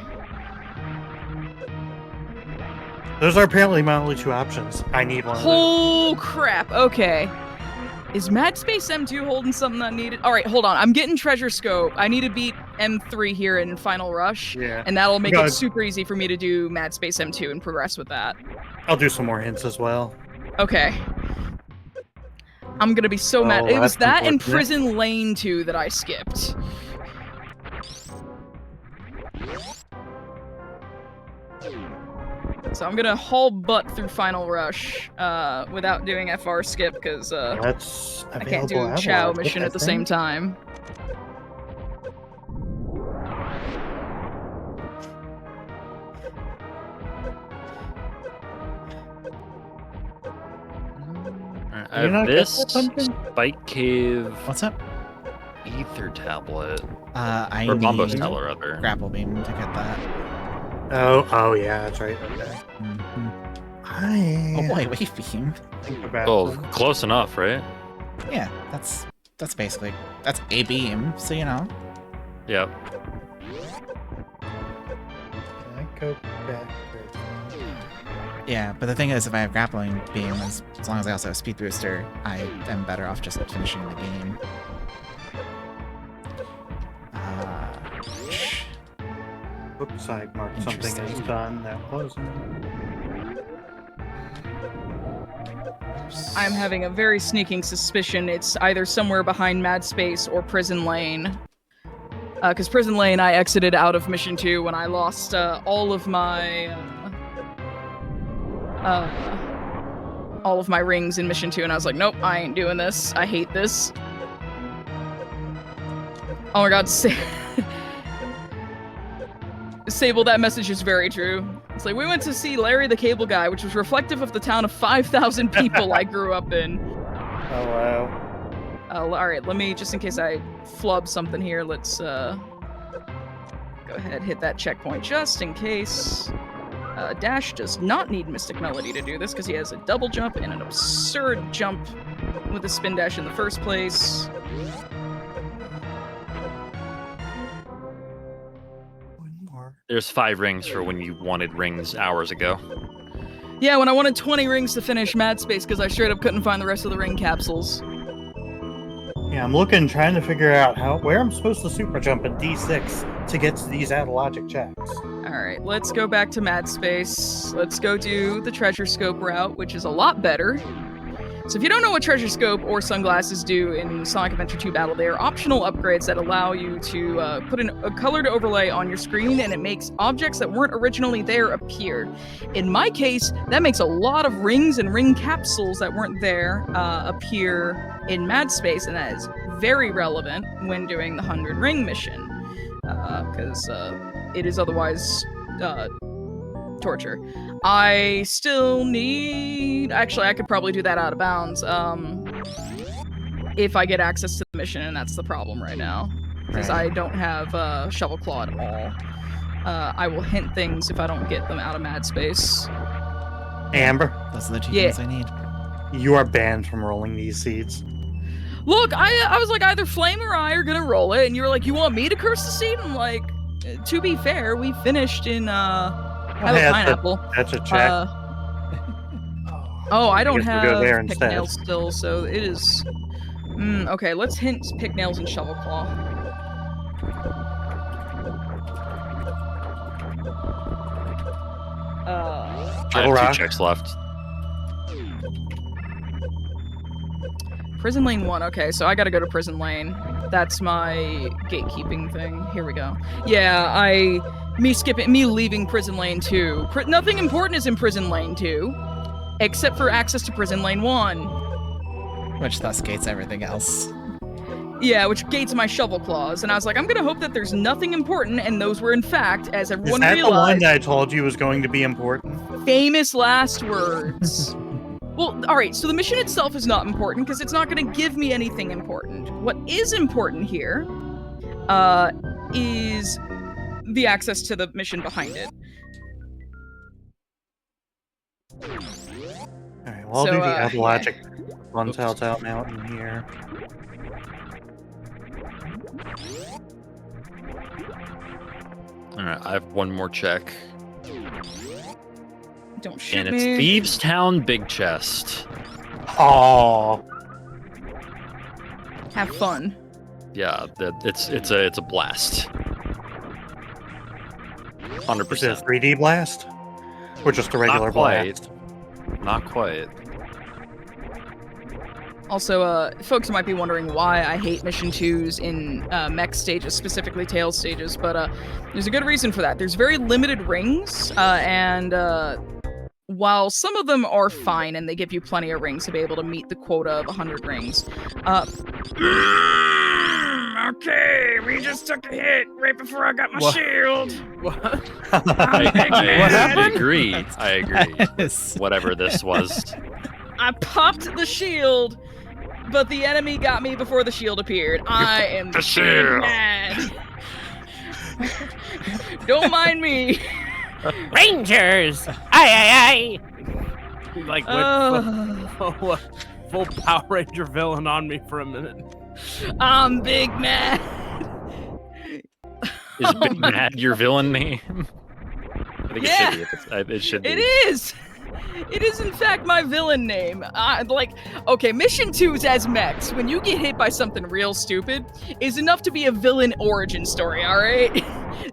Those are apparently my only 2 options. I need one of those. Oh crap, okay. Is Mad Space M2 holding something I needed? Alright, hold on. I'm getting Treasure Scope. I need to beat M3 here in Final Rush, Yeah. and that'll make God. it super easy for me to do Mad Space M2 and progress with that. I'll do some more hints as well. Okay. I'm gonna be so mad. Oh, It was that's that and unfortunate. Prison Lane 2 that I skipped. So I'm gonna haul butt through Final Rush without doing FR skip because That's I can't do available Chow avalanche, mission I at the same think. time. Alright, Are I you not have good this at something? Spike Cave What's up? Ether tablet. I Or Bombo's need tablet, rather. grapple beam to get that. Oh, yeah, that's right. Okay. Mhm. I Oh boy, wave beam. think about Oh, them. close enough, right? Yeah, that's basically that's a beam. So you know. Yep. Can I go back? Yeah, but the thing is, if I have grappling beam, as long as I also have speed booster, I am better off just finishing the game. Oops, I marked something as Interesting. done. That wasn't. I'm having a very sneaking suspicion it's either somewhere behind Mad Space or Prison Lane. Because Prison Lane I exited out of Mission 2 when I lost all of my rings in Mission 2, and I was like, nope, I ain't doing this. I hate this. Oh my god, Sable, that message is very true. It's like, we went to see Larry the Cable Guy, which was reflective of the town of 5,000 people I grew up in. Oh wow. Alright, let me, just in case I flub something here, let's go ahead, hit that checkpoint just in case. Dash does not need Mystic Melody to do this because he has a double jump and an absurd jump with a spin dash in the first place. One more. There's 5 rings for when you wanted rings hours ago. Yeah, when I wanted 20 rings to finish Mad Space because I straight up couldn't find the rest of the ring capsules. Yeah, I'm looking, trying to figure out where I'm supposed to super jump in D6 to get to these out of logic checks. Alright, let's go back to Mad Space. Let's go do the Treasure Scope route, which is a lot better. So if you don't know what Treasure Scope or Sunglasses do in Sonic Adventure 2 Battle, they are optional upgrades that allow you to put a colored overlay on your screen, and it makes objects that weren't originally there appear. In my case, that makes a lot of rings and ring capsules that weren't there appear in Mad Space, and that is very relevant when doing the 100 Ring mission, because it is otherwise torture. I still need... Actually, I could probably do that out of bounds if I get access to the mission, and that's the problem right now. Because I don't have Shovel Claw at all. I will hint things if I don't get them out of Mad Space. Amber, Those are the two Yeah. things I need. you are banned from rolling these seeds. Look, I was like, either Flame or I are gonna roll it, and you were like, you want me to curse the seed? I'm like, to be fair, we finished in, I have a pineapple. That's a check. Oh, I don't guess we'll go there have instead. Picknails still, so it is... okay, let's hint Picknails and Shovel Claw. I Shovel have Rock. 2 checks left. Prison Lane 1, okay, so I gotta go to Prison Lane. That's my gatekeeping thing. Here we go. Yeah, me leaving Prison Lane 2. Nothing important is in Prison Lane 2, except for access to Prison Lane 1. Which thus gates everything else. Yeah, which gates my Shovel Claws, and I was like, I'm gonna hope that there's nothing important, and those were in fact, as Is everyone that the one realized, that I told you was going to be important? famous last words. Well, alright, so the mission itself is not important, because it's not gonna give me anything important. What is important here is the access to the mission behind it. Alright, well, I'll So, do the yeah. logic ones out now in here. Alright, I have one more check. Don't shoot And it's me. Thieves Town Big Chest. Oh, Have fun. Yeah, it's a blast. Is it a 100%. 3D blast? Or just a regular Not quite. blast? Not quite. Also, folks might be wondering why I hate Mission 2s in mech stages, specifically Tails stages, but there's a good reason for that. There's very limited rings, and while some of them are fine and they give you plenty of rings to be able to meet the quota of 100 rings, okay, we just took a hit right before I got my shield. What? I agree. I agree. Yes. Whatever this was. I popped the shield, but the enemy got me before the shield appeared. I am the shield. mad. Don't mind me. Rangers! Aye, aye, aye! Like, went full Power Ranger villain on me for a minute. I'm Big Mad. Is Big Mad your villain name? I think Yeah. it should be. It should be. It is. It is in fact my villain name. Okay, Mission 2's as mechs, when you get hit by something real stupid, is enough to be a villain origin story, alright?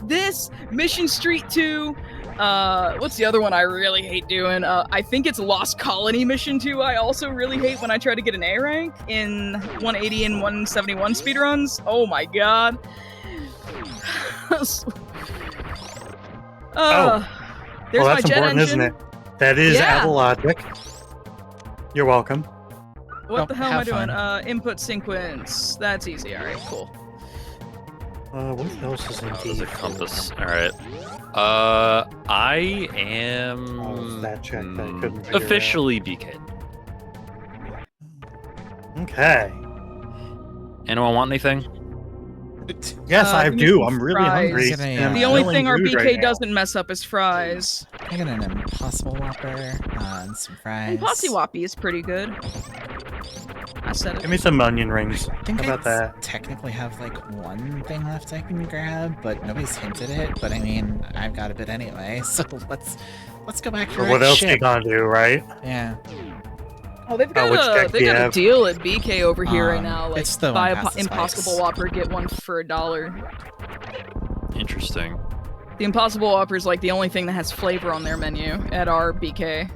This, Mission Street 2, what's the other one I really hate doing? I think it's Lost Colony Mission 2 I also really hate when I try to get an A rank in 180 and 171 speedruns. Oh my god. There's Well, my that's jet important, engine. isn't it? That is Yeah. the logic. You're welcome. What the hell am I have doing? fun. Input sequence. That's easy. All right, cool. What else is in Oh, there's a D4? compass. All right. I am Oh, it's that check that I couldn't figure out. officially BK. Okay. Anyone want anything? Yes, I give me do. some I'm really fries. hungry. Get a, and I'm The only feeling thing our rude BK right now. doesn't mess up is fries. I got an Impossible Whopper and some fries. And Posse Whoppy is pretty good. I said Give it. me some onion rings. I think How about I that? technically have like one thing left I can grab, but nobody's hinted it. But I mean, I've got a bit anyway, so let's go back for What else you ship. gonna do, right? Yeah, Oh, they've got which deck they do you got a have? deal at BK over here right Um, now. Like, it's the buy one a past the Impossible spikes. Whopper, get one for $1. Interesting. The Impossible Whopper is like the only thing that has flavor on their menu at our BK.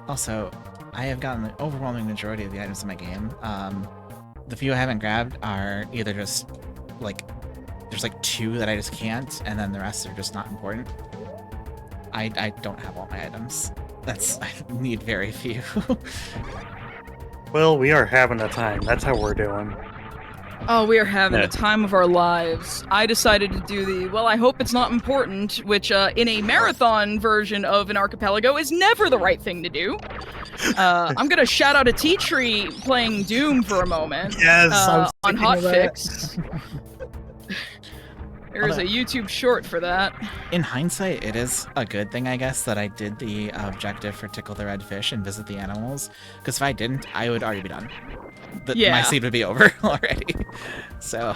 Also, I have gotten the overwhelming majority of the items in my game. The few I haven't grabbed are either just like there's like 2 that I just can't, and then the rest are just not important. I don't have all my items. I need very few. Well, we are having a time. That's how we're doing. Oh, we are having Yeah. the time of our lives. I decided to do I hope it's not important, which in a marathon version of an Archipelago is never the right thing to do. I'm gonna shout out a Tea Tree playing Doom for a moment. Yes, I was On thinking of that. Hotfix. There's a YouTube short for that. In hindsight, it is a good thing, I guess, that I did the objective for Tickle the Red Fish and visit the animals. Because if I didn't, I would already be done. My Yeah. seed would be over already. So,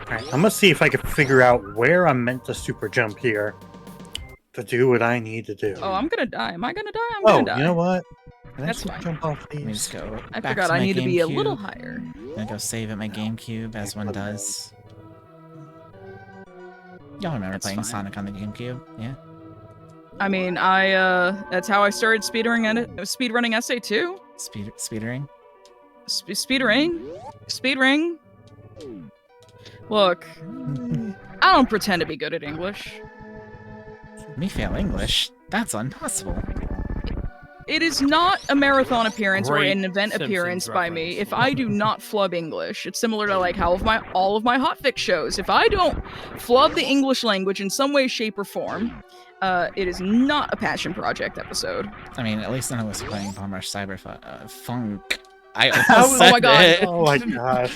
Alright, I'm gonna see if I can figure out where I'm meant to super jump here to do what I need to do. Oh, I'm gonna die. Am I gonna die? I'm Oh, gonna die. you know what? Can I That's super fine. jump off let me these? just go I back forgot to I my need to be a GameCube. little higher. I'm gonna go save at my GameCube, as one does. Y'all remember That's playing fine. Sonic on the GameCube? Yeah? I mean, that's how I started speedrunning Essay 2. Speedering? Speedring. Look, I don't pretend to be good at English. Me fail English? That's impossible. It is not a marathon appearance or Great an event Simpsons appearance by me reference. if I do not flub English. It's similar to like all of my hotfix shows. If I don't flub the English language in some way, shape, or form, it is not a passion project episode. I mean, at least none of us are playing Bomber Funk. I Oh almost said my God. it. Oh my gosh.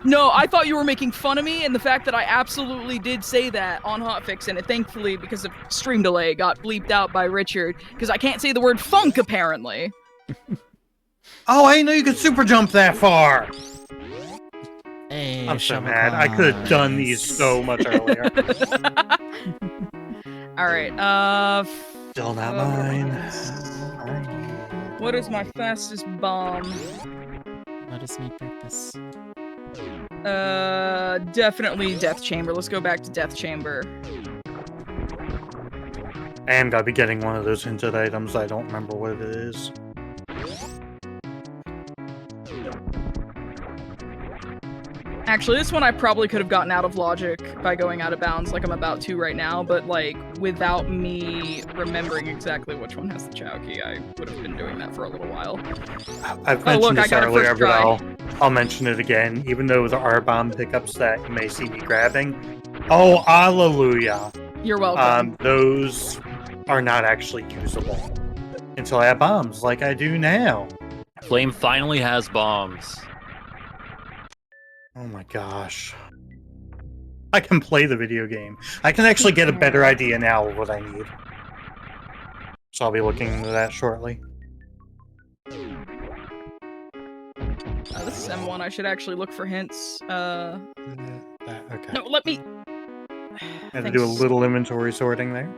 No, I thought you were making fun of me, and the fact that I absolutely did say that on Hotfix, and it thankfully, because of stream delay, got bleeped out by Richard, because I can't say the word funk, apparently. Oh, I didn't know you could super jump that far. Hey, I'm so shovel mad. I could have done these claws. so much earlier. Alright, Still not mine. what is my fastest bomb? What is my purpose? Definitely Death Chamber. Let's go back to Death Chamber. I am gonna be getting one of those hinted items. I don't remember what it is. Actually, this one I probably could have gotten out of logic by going out of bounds like I'm about to right now, but like without me remembering exactly which one has the Chow key, I would have been doing that for a little while. I've Oh, look, mentioned I this got it earlier, first but try. I'll mention it again. Even though the R-bomb pickups that you may see me grabbing, oh, hallelujah! You're welcome. Those are not actually usable until I have bombs, like I do now. Flame finally has bombs. Oh my gosh. I can play the video game. I can actually get a better idea now of what I need. So I'll be looking into that shortly. This is M1. I should actually look for hints. Okay. No, let me. I had to do a Thanks. little inventory sorting there.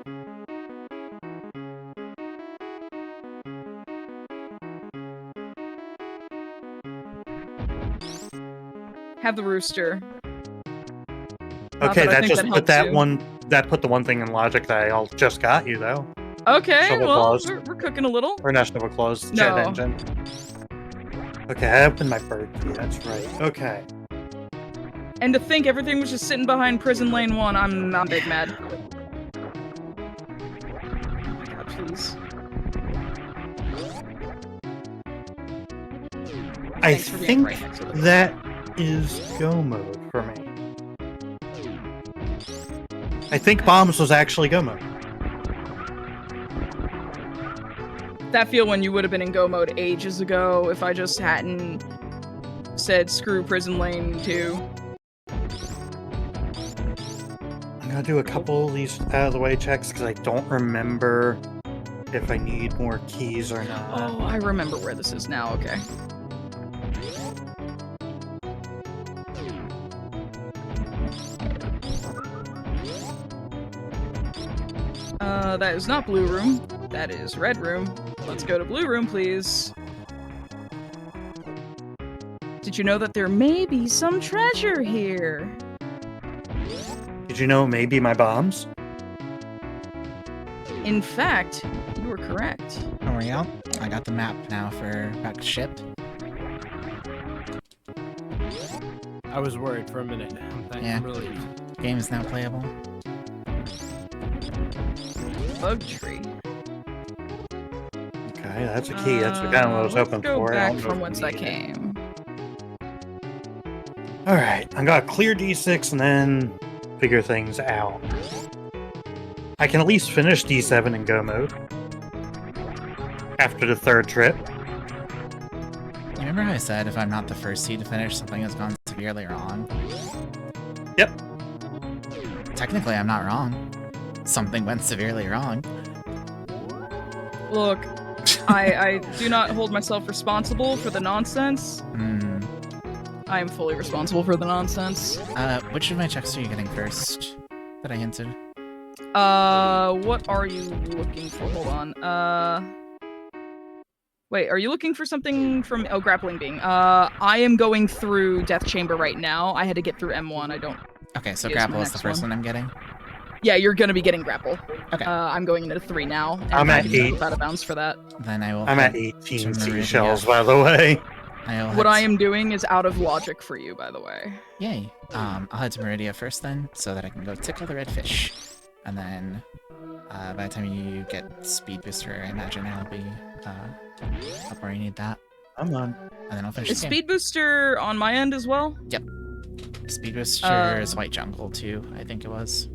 Have the rooster. Okay, that I that think just that put helps that you. one. That put the one thing in logic that I just got you though. Okay, Shovel well, claws. we're cooking a little. Or not shovel claws, the jet No. engine. Okay, I opened my bird key. That's right. Okay. And to think everything was just sitting behind prison lane 1, I'm big mad. Oh my god, please. I Thanks for being think right next to the- that is go mode for me. I think bombs was actually go mode. That feel when you would have been in go mode ages ago if I just hadn't said screw prison lane 2. I'm gonna do a couple of these out of the way checks because I don't remember if I need more keys or not. Oh, I remember where this is now, okay. That is not blue room. That is red room. Let's go to blue room, please. Did you know that there may be some treasure here? Did you know maybe my bombs? In fact, you were correct. Don't worry, I got the map now for back to ship. I was worried for a minute. I'm relieved. Game is now playable. Bug tree. Okay, that's a key. That's kind of what I was hoping Let's go for. I back don't know from if whence we that need it. came. Alright, I'm gonna clear D6 and then figure things out. I can at least finish D7 in go mode. After the third trip. You remember how I said if I'm not the first seed to finish, something has gone severely wrong? Yep. Technically, I'm not wrong. Something went severely wrong. Look, I do not hold myself responsible for the nonsense. Hmm. I am fully responsible for the nonsense. Which of my checks are you getting first? That I hinted. What are you looking for? Hold on. Wait, are you looking for something from... Oh, grappling being. I am going through Death Chamber right now. I had to get through M1. I don't... Okay, so Here's grapple my is the next first one. one I'm getting. Yeah, you're gonna be getting grapple. Okay. I'm going into 3 now. And I'm I at can 8. move out of bounds for that. Then I will. I'm at head 18 to Meridia. seashells, by the way. What I am doing is out of logic for you, by the way. Yay. I'll head to Meridia first then, so that I can go tickle the red fish. And then, by the time you get Speed Booster, I imagine I'll be up where you need that. I'm on. And then I'll finish Is the game. Speed Booster on my end as well? Speed Booster is White Jungle too, I think it was.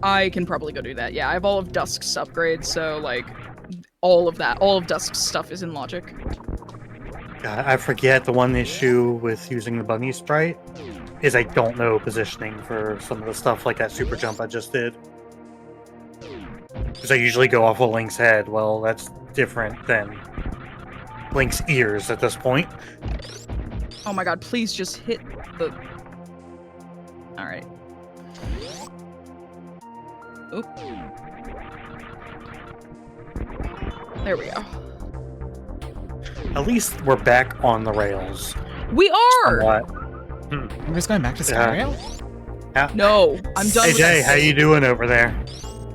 I can probably go do that. Yeah, I have all of Dusk's upgrades, so like all of Dusk's stuff is in logic. God, I forget the one issue with using the bunny sprite is I don't know positioning for some of the stuff like that super jump I just did. Because I usually go off of Link's head. Well, that's different than Link's ears at this point. Oh my god, please just hit the... Alright. Oop. There we go. At least we're back on the rails. We are! Somewhat. We're just going back to Yeah. Skyrail? No, I'm done Hey with Jay, this. how you doing over there?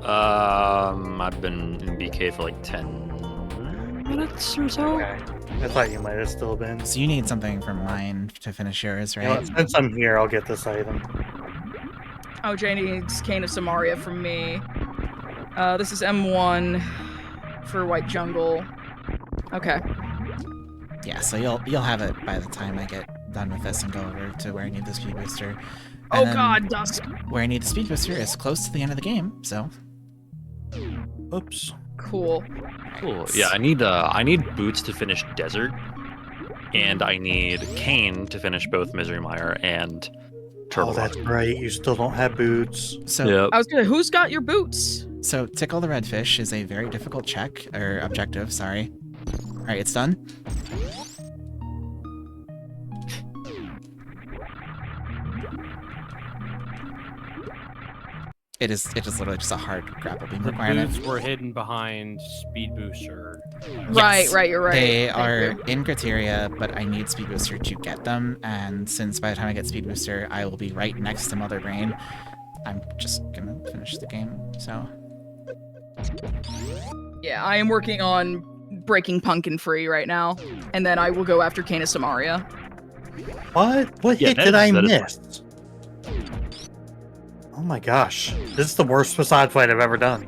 I've been in BK for like 10 minutes or so. Okay. I thought you might have still been. So you need something from mine to finish yours, You know right? what, since I'm here, I'll get this item. Oh, Jay needs Cane of Samaria from me. This is M1 for White Jungle. Okay. Yeah, so you'll have it by the time I get done with this and go over to where I need the speed booster. And Oh then god, Dusk. Where I need the speed booster is close to the end of the game, so Oops. Cool. Cool. Yeah, I need boots to finish Desert, and I need Cane to finish both Misery Mire and Turtle Oh, that's Rock. right. You still don't have boots. so Yep. I was gonna. Who's got your boots? so tickle the redfish is a very difficult check or objective, sorry. Alright, it's done. It is literally just a hard grapple beam The requirement. boots were hidden behind speed booster. Right, right. You're right. They Thank are you. in criteria, but I need Speed Booster to get them, and since by the time I get Speed Booster, I will be right next to Mother Brain, I'm just gonna finish the game, so... Yeah, I am working on breaking Punkin free right now, and then I will go after Cane of Samaria. What? What Yeah, hit that did I is- that is miss? Oh my gosh. This is the worst facade fight I've ever done.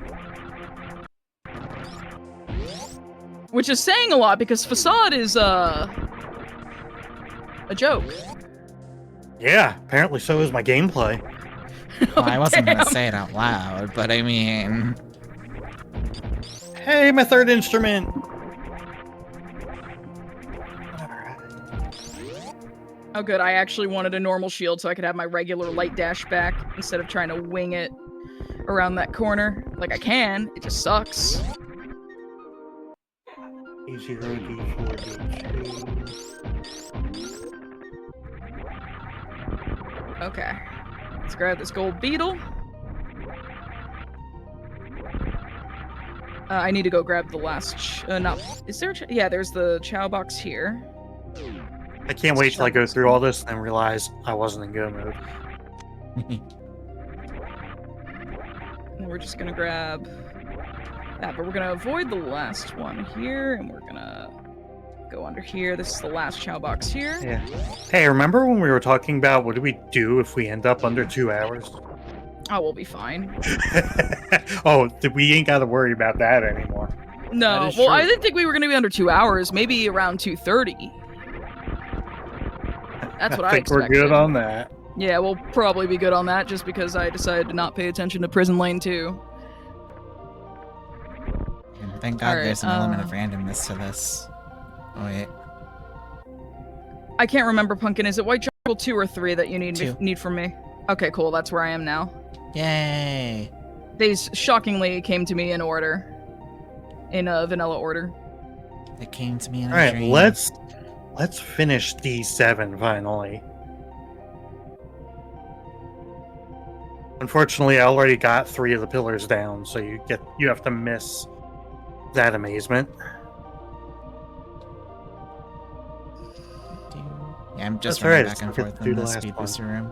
Which is saying a lot because Facade is a joke. Yeah, apparently so is my gameplay. Well, I wasn't Damn. gonna say it out loud, but I mean... Hey, my third instrument! Oh good, I actually wanted a normal shield so I could have my regular light dash back instead of trying to wing it around that corner. Like I can, it just sucks. D0, D4, D2. Okay. Let's grab this gold beetle. I need to go grab the last is there yeah, there's the chow box here. I can't wait till I go through all this and realize I wasn't in go mode. And we're just gonna grab that, but we're gonna avoid the last one here, and we're gonna go under here. This is the last chow box here. Yeah. Hey, remember when we were talking about what do we do if we end up under 2 hours? Oh, we'll be fine. Oh, we ain't got to worry about that anymore. No, That is well, I true. didn't think we were gonna be under 2 hours. Maybe around 2:30. That's what I think we're expected. good on that. Yeah, we'll probably be good on that just because I decided to not pay attention to Prison Lane 2. And thank God Alright, there's an element of randomness to this. Oh wait. I can't remember, Punkin. Is it White Jungle 2 or 3 that you need 2. need from me? Okay, cool. That's where I am now. Yay! These shockingly came to me in order. In a vanilla order. It came to me in a All right, dream. let's finish D7 finally. Unfortunately, I already got 3 of the pillars down, so you have to miss that amazement. Yeah, I'm just That's running right, back and it's forth do in the the last speed one. booster room.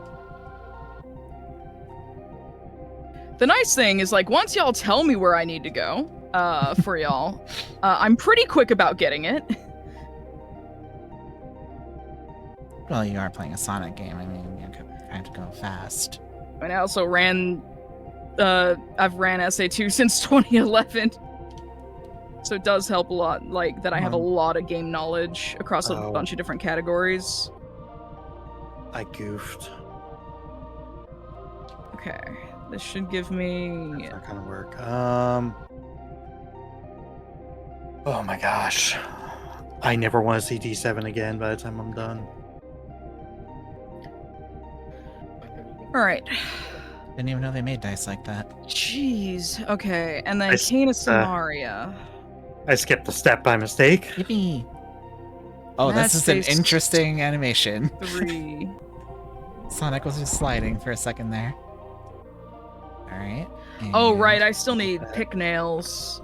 The nice thing is, like, once y'all tell me where I need to go, for y'all, I'm pretty quick about getting it. Well, you are playing a Sonic game. I mean, you have to go fast. And I also ran, I've ran SA2 since 2011. So it does help a lot, like, that I have a lot of game knowledge across a Oh. bunch of different categories. I goofed. Okay, this should give me... That's not gonna work. Oh my gosh. I never want to see D7 again by the time I'm done. Alright. Didn't even know they made dice like that. Jeez. Okay, and then I s- Cane of Samaria. I skipped a step by mistake. Yippee! Oh, That's this is an based- interesting animation. 3. Sonic was just sliding for a second there. Alright. Oh, right, I still need pick nails.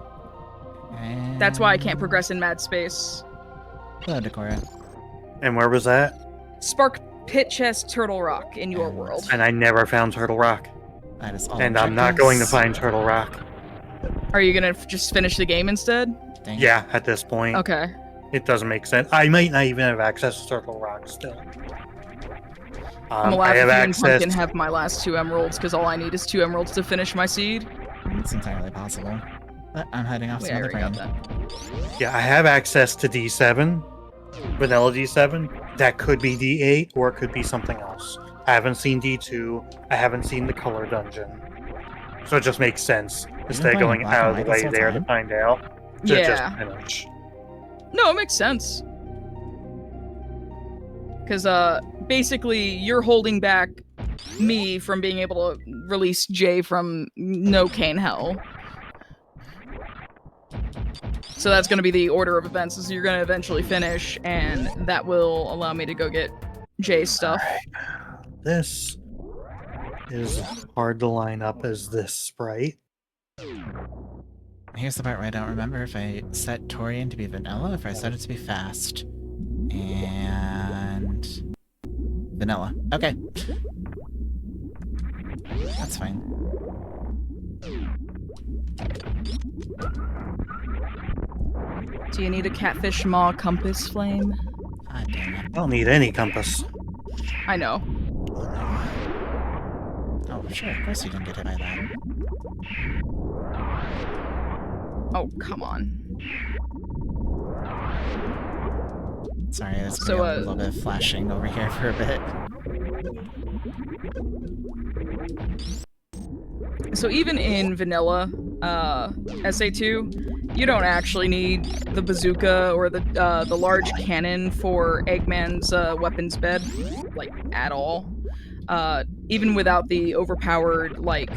That's why I can't progress in Mad Space. Hello, Decora. And where was that? Spark Pit Chest Turtle Rock in your And world. And I never found Turtle Rock. That is all And I'm not objectives. going to find Turtle Rock. Are you gonna just finish the game instead? Dang. Yeah, at this point, Okay. it doesn't make sense. I might not even have access to Turtle Rock still. I'm I allowed have to access. and have my last 2 emeralds because all I need is 2 emeralds to finish my seed. It's entirely possible. But I'm heading off to Yeah, I another already got brain. that. Yeah, I have access to D7, vanilla D7. That could be D8 or it could be something else. I haven't seen D2. I haven't seen the color dungeon. So it just makes sense instead of playing going black and out of the white way this whole there to time? find out to Yeah. just finish. No, it makes sense. Because basically, you're holding back me from being able to release Jay from no cane hell. So that's going to be the order of events. Is you're going to eventually finish, and that will allow me to go get Jay's stuff. This is hard to line up as this sprite. Here's the part where I don't remember if I set Torian to be vanilla, if I set it to be fast. And... vanilla. Okay. That's fine. Do you need a catfish maw compass flame? Ah, damn it. I don't need any compass. I know. Oh, sure, of course you didn't get hit by that. Oh, come on. Sorry, there's So, gonna be a little bit of flashing over here for a bit. So even in vanilla SA2, you don't actually need the bazooka or the large cannon for Eggman's weapons bed, like, at all. Even without the overpowered, like,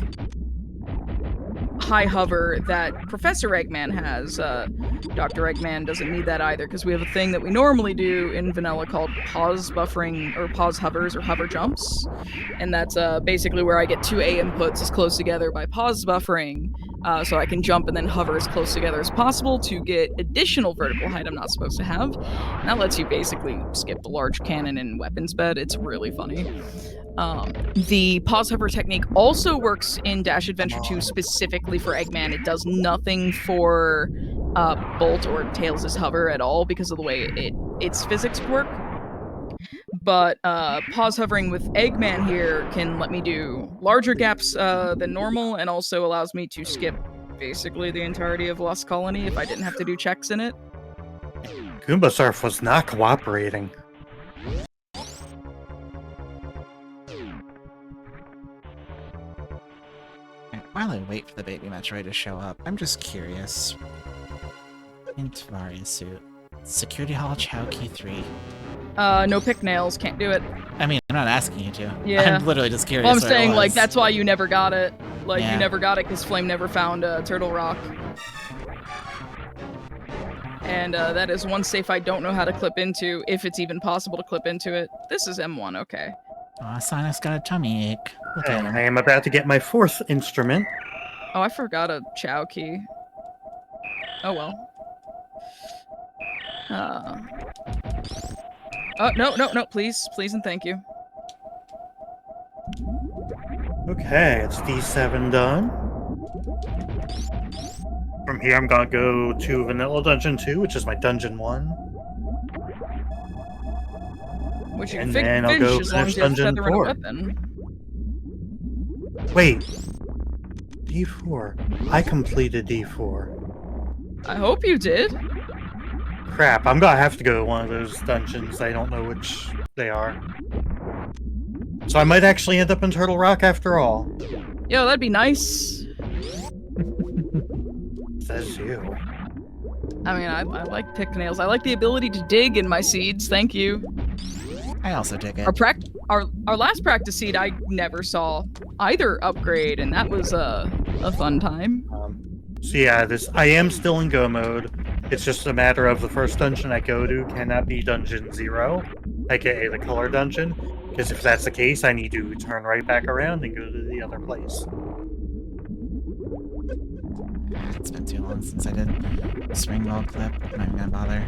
high hover that Professor Eggman has, Dr. Eggman doesn't need that either, because we have a thing that we normally do in vanilla called pause buffering, or pause hovers, or hover jumps. And that's basically where I get 2 A inputs as close together by pause buffering, so I can jump and then hover as close together as possible to get additional vertical height I'm not supposed to have. And that lets you basically skip the large cannon and weapons bed. It's really funny. The pause hover technique also works in Dash Adventure 2 specifically for Eggman. It does nothing for Bolt or Tails' hover at all because of the way its physics work. But pause hovering with Eggman here can let me do larger gaps than normal, and also allows me to skip basically the entirety of Lost Colony if I didn't have to do checks in it. Goomba Surf was not cooperating. While I wait for the baby Metroid to show up, I'm just curious. Intavari suit. Security Hall Chow Key 3. No pick nails, can't do it. I mean, I'm not asking you to. Yeah. I'm literally just curious. Well, I'm where it saying, like, was. that's why you never got it. Like, Yeah. you never got it because Flame never found Turtle Rock. And that is one safe I don't know how to clip into, if it's even possible to clip into it. This is M1, okay. Aw, Sonic's got a tummy ache. Look at And him. I am about to get my 4th instrument. Oh, I forgot a Chow key. Oh well. Oh, no, please, and thank you. Okay, it's D7 done. From here, I'm gonna go to Vanilla Dungeon 2, which is my Dungeon 1. Which you And can then I'll finish go as long as finish you have Dungeon feather and a 4. weapon. Wait. D4. I completed D4. I hope you did. Crap, I'm gonna have to go to one of those dungeons. I don't know which they are. So I might actually end up in Turtle Rock after all. Yo, that'd be nice. Says you. I mean, I like pick nails. I like the ability to dig in my seeds. Thank you. I also dig it. Our last practice seed, I never saw either upgrade, and that was a fun time. So yeah, I am still in go mode. It's just a matter of the first dungeon I go to cannot be Dungeon 0, aka the color dungeon, because if that's the case, I need to turn right back around and go to the other place. It's been too long since I did Springwell clip. I'm not even gonna bother.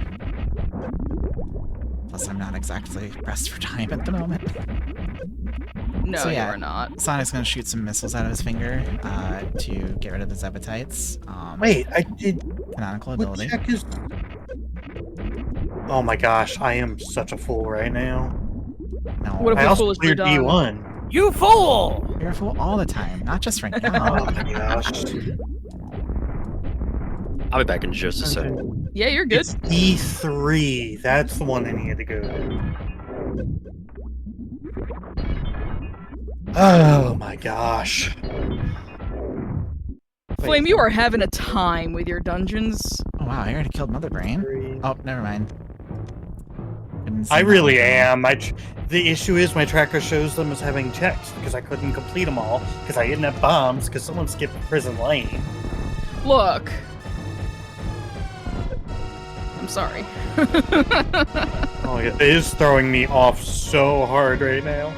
Plus, I'm not exactly pressed for time at the moment. No, So, yeah. you are not. Sonic's gonna shoot some missiles out of his finger to get rid of the Zepatites. Wait, I did. Canonical What ability. check is? Oh my gosh, I am such a fool right now. No, What if I we also foolishly cleared done? D1. You fool! you're a fool all the time, not just right Oh now. my gosh. I'll be back in just a sec. Yeah, you're good. It's E3. That's the one I needed to go to. Oh my gosh. Flame, you are having a time with your dungeons. Oh wow, I already killed Mother Brain. Three. Oh, never mind. Couldn't see I that really one coming. am. The issue is my tracker shows them as having checks because I couldn't complete them all because I didn't have bombs because someone skipped Prison Lane. Look. I'm sorry. Oh, it is throwing me off so hard right now.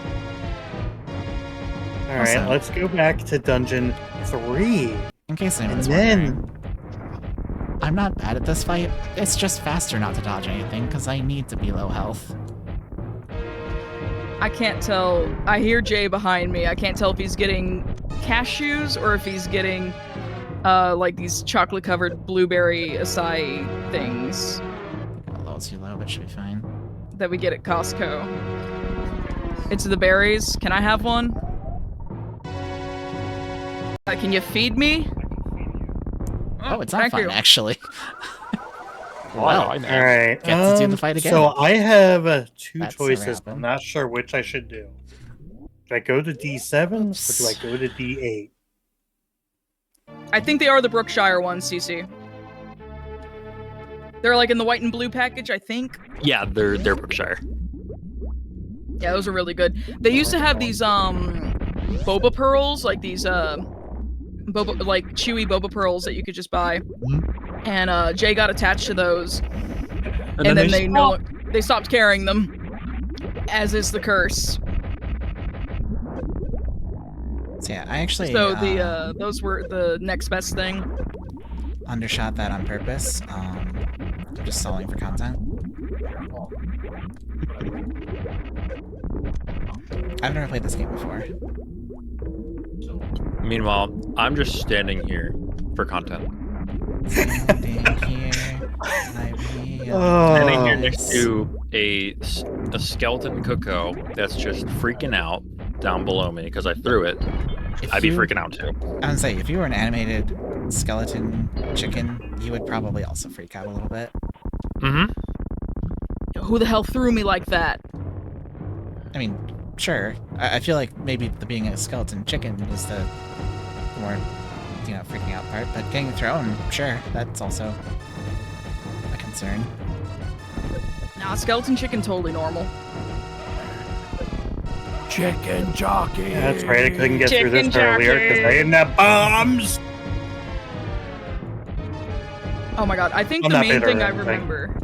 Alright, Awesome. let's go back to Dungeon 3. In case And anyone's then... wondering, I'm not bad at this fight. It's just faster not to dodge anything because I need to be low health. I can't tell. I hear Jay behind me. I can't tell if he's getting cashews or if he's getting, like these chocolate-covered blueberry acai things A little too low, but should be fine. that we get at Costco. It's the berries. Can I have one? Can you feed me? Oh, it's not thank fun, you. actually. Well, Alright, Get to do the fight again. So I have two That's choices. never I'm not sure which I should do. Do I go to D7 or do I go to D8? I think they are the Brookshire ones, CC. They're like in the white and blue package, I think. Yeah, they're Brookshire. Yeah, those are really good. They used to have these boba pearls, like these boba, like chewy boba pearls that you could just buy. And Jay got attached to those, and then they stopped carrying them, as is the curse. So yeah, I actually So the those were the next best thing. undershot that on purpose. Just stalling for content. I've never played this game before. Meanwhile, I'm just standing here for content. Standing here, I Standing here next realize- to a skeleton cuckoo that's just freaking out down below me because I threw it. If I'd be you- freaking out too. I would say, if you were an animated skeleton chicken, you would probably also freak out a little bit. Mm-hmm. Who the hell threw me like that? I mean, sure. I feel like maybe the being a skeleton chicken is the more, freaking out part, but getting thrown, sure, that's also a concern. Nah, skeleton chicken totally normal. Chicken jockey. Yeah, that's right, I couldn't get through this Chicken earlier because I didn't have bombs! Oh my god, I think I'm the not main bitter thing or I anything. remember,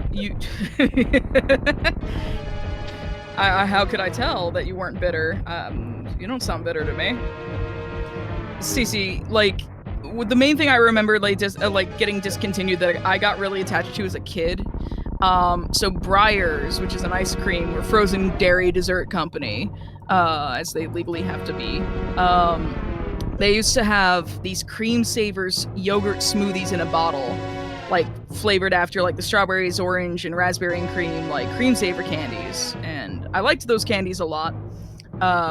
how could I tell that you weren't bitter? You don't sound bitter to me. Cece, like, the main thing I remember, like, just getting discontinued that I got really attached to as a kid. So Breyers, which is an ice cream or frozen dairy dessert company, as they legally have to be. They used to have these Cream Savers yogurt smoothies in a bottle, like flavored after like the strawberries, orange, and raspberry and cream, like Cream Saver candies. And I liked those candies a lot,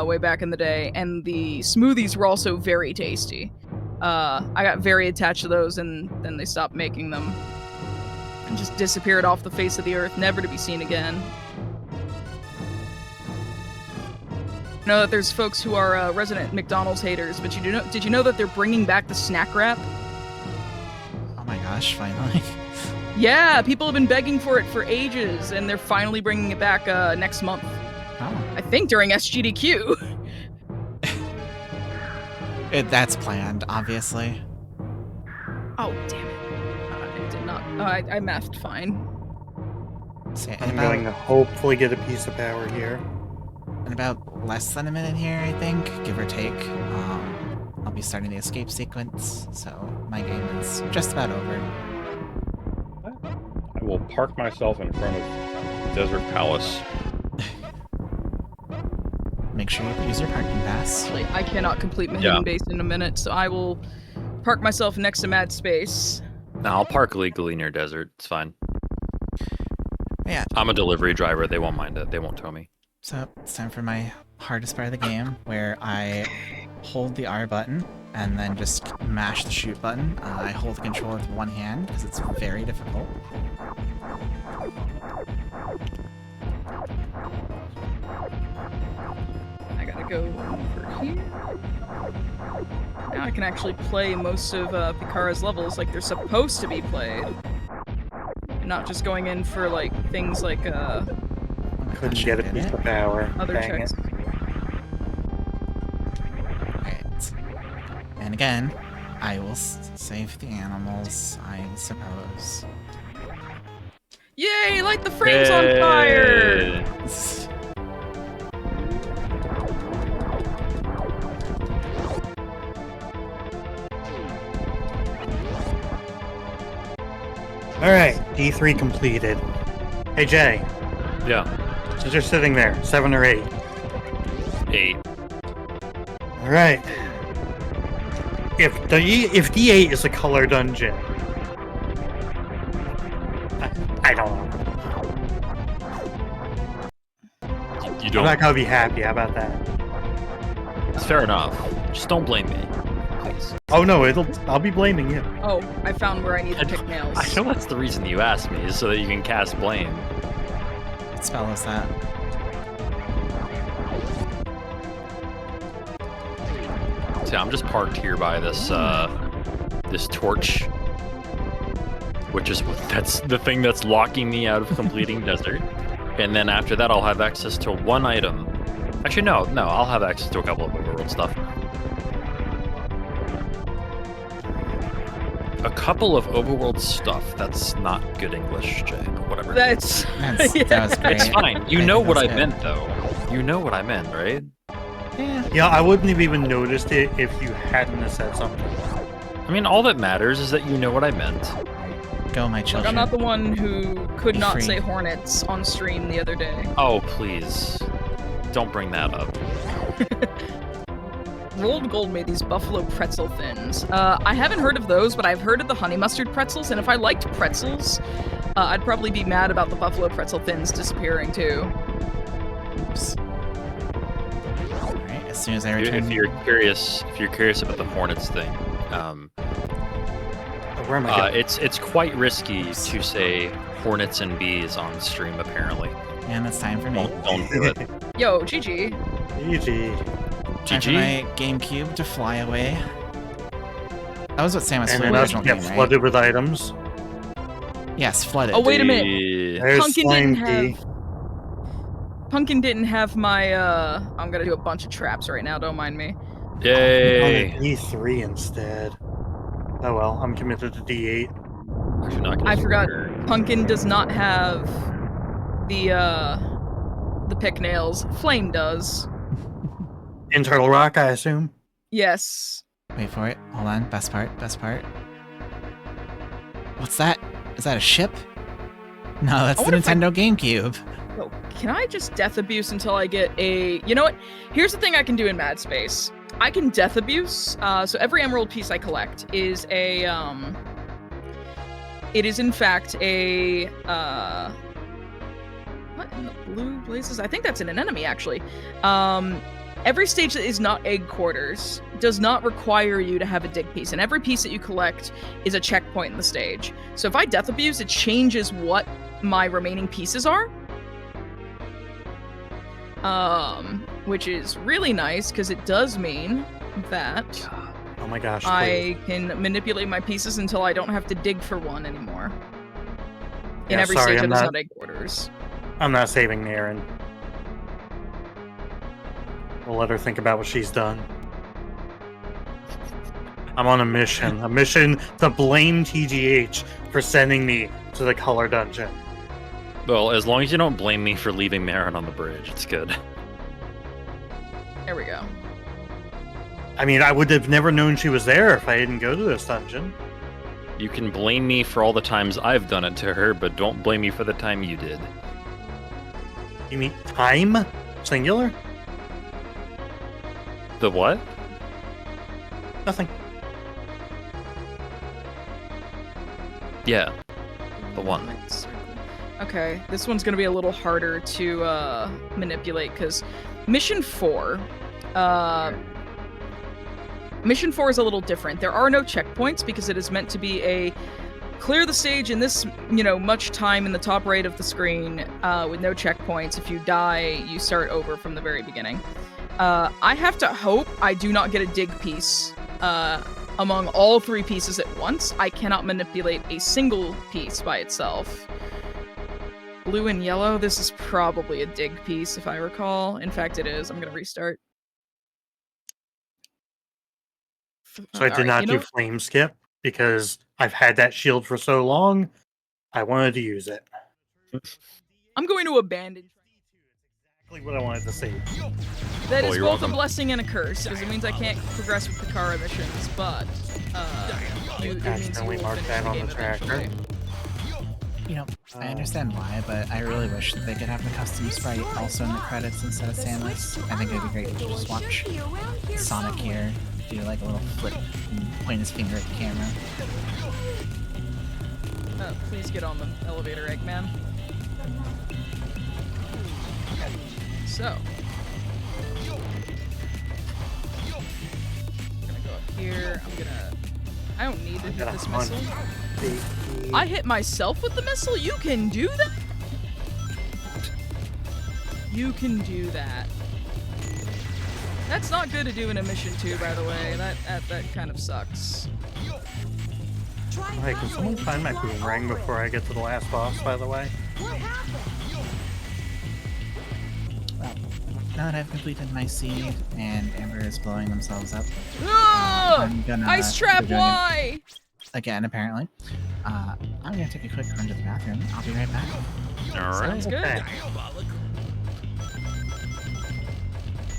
way back in the day. And the smoothies were also very tasty. I got very attached to those, and then they stopped making them and just disappeared off the face of the earth, never to be seen again. I know that there's folks who are resident McDonald's haters, but did you know that they're bringing back the snack wrap? Oh my gosh, finally. Yeah, people have been begging for it for ages, and they're finally bringing it back next month. Oh. I think during SGDQ. That's planned, obviously. Oh, damn it. I did not. I mathed fine. So yeah, I'm going to hopefully get a piece of power here. in about less than a minute here, I think, give or take. I'll be starting the escape sequence, so my game is just about over. I will park myself in front of Desert Palace. make sure you use your parking pass. Actually, I cannot complete my Yeah. hidden base in a minute, so I will park myself next to Mad Space. No, I'll park legally near desert. It's fine. Yeah, I'm a delivery driver. They won't mind it. They won't tow me. so it's time for my hardest part of the game, where I hold the R button and then just mash the shoot button. I hold the controller with one hand because it's very difficult. I gotta go over here. Now I can actually play most of Pikara's levels like they're supposed to be played. And not just going in for like things like Couldn't get a piece of power. other Dang checks. it. Right. And again, I will save the animals, I suppose. Yay! Light the frames on fire! Yay. Alright, D3 completed. Hey Jay, Yeah. so you're sitting there, 7 or 8. 8. Alright. If D8 is a color dungeon, I don't know. You I'm don't. not gonna be happy. How about that? It's fair enough. Just don't blame me, please. Oh no, I'll be blaming you. Oh, I found where I need to pick nails. I know that's the reason you asked me, is so that you can cast blame. What spell is that? See, I'm just parked here by this this torch, which is that's the thing that's locking me out of completing desert. And then after that, I'll have access to one item. Actually, no, I'll have access to a couple of overworld stuff. A couple of overworld stuff. That's not good English, Jay, but whatever. That's That was great. It's fine. You I know think what that's I good. meant, though. You know what I meant, right? Yeah. Yeah, I wouldn't have even noticed it if you hadn't have said something. I mean, all that matters is that you know what I meant. Go, my Look, children. I'm not the one who could Be not free. say hornets on stream the other day. Oh, please. Don't bring that up. Rolled Gold made these buffalo pretzel thins. I haven't heard of those, but I've heard of the honey mustard pretzels, and if I liked pretzels, I'd probably be mad about the buffalo pretzel thins disappearing too. Oops. Alright, as soon as I If return... you're curious about the Hornets thing, Where am I going? it's quite risky to say Hornets and bees on stream. Apparently, And it's time for me. don't do it. Yo, GG. GG. Time for GG. my GameCube to fly away. That was what Samus And for then the us original get game, right? flooded with items. Yes, flooded. Oh, wait a minute. The- There's Punkin Slime didn't Key. have... Punkin didn't have my, I'm gonna do a bunch of traps right now, don't mind me. On Yay! a D3 instead. Oh well, I'm committed to D8. Actually, not gonna I forgot. swear. Punkin does not have the pick nails. Flame does. In Turtle Rock, I assume. Yes. Wait for it. Hold on. Best part. What's that? Is that a ship? No, that's I the wonder if I- Nintendo GameCube. Oh, can I just death abuse until I get a... You know what? Here's the thing I can do in Mad Space. I can death abuse. So every emerald piece I collect is a... It is in fact a... What in the blue blazes? I think that's in an enemy, actually. Every stage that is not egg quarters does not require you to have a dig piece, and every piece that you collect is a checkpoint in the stage. So if I death abuse, it changes what my remaining pieces are. Which is really nice, because it does mean that Oh my gosh, please. I can manipulate my pieces until I don't have to dig for one anymore. In Yeah, every sorry, stage I'm that is not- not egg quarters. I'm not saving Naren. We'll let her think about what she's done. I'm on a mission to blame TGH for sending me to the color dungeon. Well, as long as you don't blame me for leaving Marin on the bridge, it's good. There we go. I mean, I would have never known she was there if I didn't go to this dungeon. You can blame me for all the times I've done it to her, but don't blame me for the time you did. You mean time? Singular? The what? Nothing. Yeah. The one. Okay, this one's gonna be a little harder to manipulate because mission 4 is a little different. There are no checkpoints because it is meant to be a clear the stage in this, much time in the top right of the screen with no checkpoints. If you die, you start over from the very beginning. I have to hope I do not get a dig piece among all 3 pieces at once. I cannot manipulate a single piece by itself. Blue and yellow, this is probably a dig piece if I recall. In fact, it is. I'm gonna restart. So I did not do flame skip because I've had that shield for so long. I wanted to use it. I'm going to abandon. Exactly what I wanted to say. That is you're both welcome. a blessing and a curse because it means I can't progress with the car missions, but it means you Accidentally will marked finish that the on game the tracker. eventually. I understand why, but I really wish that they could have the custom sprite also in the credits instead of Samus. I think it'd be great to just watch Sonic here do like a little flip and point his finger at the camera. Please get on the elevator, Eggman. So. I'm gonna go up here. I don't need to hit this missile. I hit myself with the missile? You can do that? You can do that. That's not good to do in a mission 2, by the way. That kind of sucks. Hey, can someone find my boomerang before I get to the last boss, by the way? Well, now that I've completed my seed and Amber is blowing themselves up, I'm gonna Ice trap, why? again, apparently. I'm gonna take a quick run to the bathroom. I'll be right back. All right. Sounds good. Okay.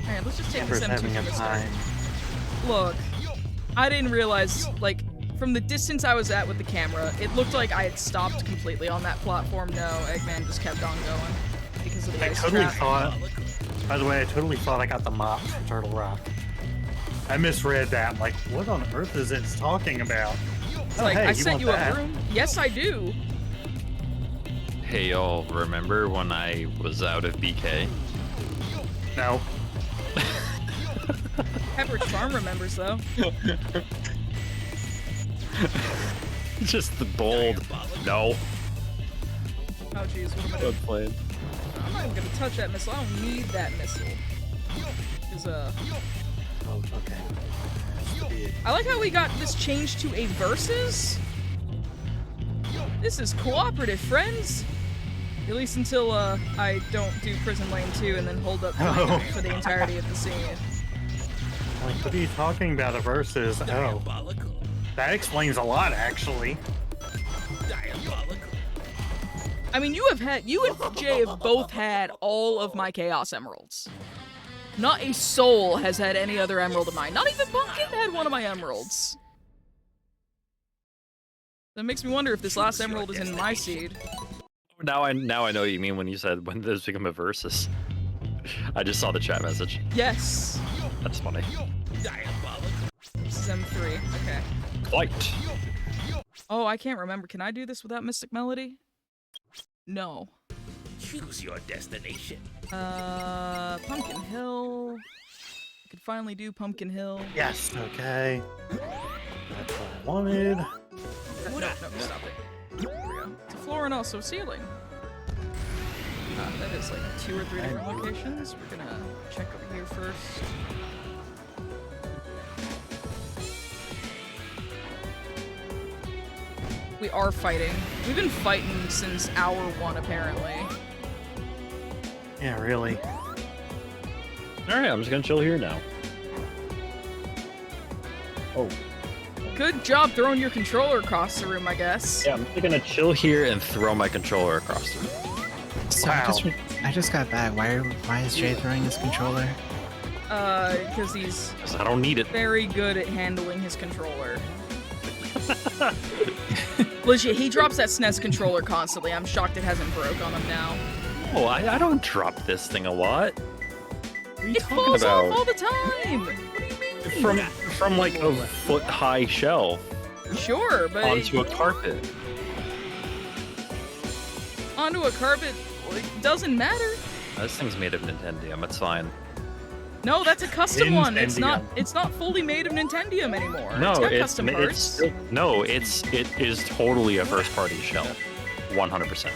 Alright, let's just take Amber's this M2 having from a the start. time. Look, I didn't realize, from the distance I was at with the camera, it looked like I had stopped completely on that platform. No, Eggman just kept on going because of the I ice totally trap. thought. By the way, I totally thought I got the mop from Turtle Rock. I misread that. I'm like, what on earth is it talking about? It's like, hey, I sent you want a room? Yes, I do. Hey, y'all, remember when I was out of BK? No. Pepper Charm remembers, though. Just the bold. No. Oh, jeez, what am I doing? Playing. I'm not even gonna touch that missile. I don't need that missile. Because, Oh, okay. I like how we got this changed to a versus. This is cooperative, friends. At least until I don't do Prison Lane 2 and then hold up for the entirety of the scene. Like, what are you talking about? A versus? Oh, that explains a lot, actually. I mean, you and Jay have both had all of my Chaos Emeralds. Not a soul has had any other emerald of mine. Not even Punkin had one of my emeralds. That makes me wonder if this last emerald is in my seed. Now I know what you mean when you said when does become a versus. I just saw the chat message. Yes. That's funny. This is M3. Okay. Fight. Oh, I can't remember. Can I do this without Mystic Melody? No. Choose your destination. Pumpkin Hill. I could finally do Pumpkin Hill. Yes. Okay. That's what I wanted. No, stop it. There we go. It's a floor and also a ceiling. That is like 2 or 3 different locations. We're gonna check over here first. We are fighting. We've been fighting since hour 1, apparently. Yeah, really. Alright, I'm just gonna chill here now. Oh. Good job throwing your controller across the room, I guess. Yeah, I'm just gonna chill here and throw my controller across the room. So Wow. I just got back. Why is Jay throwing his controller? Because he's 'Cause I don't need it. very good at handling his controller. Legit, he drops that SNES controller constantly. I'm shocked it hasn't broke on him now. Oh, I don't drop this thing a lot. are you It talking falls about? off all the time. What do you mean? From like a foot-high shelf Sure, but onto a carpet. onto a carpet, like, doesn't matter. This thing's made of Nintendium. It's fine. No, that's a custom one. It's not. Nintendium. It's not fully made of Nintendium anymore. No, it's got it's custom parts. it is totally a first-party shell, 100%.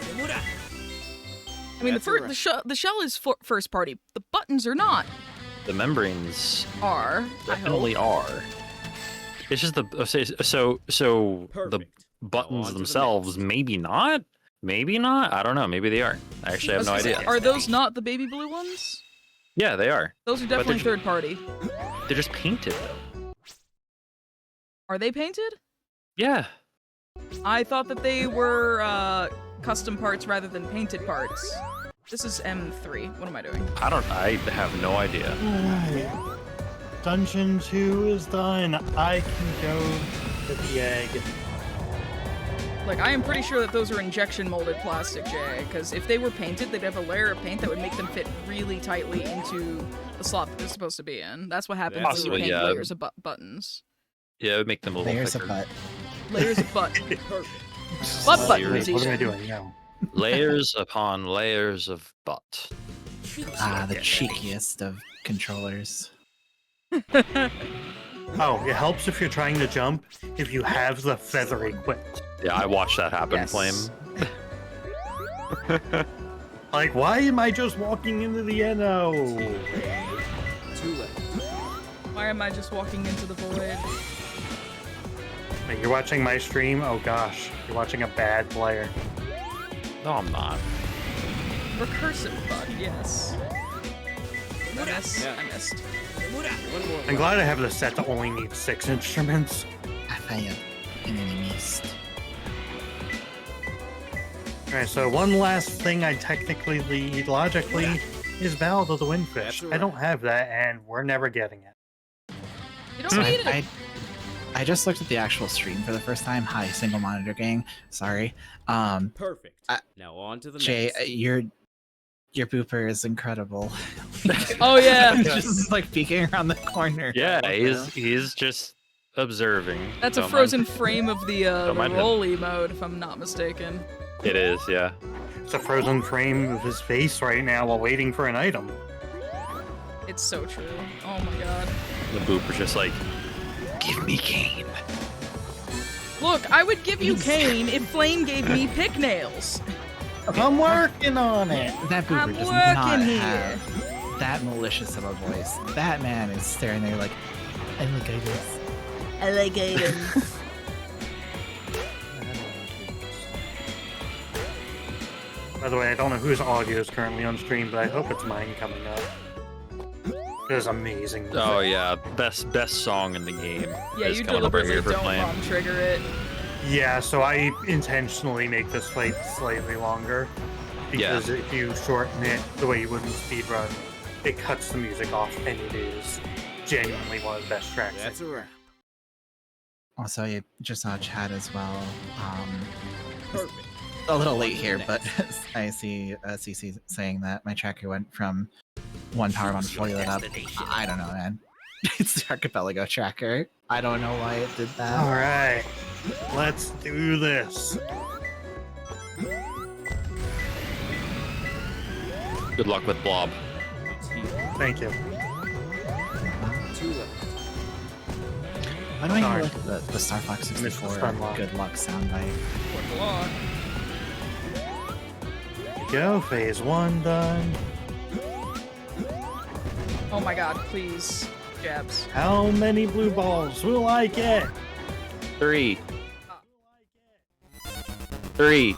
I mean, the shell is first party. The buttons are not. The membranes I definitely hope. are. It's just the the Perfect. buttons on to the themselves. next. Maybe not. Maybe not. I don't know. Maybe they are. I actually have no idea. Are those not the baby blue ones? Yeah, they are. Those are they're definitely ju- third party. They're just painted though. Are they painted? Yeah. I thought that they were custom parts rather than painted parts. This is M3. What am I doing? I have no idea. Alright. Dungeon 2 is done. I can go to the egg. Like, I am pretty sure that those are injection molded plastic, Jay, because if they were painted, they'd have a layer of paint that would make them fit really tightly into the slot that they're supposed to be in. That's what happens when you Possibly, paint yeah. layers of buttons. Yeah, it would make them a little Layers thicker. of butt. Layers of butt. Perfect. Butt Layers. buttons, What am I even. doing now? Layers upon layers of butt. Choose Ah, your the destination. cheekiest of controllers. Oh, it helps if you're trying to jump if you have the feather equipped. Yeah, I watched that happen, Yes. Flame. Like, why am I just walking into the end? Oh. Too late. Why am I just walking into the void? Wait, you're watching my stream? Oh gosh, you're watching a bad player. No, I'm not. Recursive butt, yes. I missed. Yeah. I missed. One more. I'm glad I have the set that only needs 6 instruments. I failed. And then he missed. Alright, so one last thing I technically lead logically is Ballad of the Windfish. That's I don't have that, and we're never getting it. You don't need it. I just looked at the actual stream for the first time. Hi, single monitor gang. Sorry. Perfect. I- Now on to the Jay, next. your booper is incredible. Oh yeah, Just like peeking around the corner. Yeah, I love he's just observing. that's a Don't frozen mind. frame of the mind him. rolly mode, if I'm not mistaken. It is, yeah. It's a frozen frame of his face right now while waiting for an item. It's so true. Oh my god. The booper's just like, give me cane. Look, I would give you Cane if Flame gave me pick nails. I'm working on it. it. That booper I'm does working not here. have that malicious of a voice. That man is staring there like, I look at this. I like items. By the way, I don't know whose audio is currently on stream, but I hope it's mine coming up. It is amazing. Oh yeah, best song in the game. Yeah, is you coming over deliberately here for don't Flame. bomb trigger it. Yeah, so I intentionally make this fight slightly longer. Because if you shorten it the way you would in speedrun, it cuts the music off, and it is genuinely one of the best tracks. That's a wrap. Also, I just saw chat as well. Perfect. A little late here, but I see CC saying that my tracker went from one power bomb fully lit up. I don't know, man. It's the Archipelago tracker. I don't know why it did that. Alright, let's do this. Good luck with Blob. Thank you. Too late. Why do I Sorry. hear like the Star Fox Missed the 64 stun lock. good luck soundbite? What the law? Here we go, phase 1 done. Oh my god, please. Jabs. How many blue balls will I get? 3. 3.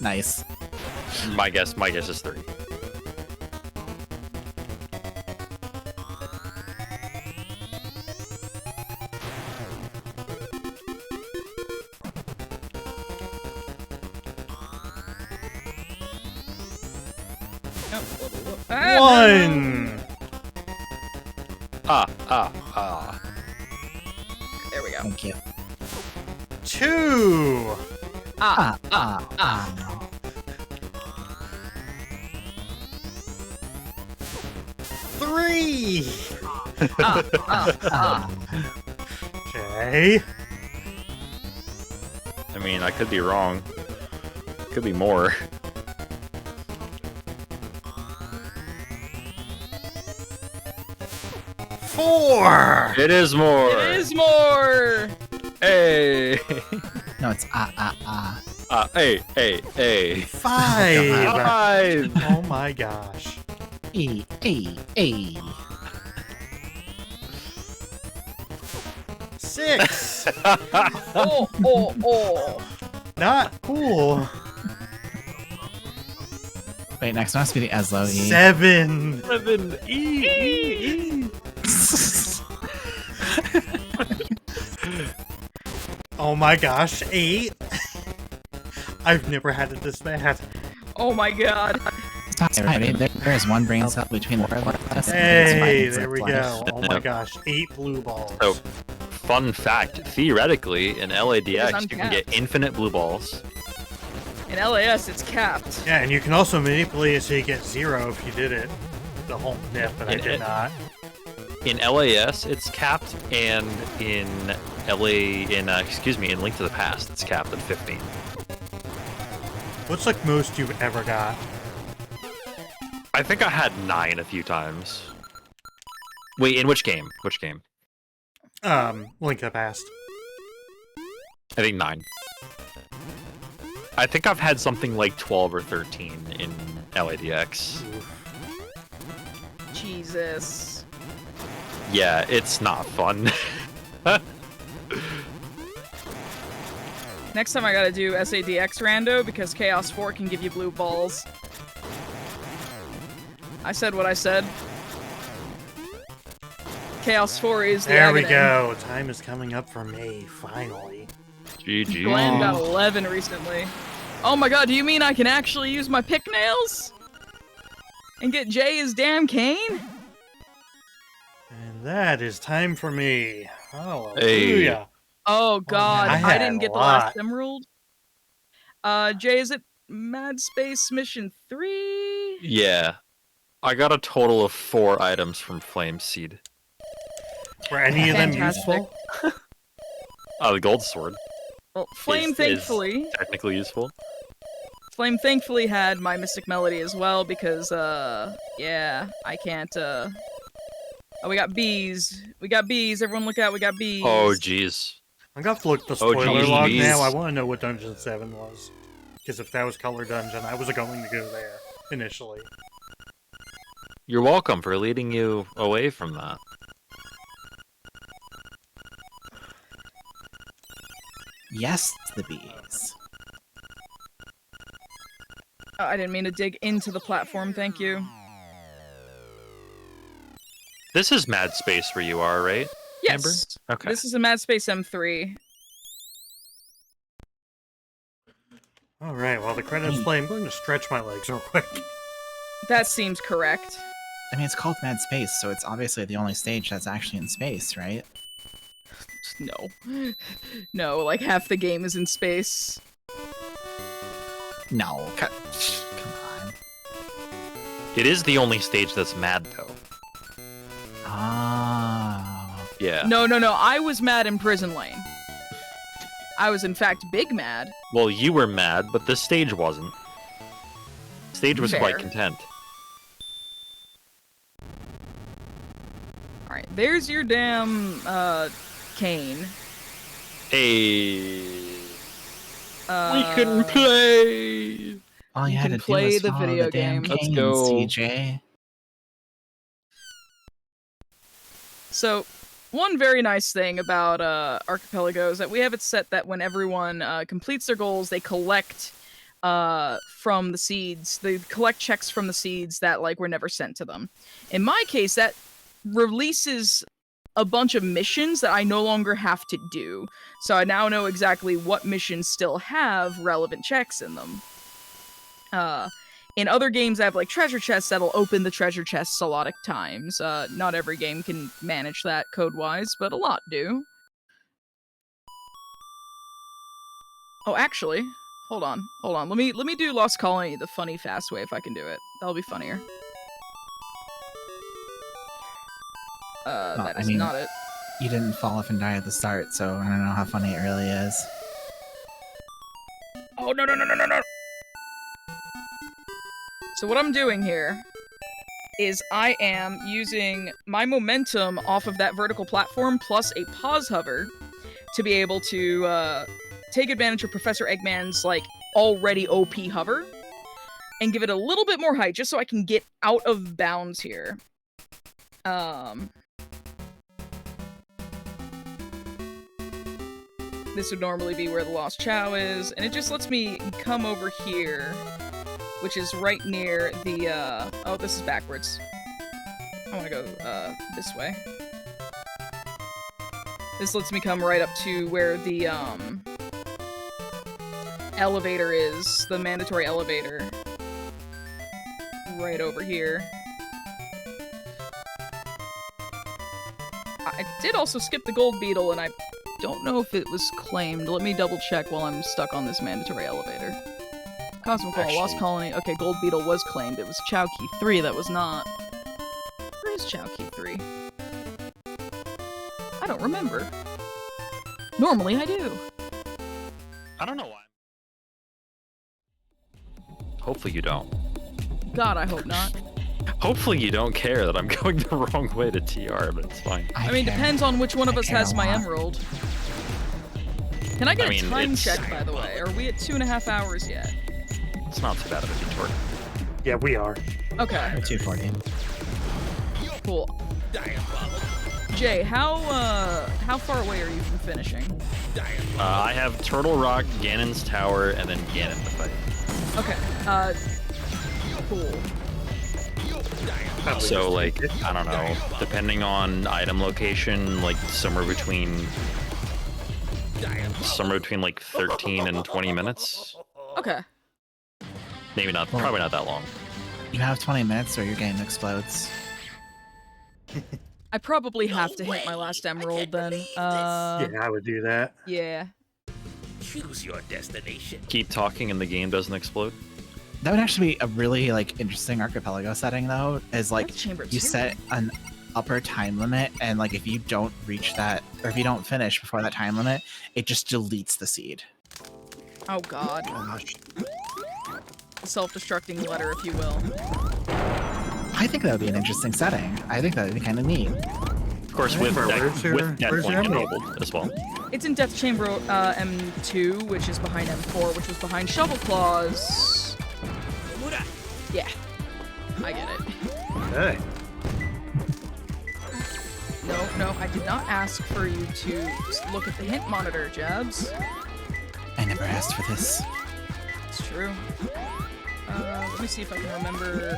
Nice. My guess is 3. One! There we go. Thank you. 2! 3. Ah. Okay. I mean, I could be wrong. Could be more. Four. It is more. It is more. Hey. No, it's Hey. 5. 5. Oh my gosh. E. 6. Oh. Not cool. Wait, next one has to be the Eslo E. 7. 7. E. Oh my gosh. 8. I've never had it this bad. Oh my god. Right, there is one brain cell between the us. Hey, there we go. Oh my gosh. 8 blue balls. So, fun fact, theoretically, in LADX, you can get uncapped. infinite blue balls. In LAS, it's capped. Yeah, and you can also manipulate it so you get 0 if you did it. The whole nip, but I did not. In LAS, it's capped, and in in Link to the Past, it's capped at 15. What's like most you've ever got? I think I had 9 a few times. Wait, in which game? Which game? Link to the Past. I think 9. I think I've had something like 12 or 13 in LADX. Jesus. Yeah, it's not fun. Next time I gotta do SADX rando because Chaos 4 can give you blue balls. I said what I said. Chaos 4 is the There we agony. go. Time is coming up for me, finally. GG. Glenn got 11 recently. Oh my god, do you mean I can actually use my pick nails? And get Jay his damn cane? And that is time for me. Hallelujah. Oh god, man, I I didn't had get a the lot. last emerald. Jay, is it Mad Space Mission 3? Yeah. I got a total of 4 items from Flame Seed. Were any of them Fantastic. useful? The gold sword. Well, Flame is thankfully technically useful. had my Mystic Melody as well because, yeah, I can't, Oh, we got bees. Everyone look out, we got bees. Oh, jeez. I'm gonna have to look at the Oh, spoiler geez. log now. I want to know what Dungeon 7 was. Because if that was Color Dungeon, I was going to go there initially. You're welcome for leading you away from that. Yes, the bees. Oh, I didn't mean to dig into the platform, thank you. This is Mad Space where you are, right? Amber? Yes. Okay. This is a Mad Space M3. Alright, while the credits play, I'm going to stretch my legs real quick. That seems correct. I mean, it's called Mad Space, so it's obviously the only stage that's actually in space, right? No. No, like half the game is in space. No, come on. It is the only stage that's mad, though. Oh. Yeah. No, I was mad in Prison Lane. I was in fact big mad. Well, you were mad, but this stage wasn't. Stage was Fair. quite content. Alright, there's your damn, cane. Hey. We we can play! All you You had can to play do was the follow video the damn game. Let's canes, go. CJ. So, one very nice thing about Archipelago is that we have it set that when everyone completes their goals, they collect from the seeds. They collect checks from the seeds that like were never sent to them. In my case, that releases a bunch of missions that I no longer have to do. So I now know exactly what missions still have relevant checks in them. In other games, I have like treasure chests that'll open the treasure chests a lot of times. Not every game can manage that code-wise, but a lot do. Oh, actually, hold on. Let me do Lost Colony the funny fast way if I can do it. That'll be funnier. That I is mean- not it. You didn't fall off and die at the start, so I don't know how funny it really is. Oh, no. So what I'm doing here is I am using my momentum off of that vertical platform plus a pause hover to be able to take advantage of Professor Eggman's, like, already OP hover and give it a little bit more height just so I can get out of bounds here. This would normally be where the Lost Chow is, and it just lets me come over here, which is right near the, oh, this is backwards. I want to go, this way. This lets me come right up to where the, elevator is, the mandatory elevator. Right over here. I did also skip the gold beetle, and I don't know if it was claimed. Let me double check while I'm stuck on this mandatory elevator. Cosmic Ball, Lost Colony. Okay, gold beetle was claimed. It was Chow Key 3 that was not. Where is Chow Key 3? I don't remember. Normally I do. I don't know why. Hopefully you don't. God, I hope not. Hopefully you don't care that I'm going the wrong way to TR, but it's fine. I mean, depends on which one of I us care has a my lot. emerald. Can I get I mean, a time it's- check, by the way? Are we at 2.5 hours yet? It's not too bad of a detour. Yeah, we are. Okay, 240. cool. Jay, how far away are you from finishing? I have Turtle Rock, Ganon's Tower, and then Ganon to fight. Okay, cool. So, like, I don't know, depending on item location, like, somewhere between like 13 and 20 minutes. Okay. Maybe not, probably not that long. You have 20 minutes or your game explodes. I probably have to hit my last emerald then. Yeah, I would do that. Yeah. Choose your destination. Keep talking and the game doesn't explode. That would actually be a really like interesting archipelago setting though, is like Death Chamber you 2? set an upper time limit and like if you don't reach that or if you don't finish before that time limit, it just deletes the seed. Oh god. Gosh. Self-destructing letter, if you will. I think that would be an interesting setting. I think that would be kind of neat. Of course, with Where's your- Death where's your Point emerald? enabled as well. It's in Death Chamber M2, which is behind M4, which was behind Shovel Claws. Yeah. I get it. Hey. No, I did not ask for you to look at the hint monitor, Jabs. I never asked for this. It's true. Let me see if I can remember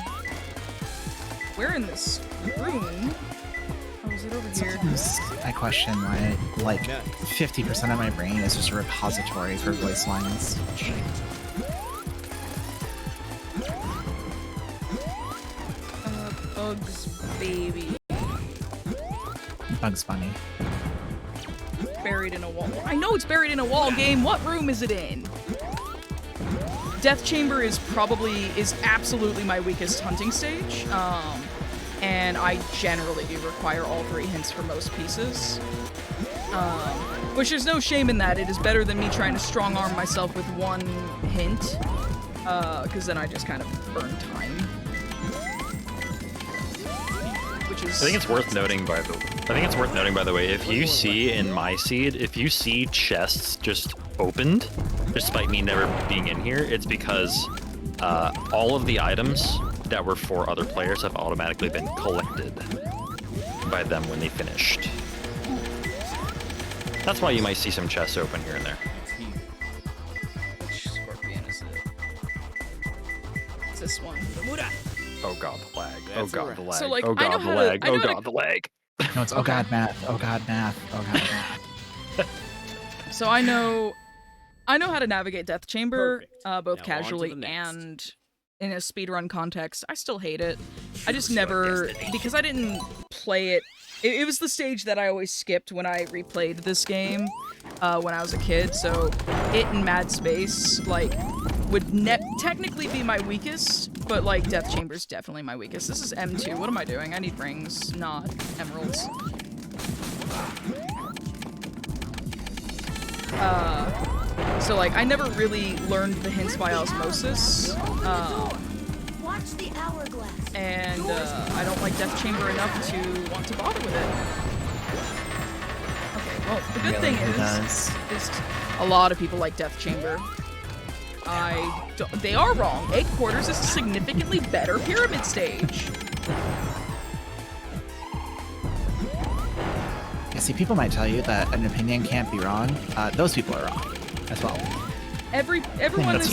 where in this room. Oh, is it over here? Sometimes I question why like 50% of my brain is just a repository for voice lines. Bugs Baby. Bugs Bunny. Buried in a wall. I know it's buried in a wall game. What room is it in? Death Chamber is absolutely my weakest hunting stage. And I generally do require all 3 hints for most pieces. Which there's no shame in that. It is better than me trying to strong arm myself with 1 hint. Because then I just kind of burn time. Which is... I think it's worth noting by the way, if you see in my seed, if you see chests just opened, despite me never being in here, it's because all of the items that were for other players have automatically been collected by them when they finished. That's why you might see some chests open here and there. Which scorpion is it? It's this one. Oh god, the lag. Oh That's god, alright. the lag. So, like, oh I know god, the how to- lag. I know Oh how to- god, the lag. No, it's oh god math, oh god math, oh god math. So I know how to navigate Death Chamber, Perfect. both Now on to casually the next. and in a speedrun context. I still hate it. I just Choose your never, destination. because I didn't play it. It was the stage that I always skipped when I replayed this game when I was a kid. So it and Mad Space, like, would technically be my weakest, but like Death Chamber's definitely my weakest. This is M2. What am I doing? I need rings, not emeralds. So like I never really learned the hints by osmosis. Watch the hourglass. And I don't like Death Chamber enough to want to bother with it. Okay, well, the good thing is a lot of people like Death Chamber. They are wrong. Egg Quarters is a significantly better pyramid stage. Yeah, see, people might tell you that an opinion can't be wrong. Those people are wrong as well. Everyone's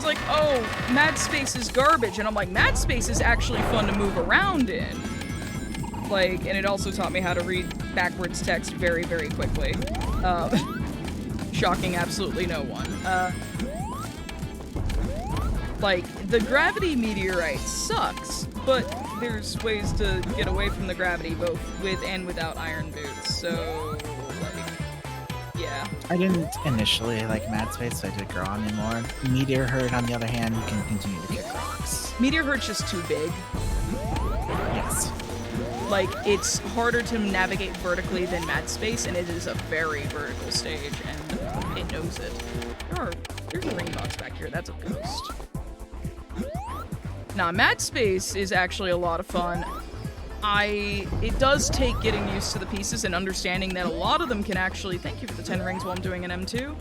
like, oh, Mad Space is garbage, and I'm like, Mad Space is actually fun to move around in. Like, and it also taught me how to read backwards text very, very quickly. Shocking absolutely no one. Like, the gravity meteorite sucks, but there's ways to get away from the gravity both with and without iron boots, so, like, yeah. I didn't initially like Mad Space, so I did grow on me more. Meteor Herd, on the other hand, you can continue to kick rocks. Meteor Herd's just too big. Yes. Like, it's harder to navigate vertically than Mad Space, and it is a very vertical stage, and it knows it. There's a ring box back here, that's a ghost. Nah, Mad Space is actually a lot of fun. It does take getting used to the pieces and understanding that a lot of them can actually, thank you for the 10 rings while I'm doing an M2.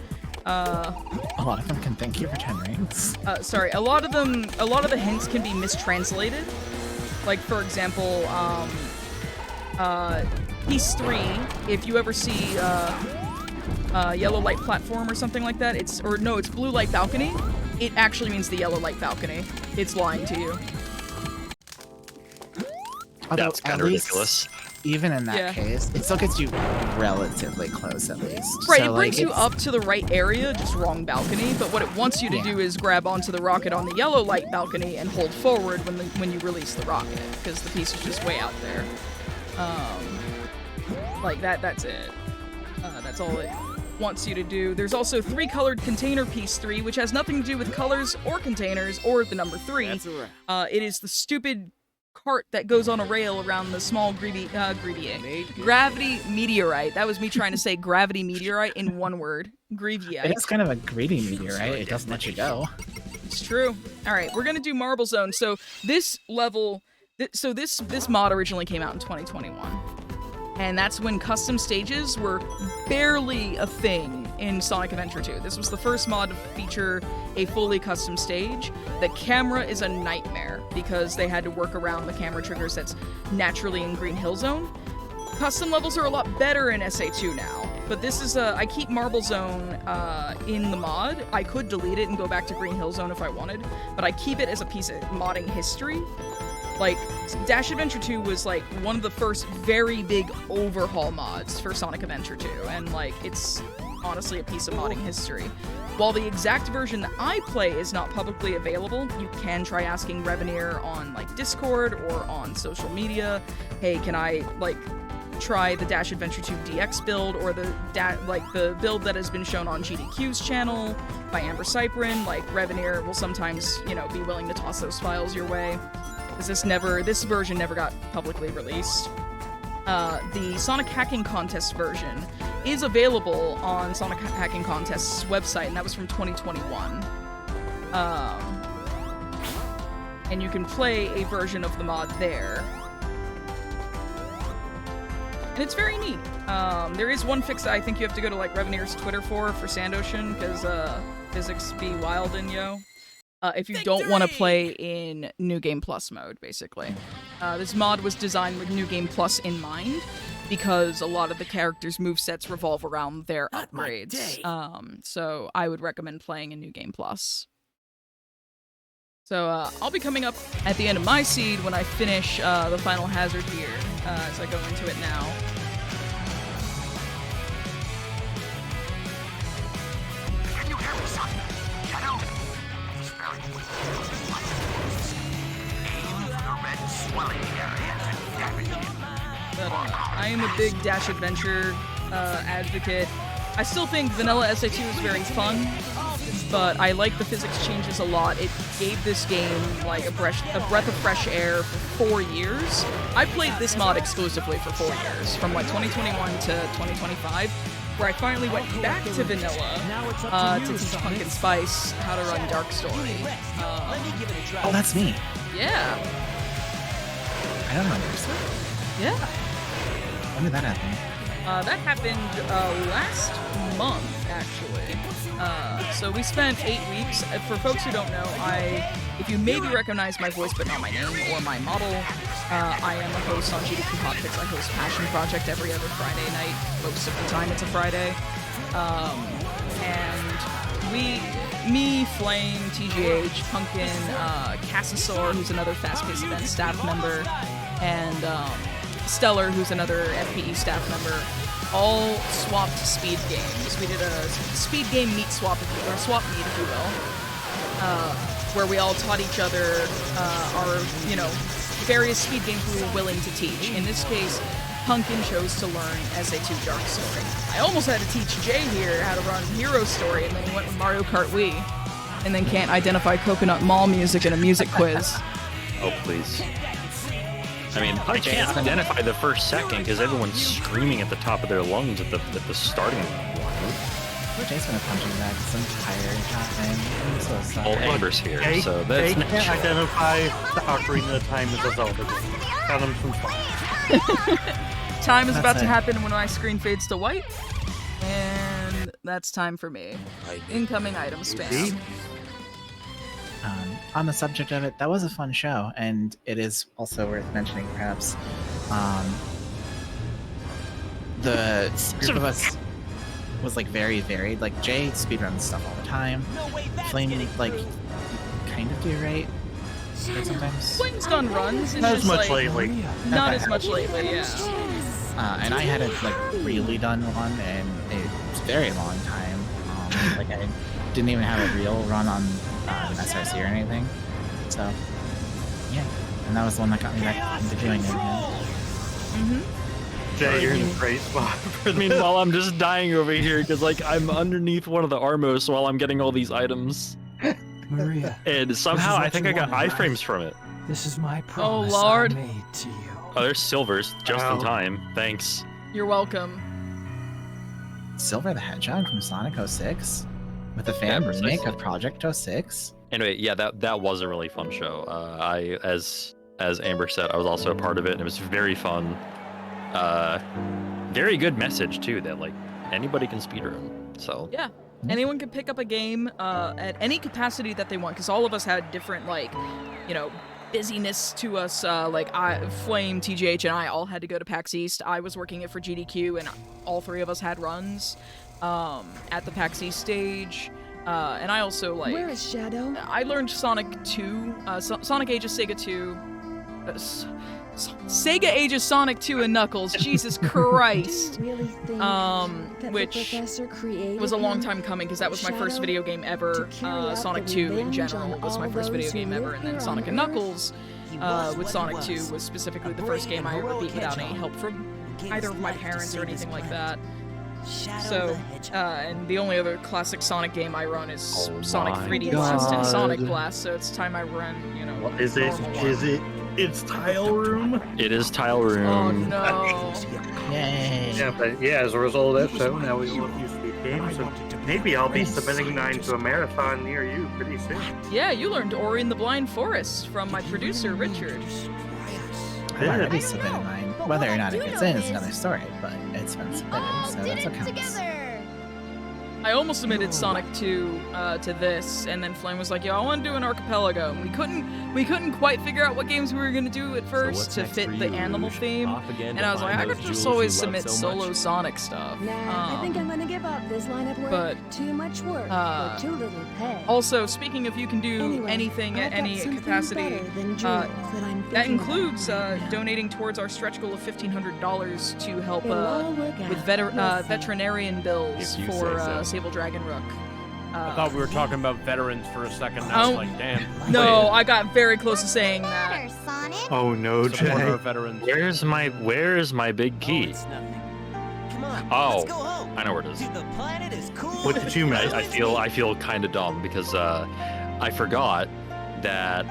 A lot of them can thank you for 10 rings. Sorry, a lot of the hints can be mistranslated. Like, for example, piece 3, if you ever see, yellow light platform or something like that, it's blue light balcony, it actually means the yellow light balcony. It's lying to you. Although, That's kind of ridiculous. Even in that case, it still gets you relatively close, at least. Right, so, it brings you up to the right area, just wrong balcony, but what it wants you to do is grab onto the rocket on the yellow light balcony and hold forward when you release the rocket, because the piece is just way out there. Like, that's it. That's all it wants you to do. There's also 3-colored container piece 3, which has nothing to do with colors or containers or the number 3. That's right. It is the stupid cart that goes on a rail around the small gravity meteorite. That was me trying to say gravity meteorite in one word. Greviite. It is kind of a greedy meteorite. It doesn't let you go. It's true. All right, we're gonna do Marble Zone. So this level, this mod originally came out in 2021. And that's when custom stages were barely a thing in Sonic Adventure 2. This was the first mod to feature a fully custom stage. The camera is a nightmare because they had to work around the camera triggers that's naturally in Green Hill Zone. Custom levels are a lot better in SA2 now, but this is I keep Marble Zone in the mod. I could delete it and go back to Green Hill Zone if I wanted, but I keep it as a piece of modding history. Like, Dash Adventure 2 was, like, one of the first very big overhaul mods for Sonic Adventure 2, and, like, it's honestly a piece of modding history. While the exact version that I play is not publicly available, you can try asking Reveneer on, like, Discord or on social media, hey, can I, like, try the Dash Adventure 2 DX build, or the build that has been shown on GDQ's channel by Amber Cyprian. Like, Reveneer will sometimes, you know, be willing to toss those files your way. This version never got publicly released. The Sonic Hacking Contest version is available on Sonic Hacking Contest's website, and that was from 2021. And you can play a version of the mod there. And it's very neat. There is one fix that I think you have to go to, like, Reveneer's Twitter for Sand Ocean, because physics be wild in yo. If you don't want to play in New Game Plus mode, basically. This mod was designed with New Game Plus in mind, because a lot of the characters' movesets revolve around their upgrades. So I would recommend playing in New Game Plus. So I'll be coming up at the end of my seed when I finish the final hazard here, as I go into it now. Can you hear me, son? Shadow? But I am a big Dash Adventure advocate. I still think Vanilla SA2 is very fun, but I like the physics changes a lot. It gave this game like a breath of fresh air for 4 years. I played this mod exclusively for 4 years, from like 2021 to 2025, where I finally went back to vanilla to teach Punkin Spice how to run Dark Story. Oh, that's me. Yeah. I don't remember this. Yeah. When did that happen? That happened last month, actually. So we spent 8 weeks. For folks who don't know, if you maybe recognize my voice but not my name or my model, I am a host on GDQ Hotfix. I host Passion Project every other Friday night. Most of the time it's a Friday. And me, Flame, TGH, Punkin, Cassasaur, who's another fast-paced event staff member, and Stellar, who's another FPE staff member, all swapped speed games. We did a speed game meet swap, or swap meet, if you will, where we all taught each other our, various speed games we were willing to teach. In this case, Punkin chose to learn SA2 Dark Story. I almost had to teach Jay here how to run Hero Story, and then he went with Mario Kart Wii, and then can't identify Coconut Mall music in a music quiz. Oh, please. I mean, I can't identify the first second because everyone's screaming at the top of their lungs at the starting line. Jay's been a punching bag this entire time. I'm so sorry. Well, Amber's here, so They that's can't natural. identify the Ocarina of Time as a Zelda game. Got them some fun. Time is That's about to it. happen when my screen fades to white, and that's time for me. Incoming item spam. On the subject of it, that was a fun show, and it is also worth mentioning, perhaps, the group of us was like very varied. Like Jay speedruns stuff all the time. Flame, like, kind of do, right? Like sometimes. Flame's done runs. It's Not as just much like, lately. Not as much lately, yeah. And I had a really done one, and it was a very long time. Like I didn't even have a real run on an SRC or anything. So yeah, and that was the one that got me back into doing it again. Jay, you're in a great spot for this. Meanwhile, I'm just dying over here because I'm underneath one of the Armos while I'm getting all these items. Maria. And somehow I think I got wanted, iframes from it. This is my promise Lord. I made to you. Oh, there's silvers just in Wow. time. Thanks. You're welcome. Silver the Hedgehog from Sonic 06 with a fan Yeah, remake precisely. of Project 06. Anyway, yeah, that was a really fun show. As Amber said, I was also a part of it, and it was very fun. Very good message too, that like anybody can speedrun. So Yeah. Anyone can pick up a game at any capacity that they want, because all of us had different, busyness to us. Flame, TGH, and I all had to go to PAX East. I was working it for GDQ, and all three of us had runs at the PAX East stage. And I also, Where is Shadow? I learned Sonic 2, Sonic Ages Sega 2, Sega Ages Sonic 2 and Knuckles, Jesus Christ. Really think that Which the professor created was a long him? time coming because that was my first Shadow, video game ever. to carry out Sonic the 2 in revenge general on was my all first video those who game ever, live and then here Sonic on and Earth. Knuckles with Sonic 2 was specifically the first game I ever beat without any help from either of my parents or anything like that. So, and the only other classic Sonic game I run is Oh Sonic my 3D Blast and God. Sonic Blast, so it's time I run, What is it? normal one. Is it? It's Tile Room. it is Tile Room. Oh no. Yay! Yeah, but yeah, as a result of that show, now we love these speed games, and maybe I'll be submitting mine to a marathon near you pretty soon. Yeah, you learned Ori and the Blind Forest from my producer, Richard. I've already submitted mine. Whether or not it gets in is another story, but it's been submitted, so that's what counts. I almost submitted Sonic 2 to this, and then Flame was like, "Yo, I want to do an Archipelago." And we couldn't quite figure out what games we were gonna do at first to fit the animal theme. And I was like, I could just always submit solo Sonic stuff. Nah, I think I'm gonna give up this line of work. but, Too much work uh, for too little pay. Also, speaking of you can do Anyway, anything I've at got any something capacity, better than jewels that I'm that thinking includes about now. donating towards our stretch goal of $1,500 to help It'll all work with out. You'll see. veterinarian bills If you for say so. Sable Dragon Rook. I thought we were talking about veterans for a second. Now Oh, it's like, damn. No, I got very close to saying that. Oh no, Supporter Jay. of veterans. Where's my big key? Come on, Oh. let's go home. I know where it is. The planet is cool. What did you miss? I feel kind of dumb because I forgot that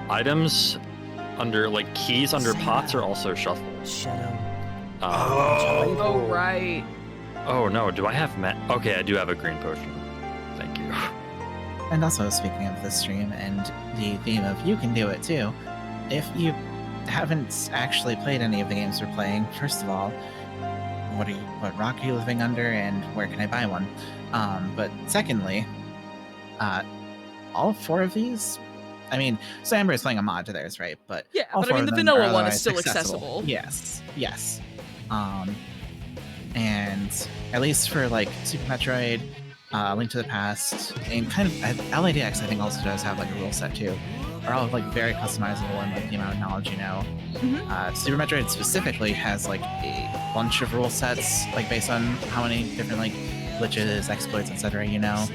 items under like keys under pots are also shuffled. Shadow. Oh, right. Oh no, do I have Okay, I do have a green potion. Thank you. And also, speaking of this stream and the theme of you can do it too, if you haven't actually played any of the games we're playing, first of all, what rock are you living under, and where can I buy one? But secondly, all 4 of these, I mean, so Amber is playing a mod to theirs, right? But Yeah, all but I 4 mean, of the them vanilla are one is otherwise still accessible. Yes. And at least for like Super Metroid, Link to the Past, and kind of LADX, I think also does have like a rule set too. Are all like very customizable and like the amount of knowledge you know. Super Metroid specifically has like a bunch of rule sets, like based on how many different like glitches, exploits, etc. You know,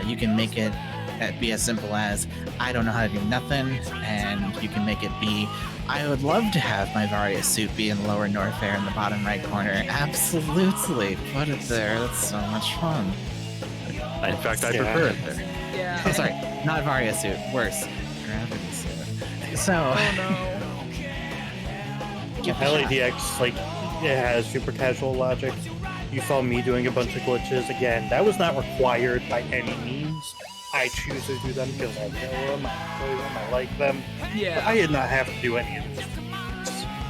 you can make it be as simple as I don't know how to do nothing, and you can make it be I would love to have my Varia suit be in lower north there in the bottom right corner. Absolutely, put it there. That's so much fun. In fact, I prefer it there. Yeah. Oh, sorry, not Varia suit. Worse, gravity suit. So. Oh no. LADX, like, it has super casual logic. You saw me doing a bunch of glitches. Again, that was not required by any means. I choose to do them because I know them, I enjoy them, I like them. Yeah. But I did not have to do any of this.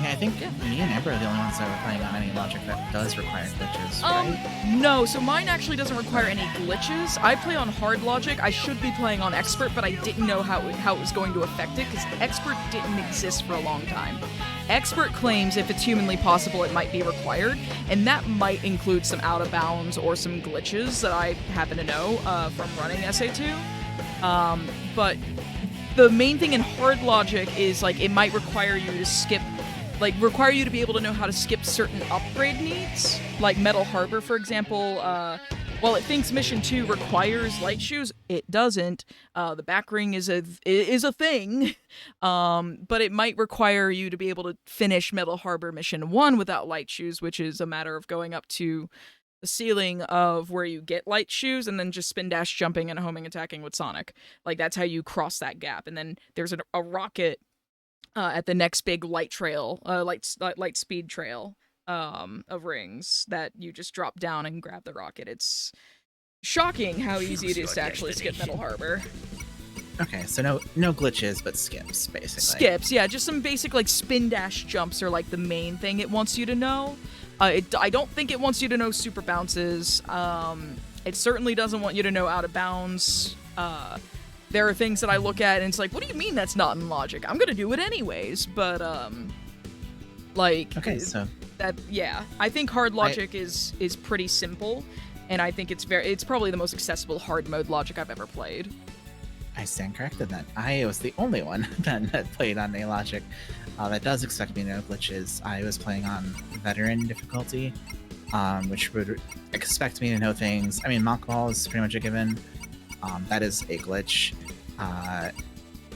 Yeah, I think me and Amber are the only ones that are playing on any logic that does require glitches, right? No, so mine actually doesn't require any glitches. I play on hard logic. I should be playing on expert, but I didn't know how it was going to affect it because expert didn't exist for a long time. Expert claims if it's humanly possible, it might be required, and that might include some out of bounds or some glitches that I happen to know from running SA2. But the main thing in hard logic is like it might require you to skip. Require you to be able to know how to skip certain upgrade needs, like Metal Harbor, for example. While it thinks Mission 2 requires light shoes, it doesn't. The back ring is a thing, but it might require you to be able to finish Metal Harbor Mission 1 without light shoes, which is a matter of going up to the ceiling of where you get light shoes and then just spin dash jumping and homing attacking with Sonic. Like, that's how you cross that gap. And then there's a rocket at the next big light trail, light speed trail of rings that you just drop down and grab the rocket. It's shocking how easy it is to actually skip Metal Harbor. Okay, so no glitches, but skips, basically. Skips, yeah, just some basic like spin dash jumps are like the main thing it wants you to know. I don't think it wants you to know super bounces. It certainly doesn't want you to know out of bounds. There are things that I look at and it's like, what do you mean that's not in logic? I'm gonna do it anyways, but Okay, so that, yeah, I think hard logic is pretty simple, and I think it's probably the most accessible hard mode logic I've ever played. I stand corrected then. I was the only one that played on a logic that does expect me to know glitches. I was playing on veteran difficulty, which would expect me to know things. I mean, mock ball is pretty much a given. That is a glitch.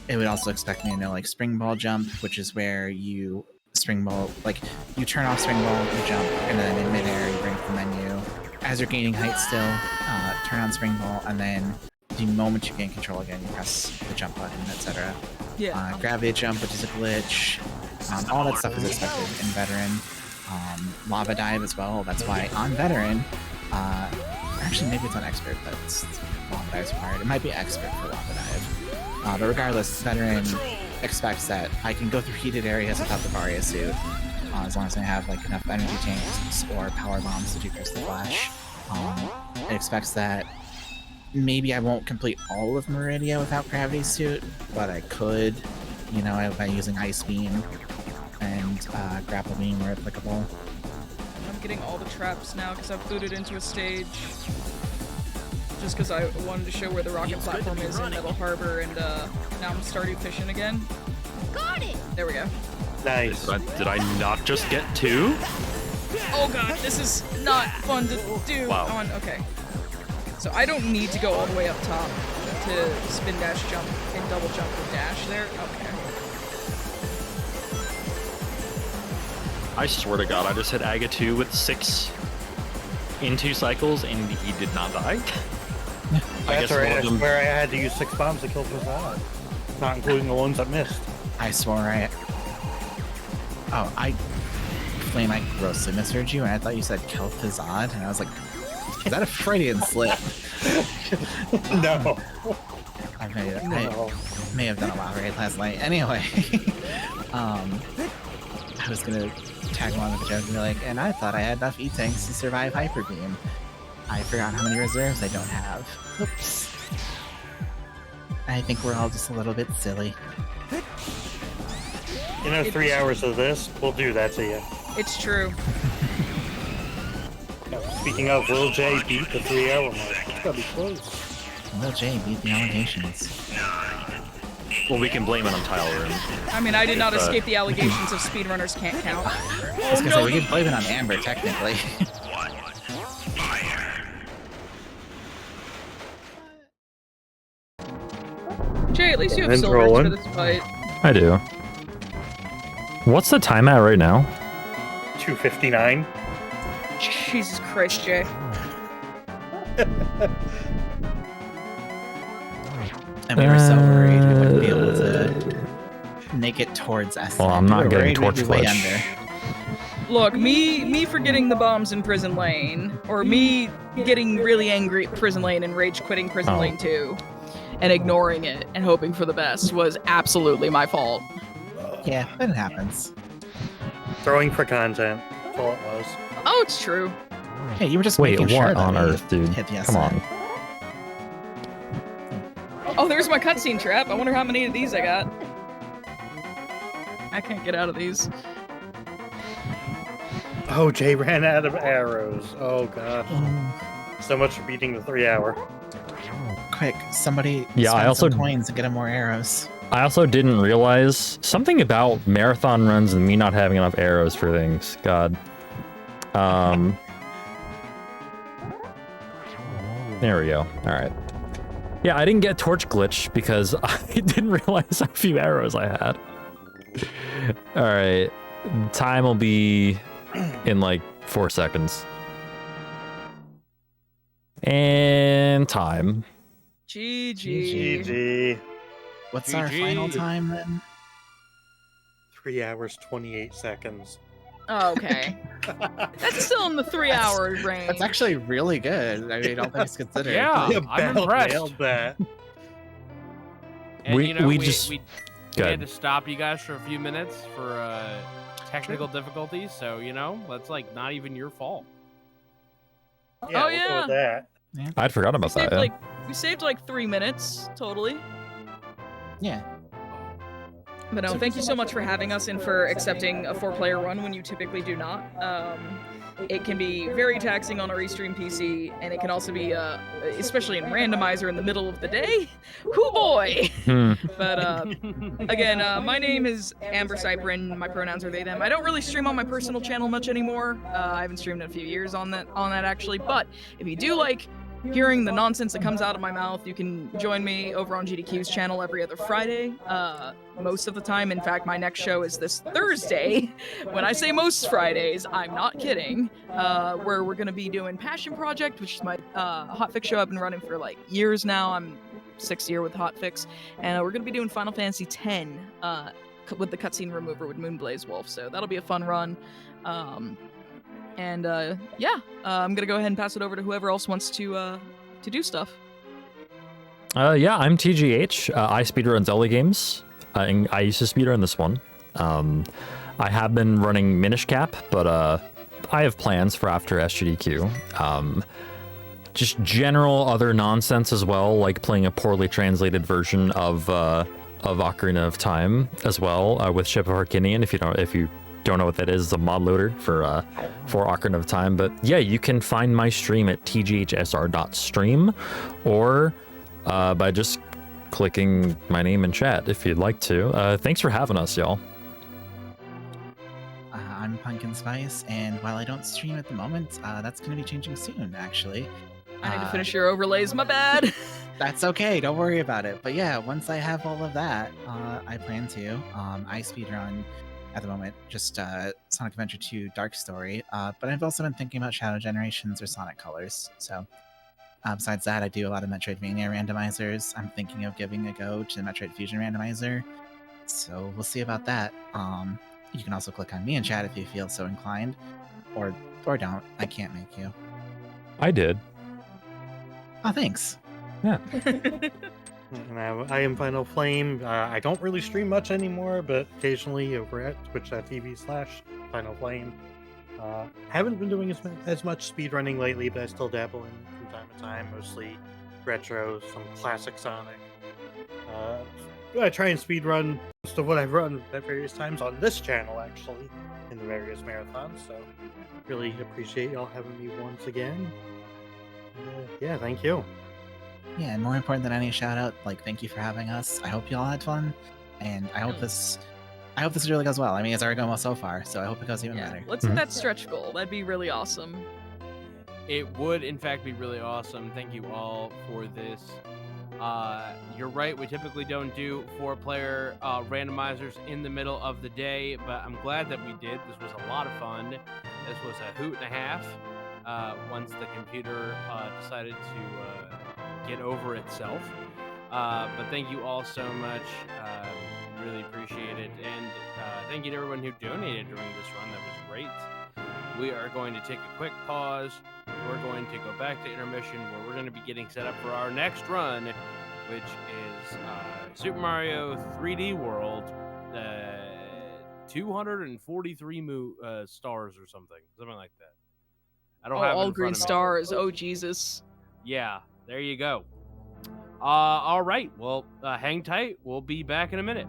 It would also expect me to know like spring ball jump, which is where you spring ball, like you turn off spring ball, you jump, and then in midair you bring up the menu. As you're gaining height still, turn on spring ball, and then the moment you gain control again, you press the jump button, etc. Yeah. Gravity jump, which is a glitch. All that stuff is expected in veteran. Lava dive as well. That's why on veteran, actually maybe it's on expert, but lava dive is required. It might be expert for lava dive. But regardless, veteran expects that I can go through heated areas without the Varia suit, as long as I have like enough energy tanks or power bombs to do Crystal Flash. It expects that maybe I won't complete all of Meridia without Gravity Suit, but I could, you know, by using Ice Beam and Grapple Beam where applicable. I'm getting all the traps now because I've booted into a stage. Just because I wanted to show where the rocket platform is in Metal Harbor, and now I'm Stardew fishing again. Got it! There we go. Nice. Did I not just get 2? Oh god, this is not fun to do. Wow. Okay. So I don't need to go all the way up top to spin dash jump and double jump and dash there. Okay. I swear to God, I just hit Aga 2 with 6 in 2 cycles, and he did not die. That's right. I one of them- swear I had to use 6 bombs to kill Facade, not including the ones I missed. I swore I. Oh, Flame, I grossly misheard you, and I thought you said kill Fazad, and I was like, is that a Freudian slip? No. I may have done a lot right last night. Anyway, I was gonna tag along with the joke and be like, and I thought I had enough E-tanks to survive Hyper Beam. I forgot how many reserves I don't have. Oops. I think we're all just a little bit silly. 3 hours of this, we'll do that to you. It's true. Speaking of, Lil J beat the 3-hour mark. It's gotta be close. Lil J beat the allegations. Well, we can blame it on tile room. I mean, I did not escape the allegations of speedrunners can't count. I was gonna say, we could blame it on Amber, technically. Jay, at least you have And silvers rolling. for this fight. I do. What's the time at right now? 259. Jesus Christ, Jay. And we were so worried we wouldn't be able to make it towards S. Well, I'm not getting torch way glitch. under. Look, me forgetting the bombs in Prison Lane, or me getting really angry at Prison Lane and rage quitting Prison Oh. Lane 2, and ignoring it and hoping for the best was absolutely my fault. Yeah, but it happens. Throwing for content. That's all it was. Oh, it's true. Hey, you were just Wait, making sure what that on we earth, dude? hit the Come on. Oh, there's my cutscene trap. I wonder how many of these I got. I can't get out of these. Oh, Jay ran out of arrows. Oh, God. So much for beating the 3-hour. Quick, somebody Yeah, spend I also- some coins and get him more arrows. I also didn't realize something about marathon runs and me not having enough arrows for things. God. There we go. All right. Yeah, I didn't get torch glitch because I didn't realize how few arrows I had. All right. Time will be in like 4 seconds. And time. GG. GG. What's our GG. final time then? 3 hours, 28 seconds. Oh, okay. That's still in the 3-hour range. That's actually really good. I mean, all things considered. Yeah, You I'm nailed impressed. that. And We- you know, we we, just- we Go had ahead. to stop you guys for a few minutes for technical difficulties, so that's like not even your fault. Yeah, Oh, we'll go yeah. with that. I'd forgotten about that. Yeah. We saved like 3 minutes, totally. Yeah. But no, thank you so much for having us and for accepting a 4-player run when you typically do not. It can be very taxing on a restream PC, and it can also be, especially in randomizer in the middle of the day. Hoo boy! Hmm. But again, my name is Amber Cyprian. My pronouns are they them. I don't really stream on my personal channel much anymore. I haven't streamed in a few years on that actually. But if you do like hearing the nonsense that comes out of my mouth, you can join me over on GDQ's channel every other Friday. Most of the time, in fact, my next show is this Thursday. When I say most Fridays, I'm not kidding. Where we're going to be doing Passion Project, which is my hotfix show I've been running for like years now. I'm 6th year with hotfix, and we're going to be doing Final Fantasy X with the cutscene remover with Moonblaze Wolf. So that'll be a fun run. I'm gonna go ahead and pass it over to whoever else wants to do stuff. Yeah, I'm TGH. I speedrun Zelda games. And I used to speedrun this one. I have been running Minish Cap, but I have plans for after SGDQ. Just general other nonsense as well, like playing a poorly translated version of Ocarina of Time as well with Ship of Harkinian. If you don't know what that is, it's a mod loader for Ocarina of Time. But yeah, you can find my stream at tghsr.stream or by just clicking my name in chat if you'd like to. Thanks for having us, y'all. I'm Punkin Spice, and while I don't stream at the moment, that's going to be changing soon, actually. I need to finish your overlays, my bad. That's okay, don't worry about it. But yeah, once I have all of that, I plan to. I speedrun at the moment, just Sonic Adventure 2 Dark Story. But I've also been thinking about Shadow Generations or Sonic Colors. So besides that, I do a lot of Metroidvania randomizers. I'm thinking of giving a go to the Metroid Fusion randomizer. So we'll see about that. You can also click on me in chat if you feel so inclined, or don't. I can't make you. I did. Oh, thanks. Yeah. And I am Finalflame. I don't really stream much anymore, but occasionally over at twitch.tv/Finalflame. Haven't been doing as much speedrunning lately, but I still dabble in from time to time, mostly retro, some classic Sonic. I try and speedrun most of what I've run at various times on this channel, actually, in the various marathons, so really appreciate y'all having me once again. Yeah, thank you. Yeah, and more important than any shout out, thank you for having us. I hope you all had fun, and I hope this really goes well. I mean, it's already going well so far, so I hope it goes even better. Let's hit that stretch goal. That'd be really awesome. It would, in fact, be really awesome. Thank you all for this. You're right, we typically don't do 4-player randomizers in the middle of the day, but I'm glad that we did. This was a lot of fun. This was a hoot and a half once the computer decided to get over itself. But thank you all so much. Really appreciate it. And thank you to everyone who donated during this run. That was great. We are going to take a quick pause. We're going to go back to intermission where we're going to be getting set up for our next run, which is Super Mario 3D World, 243 stars or something like that. I don't have it all in green front of me. stars. Oh, Jesus. Yeah, there you go. All right. Well, hang tight. We'll be back in a minute.